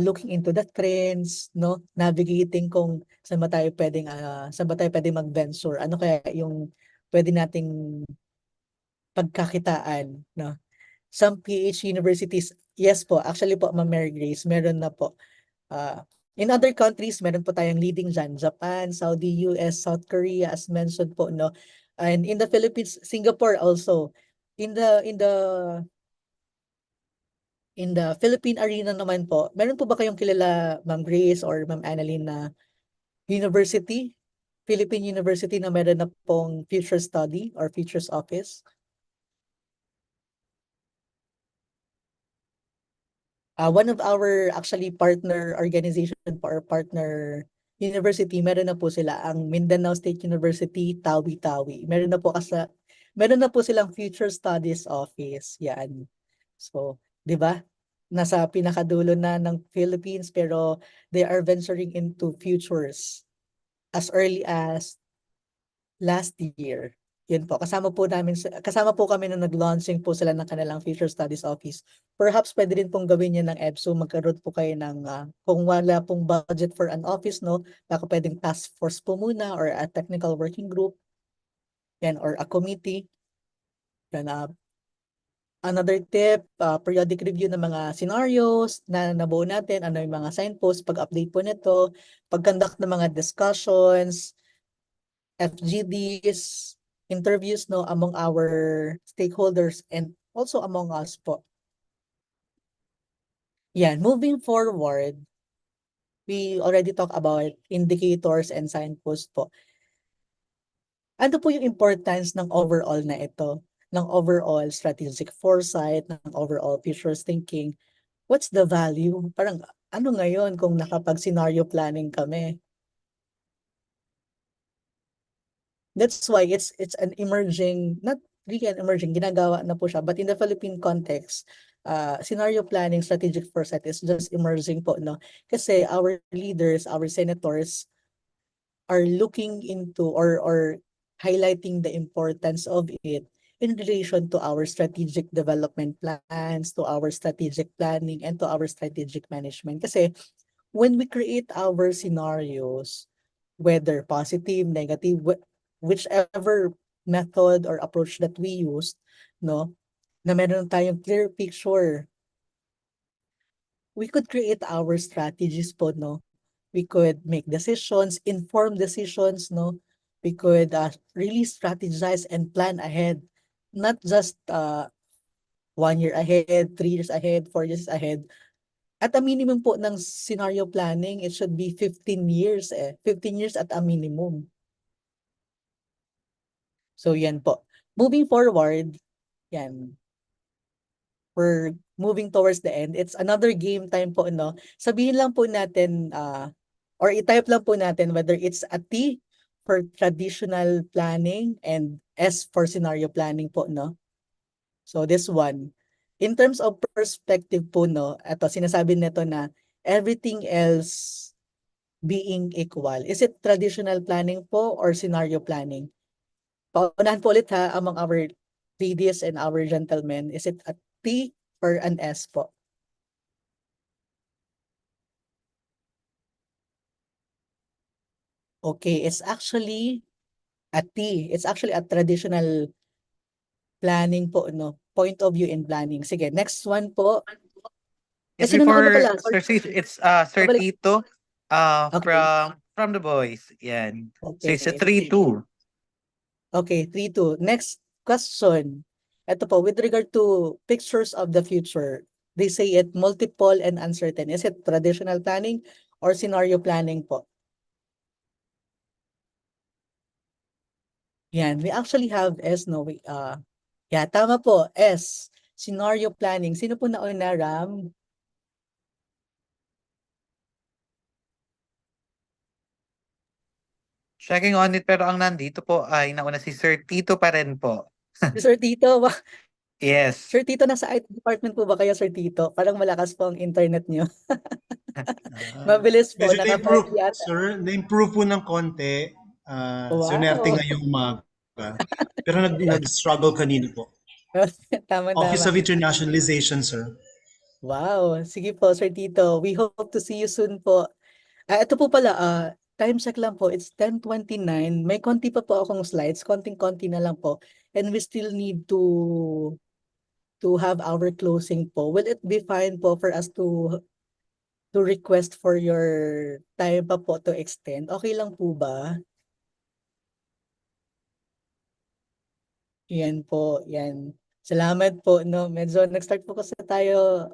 looking into the trends, no, navigating kung saan ba tayo pwedeng mag-venture, ano kaya yung pwede nating pagkakitaan, no. Some PH universities, yes po, actually po, Ma'am Mary Grace, meron na po. In other countries, meron po tayong leading dyan, Japan, Saudi, US, South Korea, as mentioned po, no. And in the Philippines, Singapore also. In the Philippine arena naman po, meron po ba kayong kilala, Ma'am Grace or Ma'am Annalyn, na university, Philippine University na meron na pong future study or futures office? One of our actually partner organization or partner university, meron na po sila, ang Mindanao State University, Tawi-Tawi. Meron na po silang future studies office. Yan. So, di ba? Nasa pinakadulo na ng Philippines pero they are venturing into futures as early as last year. Yun po, kasama po kami na nag-launching po sila ng kanilang future studies office. Perhaps pwede rin pong gawin yan ng EBSU, magkaroon po kayo ng, kung wala pong budget for an office, no, baka pwedeng task force po muna or a technical working group, yan, or a committee. Yan, another tip, periodic review ng mga scenarios na nabuo natin, ano yung mga signposts, pag-update po nito, pag-conduct ng mga discussions, FGDs, interviews, no, among our stakeholders and also among us po. Yan, moving forward, we already talked about indicators and signposts po. Ano po yung importance ng overall na ito? Ng overall strategic foresight, ng overall futures thinking? What's the value? Parang ano ngayon kung nakapag-scenario planning kami? That's why it's an emerging, not really an emerging, ginagawa na po siya. But in the Philippine context, scenario planning, strategic foresight is just emerging po, no? Kasi our leaders, our senators are looking into or highlighting the importance of it in relation to our strategic development plans, to our strategic planning, and to our strategic management. Kasi when we create our scenarios, whether positive, negative, whichever method or approach that we use, no, na meron tayong clear picture, we could create our strategies po, no? We could make decisions, informed decisions, no? We could really strategize and plan ahead, not just 1 year ahead, 3 years ahead, 4 years ahead. At a minimum po ng scenario planning, it should be 15 years 15 years at a minimum. So yan po. Moving forward, yan. We're moving towards the end. It's another game time po, no? Sabihin lang po natin, or i-type lang po natin whether it's a T for traditional planning and S for scenario planning po, no? So this one. In terms of perspective po, no, ito, sinasabi nito na everything else being equal. Is it traditional planning po or scenario planning? Paunahan po ulit ha, among our ladies and our gentlemen. Is it a T or an S po? Okay, it's actually a T. It's actually a traditional planning po, no? Point of view in planning. Sige, next one po. Yes, Sino na before pala? Sir Cis, it's Sir Pabalik. Tito Okay. from the boys. Yan. So Okay. it's a 3-2. Okay, 3-2. Next question. Ito po, with regard to pictures of the future, they say it multiple and uncertain. Is it traditional planning or scenario planning po? Yan, we actually have S, no? Yeah, tama po, S. Scenario planning. Sino po nauna, Ram? Checking on it, pero ang nandito po ay nauna si Sir Tito pa rin po. Si Sir Tito. Yes. Sir Tito, nasa IT department po ba kayo, Sir Tito? Parang malakas po ang internet nyo. Mabilis po, Medyo naka-5 na-improve, yata. sir. Na-improve po ng konti. Sunerte Wow. ngayong umaga. Pero nag-struggle kanina po. Office Tama-tama. of Internationalization, sir. Wow. Sige po, Sir Tito. We hope to see you soon po. Ito po pala, time check lang po. It's 10:29. May konti pa po akong slides. Konting-konti na lang po. And we still need to have our closing po. Will it be fine po for us to request for your time pa po to extend? Okay lang po ba? Yan po, yan. Salamat po, no? Medyo nag-start po kasi tayo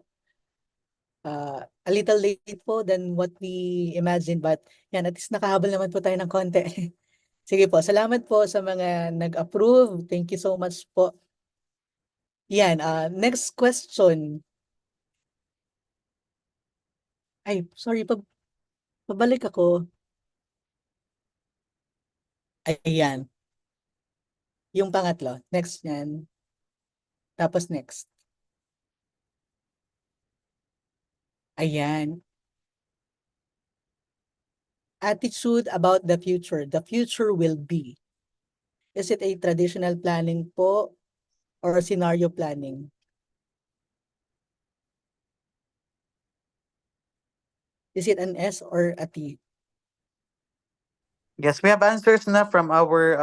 a little late po than what we imagined, but yan, at least nakahabol naman po tayo ng konti. Sige po, salamat po sa mga nag-approve. Thank you so much po. Yan, next question. Ay, sorry, pabalik ako. Ayan. Yung pangatlo, next yan. Tapos next. Ayan. Attitude about the future. The future will be. Is it a traditional planning po or scenario planning? Is it an S or a T? Yes, we have answers na from our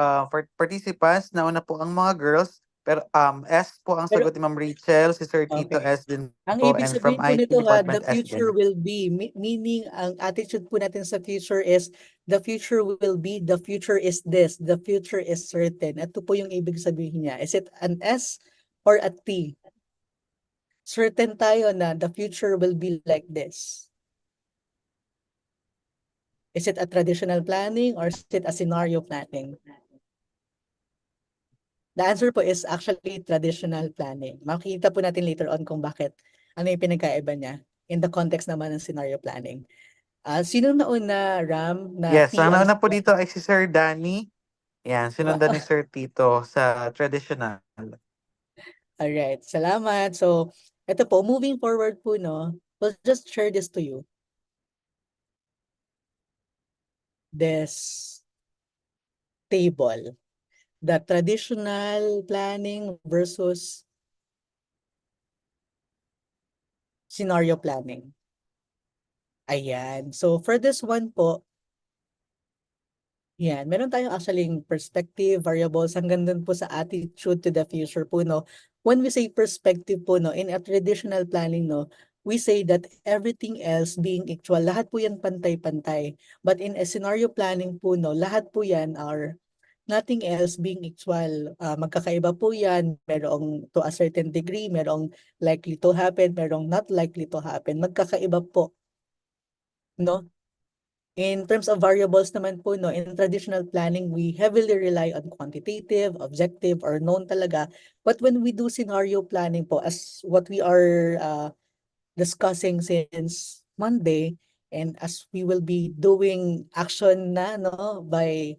participants. Nauna po ang mga girls. Pero S po ang sagot ni Ma'am Rachel, si Sir Tito Okay. S din Ang po, ibig and from sabihin po IT nito department the S future din. will be, meaning ang attitude po natin sa future is, the future will be, the future is this, the future is certain. Ito po yung ibig sabihin niya. Is it an S or a T? Certain tayo na the future will be like this. Is it a traditional planning or is it a scenario planning? The answer po is actually traditional planning. Makikita po natin later on kung bakit, ano yung pinagkaiba niya in the context naman ng scenario planning. Sino nauna, Ram, na Yes, ang TL? nauna po dito ay si Sir Danny. Yan, sinundan ni Sir Tito sa traditional. Alright, salamat. So, ito po, moving forward po, no, we'll just share this to you. This table, the traditional planning versus scenario planning. Ayan. So, for this one po, yan, meron tayong actually perspective, variables, hanggang dun po sa attitude to the future po, no. When we say perspective po, no, in a traditional planning, no, we say that everything else being equal, lahat po yan pantay-pantay. But in a scenario planning po, no, lahat po yan are nothing else being equal. Magkakaiba po yan, merong to a certain degree, merong likely to happen, merong not likely to happen. Magkakaiba po, no? In terms of variables naman po, no, in traditional planning, we heavily rely on quantitative, objective, or known talaga. But when we do scenario planning po, as what we are discussing since Monday, and as we will be doing action na, no, by,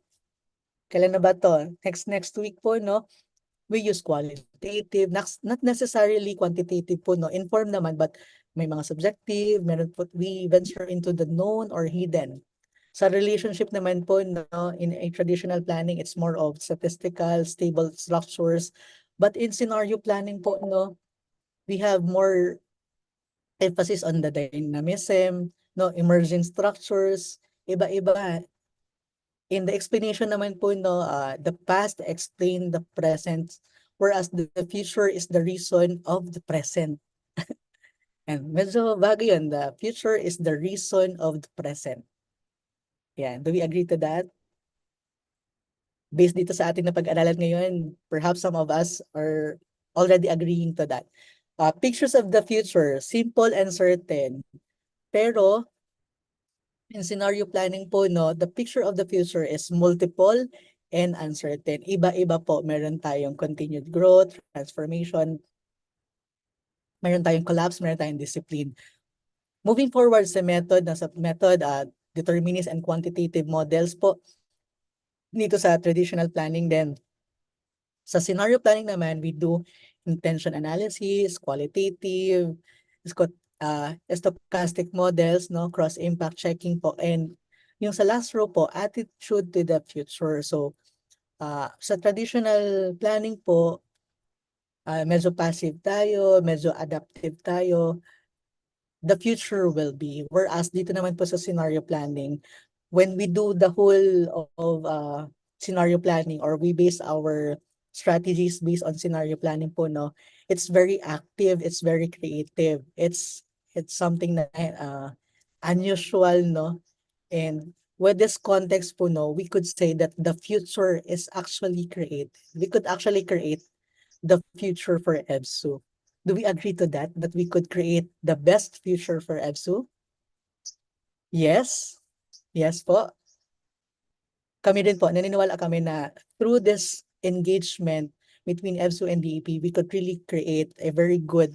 kailan na ba to? Next week po, no? We use qualitative, not necessarily quantitative po, no? Inform naman, but may mga subjective, meron po, we venture into the known or hidden. Sa relationship naman po, no, in a traditional planning, it's more of statistical, stable structures. But in scenario planning po, no, we have more emphasis on the dynamism, no, emerging structures, iba-iba. In the explanation naman po, no, the past explain the present, whereas the future is the reason of the present. And medyo bago yun, the future is the reason of the present. Yeah, do we agree to that? Based dito sa ating napag-aralan ngayon, perhaps some of us are already agreeing to that. Pictures of the future, simple and certain. Pero, in scenario planning po, no, the picture of the future is multiple and uncertain. Iba-iba po. Meron tayong continued growth, transformation, meron tayong collapse, meron tayong discipline. Moving forward sa method, determinist and quantitative models po, dito sa traditional planning din. Sa scenario planning naman, we do intention analysis, qualitative, stochastic models, no, cross-impact checking po, and yung sa last row po, attitude to the future. So, sa traditional planning po, medyo passive tayo, medyo adaptive tayo, the future will be. Whereas dito naman po sa scenario planning, when we do the whole of scenario planning, or we base our strategies based on scenario planning po, no, it's very active, it's very creative. It's something na unusual, no? And with this context po, no, we could say that the future is actually created. We could actually create the future for EVSU. Do we agree to that we could create the best future for EVSU? Yes. Yes po. Kami din po, naniniwala kami na through this engagement between EVSU and DAP, we could really create a very good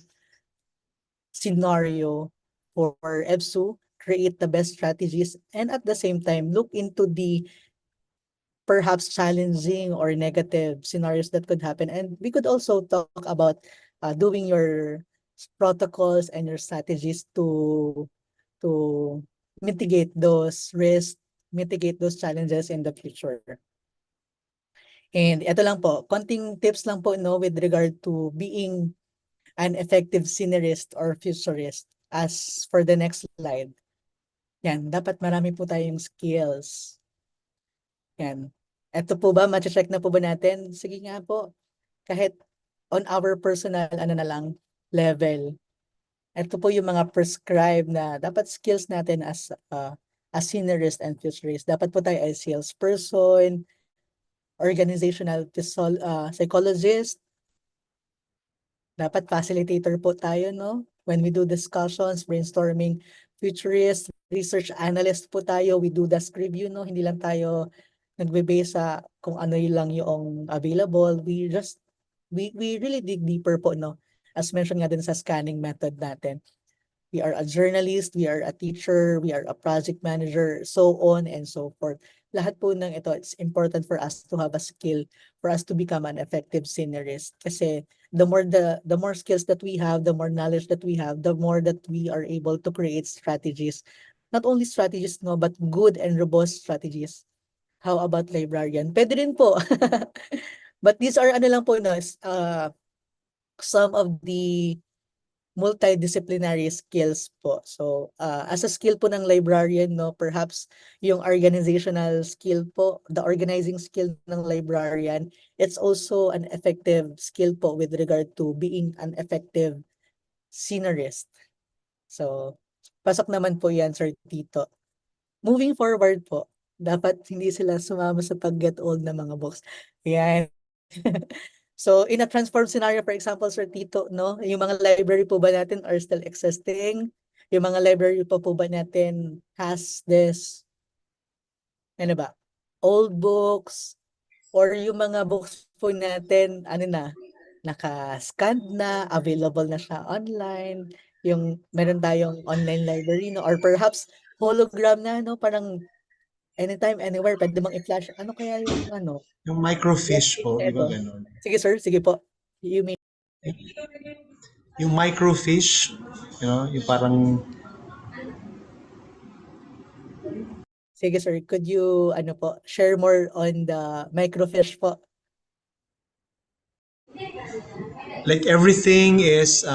scenario for EVSU, create the best strategies, and at the same time, look into the perhaps challenging or negative scenarios that could happen. And we could also talk about doing your protocols and your strategies to mitigate those risks, mitigate those challenges in the future. And ito lang po, konting tips lang po, no, with regard to being an effective scenarist or futurist. As for the next slide, yan, dapat marami po tayong skills. Yan. Ito po ba, ma-check na po ba natin? Sige nga po, kahit on our personal na lang level. Ito po yung mga prescribed na dapat skills natin as scenarist and futurist. Dapat po tayo ay salesperson, organizational psychologist, dapat facilitator po tayo, no? When we do discussions, brainstorming, futurist, research analyst po tayo. We do desk review, no? Hindi lang tayo nagbe-base sa kung ano yun lang yung available. We really dig deeper po, no? As mentioned nga din sa scanning method natin. We are a journalist, we are a teacher, we are a project manager, so on and so forth. Lahat po ng ito, it's important for us to have a skill for us to become an effective scenarist. Kasi the more skills that we have, the more knowledge that we have, the more that we are able to create strategies. Not only strategies, no, but good and robust strategies. How about librarian? Pwede rin po. But these are ano lang po, no, some of the multidisciplinary skills po. So, as a skill po ng librarian, no, perhaps yung organizational skill po, the organizing skill ng librarian, it's also an effective skill po with regard to being an effective scenarist. So, pasok naman po yan, Sir Tito. Moving forward po, dapat hindi sila sumama sa pag-get old na mga books. Yan. So, in a transform scenario, for example, Sir Tito, no, yung mga library po ba natin are still existing? Yung mga library po ba natin has this, ano ba, old books, or yung mga books po natin, ano na, naka-scan na, available na siya online, yung meron tayong online library, no, or perhaps hologram na, no, parang anytime, anywhere, pwede bang i-flash, ano kaya yung, ano, Yung microfiche po, di ba ito? ganun? Sige, sir, sige po. You may. Yung microfiche, yung parang Sige, sir, could you, ano po, share more on the microfiche po? like everything is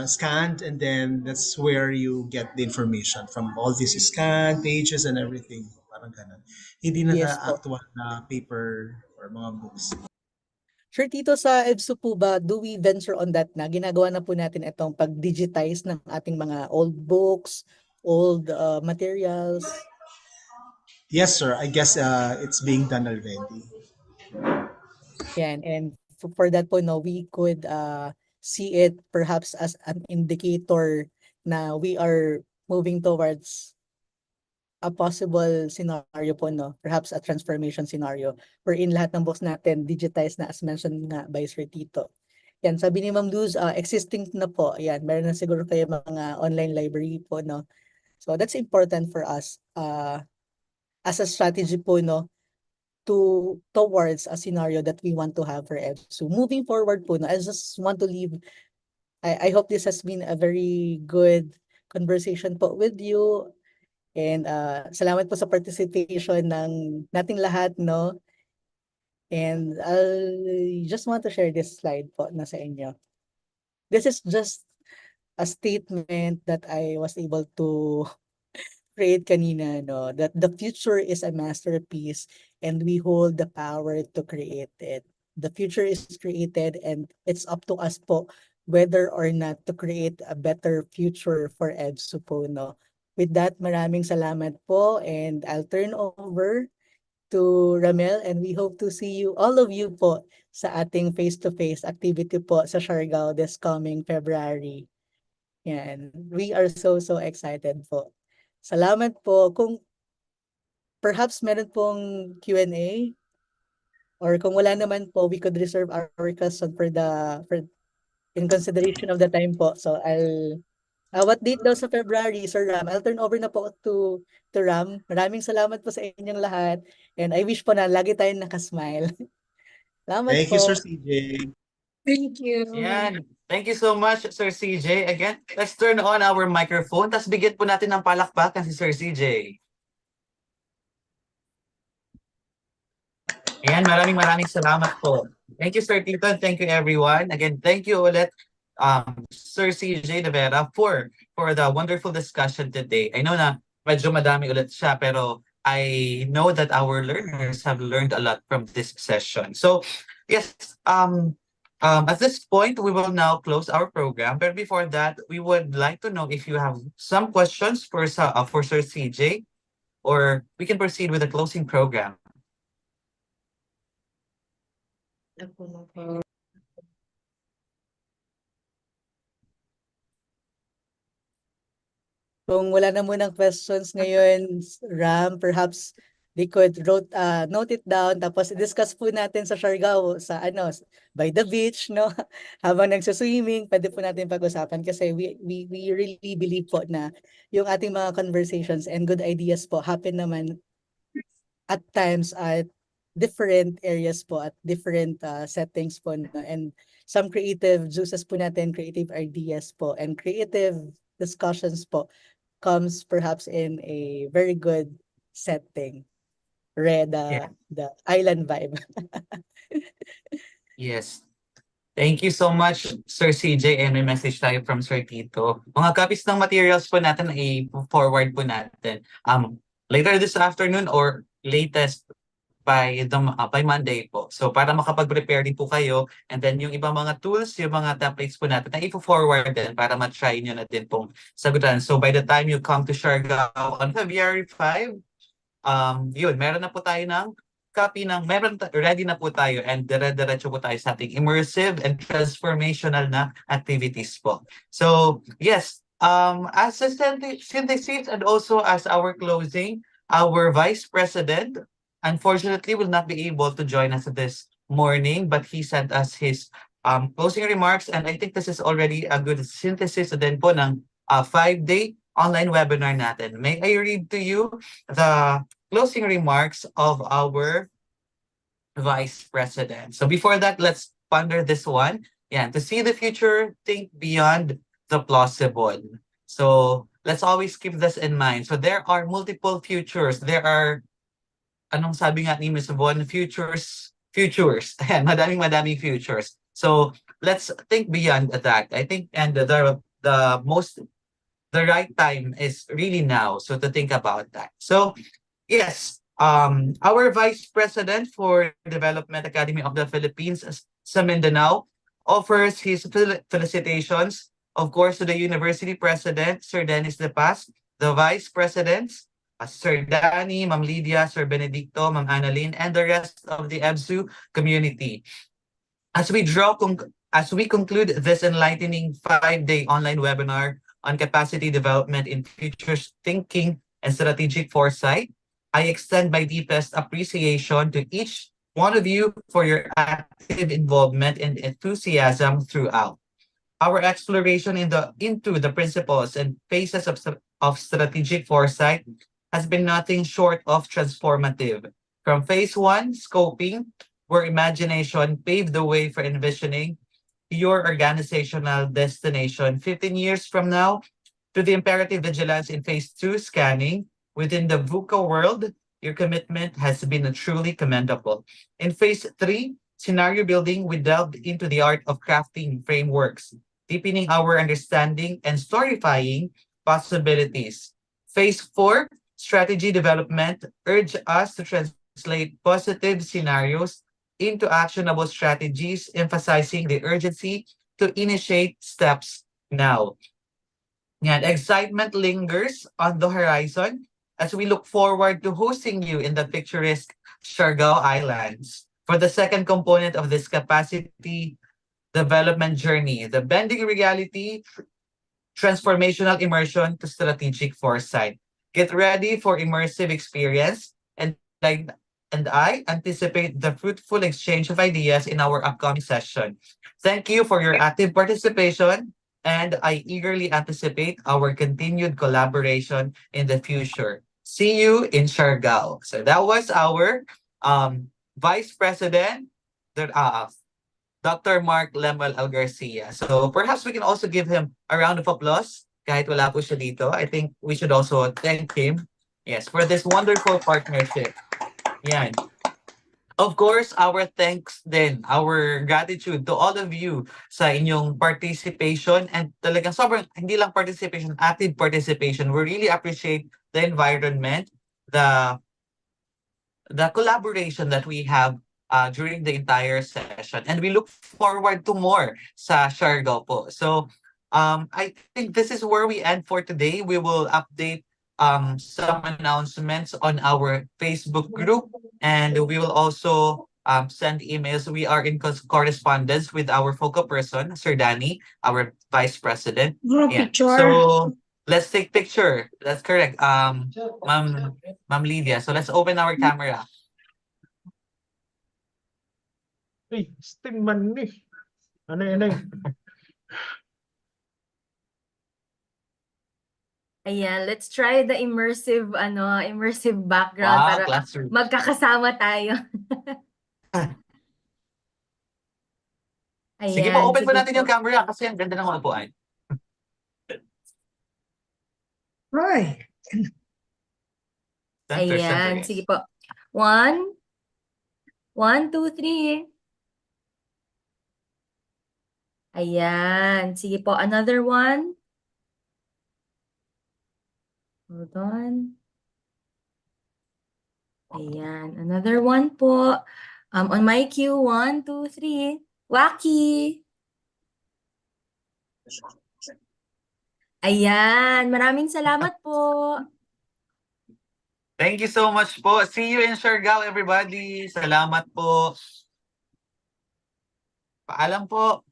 scanned, and then that's where you get the information from all these scanned pages and everything. Parang ganun. Hindi na Yes po. actual na paper or mga books. Sure, Tito, sa EBSU po ba, do we venture on that na? Ginagawa na po natin itong pag-digitize ng ating mga old books, old materials. Yes, sir. I guess it's being done already. Yan, and for that po, no, we could see it perhaps as an indicator na we are moving towards a possible scenario po, no? Perhaps a transformation scenario wherein lahat ng books natin digitized na as mentioned nga by Sir Tito. Yan, sabi ni Ma'am Luz, existing na po. Yan, meron na siguro kayo mga online library po, no? So that's important for us as a strategy po, no? Towards a scenario that we want to have for EBSU. Moving forward po, no, I just want to leave, I hope this has been a very good conversation po with you. And salamat po sa participation ng nating lahat, no? And I just want to share this slide po na sa inyo. This is just a statement that I was able to create kanina, no? That the future is a masterpiece and we hold the power to create it. The future is created and it's up to us po whether or not to create a better future for EBSU po, no? With that, maraming salamat po, and I'll turn over to Ramel, and we hope to see you, all of you po, sa ating face-to-face activity po sa Siargao this coming February. Yan. We are so excited po. Salamat po. Kung perhaps meron pong Q&A, or kung wala naman po, we could reserve our question for in consideration of the time po. So what date daw sa February, Sir Ram? I'll turn over na po to Ram. Maraming salamat po sa inyong lahat. And I wish po na lagi tayong nakasmile. Salamat Thank po. you, Sir CJ. Thank you. Yan. Thank you so much, Sir CJ. Again, let's turn on our microphone. Tapos bigyan po natin ng palakpakan si Sir CJ. Ayan, maraming salamat po. Thank you, Sir Tito, and thank you, everyone. Again, thank you ulit, Sir CJ De Vera, for the wonderful discussion today. I know na medyo madami ulit siya, pero I know that our learners have learned a lot from this session. So, yes, at this point, we will now close our program. But before that, we would like to know if you have some questions for Sir CJ, or we can proceed with the closing program. Kung wala na munang questions ngayon, Ram, perhaps they could note it down, tapos i-discuss po natin sa Siargao, sa by the beach, no? Habang nagsuswimming, pwede po natin pag-usapan kasi we really believe po na yung ating mga conversations and good ideas po happen naman at times at different areas po, at different settings po, no? And some creative juices po natin, creative ideas po, and creative discussions po comes perhaps in a very good setting. Yeah. The island vibe. Yes. Thank you so much, Sir CJ, and may message tayo from Sir Tito. Mga copies ng materials po natin i-forward po natin later this afternoon or latest by Monday po. So para makapag-prepare din po kayo, and then yung ibang mga tools, yung mga templates po natin na i-forward din para ma-try nyo na din pong sagutan. So by the time you come to Siargao on February 5, yun, meron na po tayo ng copy ready na po tayo, and dire-diretso po tayo sa ating immersive and transformational na activities po. So yes, as a synthesis and also as our closing, our Vice President unfortunately will not be able to join us this morning, but he sent us his closing remarks, and I think this is already a good synthesis din po ng 5-day online webinar natin. May I read to you the closing remarks of our Vice President. So before that, let's ponder this one. Yeah, to see the future, think beyond the plausible. So let's always keep this in mind. So there are multiple futures. There are, anong sabi nga ni Ms. Von, futures. Ayan, madaming futures. So let's think beyond that. I think, and the right time is really now. So to think about that. So yes, our Vice President for Development Academy of the Philippines sa Mindanao offers his felicitations, of course, to the University President, Sir Dennis De Paz, the Vice Presidents, Sir Danny, Ma'am Lydia, Sir Benedicto, Ma'am Annalyn, and the rest of the EVSU community. As we conclude this enlightening 5-day online webinar on capacity development in future thinking and strategic foresight, I extend my deepest appreciation to each one of you for your active involvement and enthusiasm throughout. Our exploration into the principles and phases of strategic foresight has been nothing short of transformative. From phase 1, scoping, where imagination paved the way for envisioning your organizational destination 15 years from now, to the imperative vigilance in phase 2, scanning, within the VUCA world, your commitment has been truly commendable. In phase 3, scenario building, we delved into the art of crafting frameworks, deepening our understanding and storyfying possibilities. Phase 4, strategy development, urged us to translate positive scenarios into actionable strategies, emphasizing the urgency to initiate steps now. And excitement lingers on the horizon as we look forward to hosting you in the picturesque Siargao Islands for the second component of this capacity development journey, the bending reality, transformational immersion to strategic foresight. Get ready for immersive experience, and I anticipate the fruitful exchange of ideas in our upcoming session. Thank you for your active participation, and I eagerly anticipate our continued collaboration in the future. See you in Siargao. So that was our Vice President, Dr. Mark Lemuel L. Garcia. So perhaps we can also give him a round of applause. Kahit wala po siya dito, I think we should also thank him, yes, for this wonderful partnership. Yan. Of course, our thanks din, our gratitude to all of you sa inyong participation, and talagang sobrang, hindi lang participation, active participation. We really appreciate the environment, the collaboration that we have during the entire session. And we look forward to more sa Siargao po. So I think this is where we end for today. We will update some announcements on our Facebook group, and we will also send emails. We are in correspondence with our focal person, Sir Danny, our Vice President. Group Yeah. picture. So Let's take picture. That's correct. Ma'am Lydia. So let's open our camera. Uy, steam man ni. Ano. Ayan, let's try the immersive background Wow, para classroom. magkakasama tayo. Sige po, Ayan, open po sige natin yung camera kasi ang ganda ng upuan. Right. Center, Ayan, yes. sige po. 1, 2, 3. Ayan, sige po. Another one. Hold on. Ayan, another one po. On my cue, 1, 2, 3. Wacky! Ayan, maraming salamat po. Thank you so much po. See you in Siargao, everybody. Salamat po. Paalam po.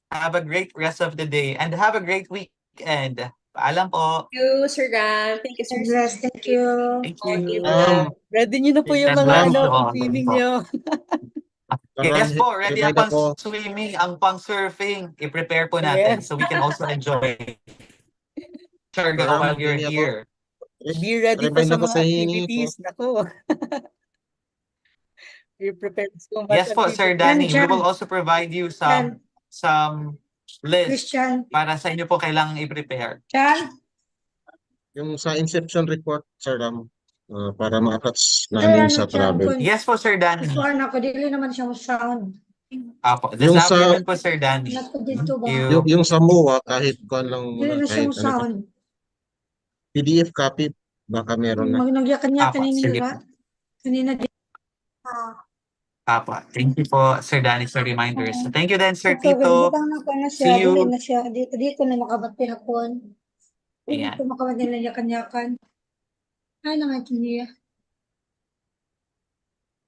Have a great rest of the day and have a great weekend. Paalam po. Thank you, Sir Ram. Thank you, Sir Bless. Thank you. Thank you. Ready nyo na po yung God mga bless you all. swimming nyo. Yes po, ready ang pang-swimming, ang pang-surfing. I-prepare po natin Yes. so we can also enjoy Siargao while you're here. Be ready pa sa mga activities. Nako. Be prepared so much. Yes po, Sir Danny. We will also provide you some list Christian. para sa inyo po kailangang i-prepare. Chan. Yung sa inception report, Sir Ram, para ma-attach namin sa travel. Yes po, Sir Danny. Kuan ako, dili naman siya sound. Apo, this Yung sa- afternoon po, Sir Danny. Nato dito ba? Yung sa MOA, kahit kuan lang Dili muna, na siya kahit sound. PDF copy, baka meron na. Nagyakan-yakan Apa, ninyo sige ba? Kanina di. Apo, thank you po, Sir Danny, for reminders. Thank you then, Sir Ito, Tito. butang na ko na See siya, you. dili na siya. Dito na makabati hakon. Ayan. Dito makabati na yakan-yakan. Ay, naman ito niya.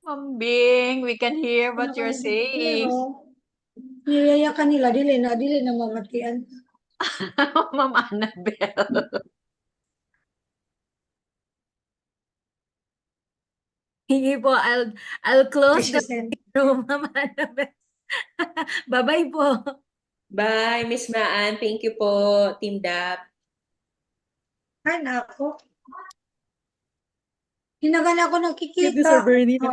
Mambing, we can hear what you're saying. Niyayakan nila, dili na mamatian. Ma'am Annabelle. Sige po, I'll close the room, Ma'am Annabelle. Bye-bye po. Bye, Miss Maan. Thank you po, Team DAP. Ay, nako. Hinagan ako Thank you, nakikita. Sir Bernie.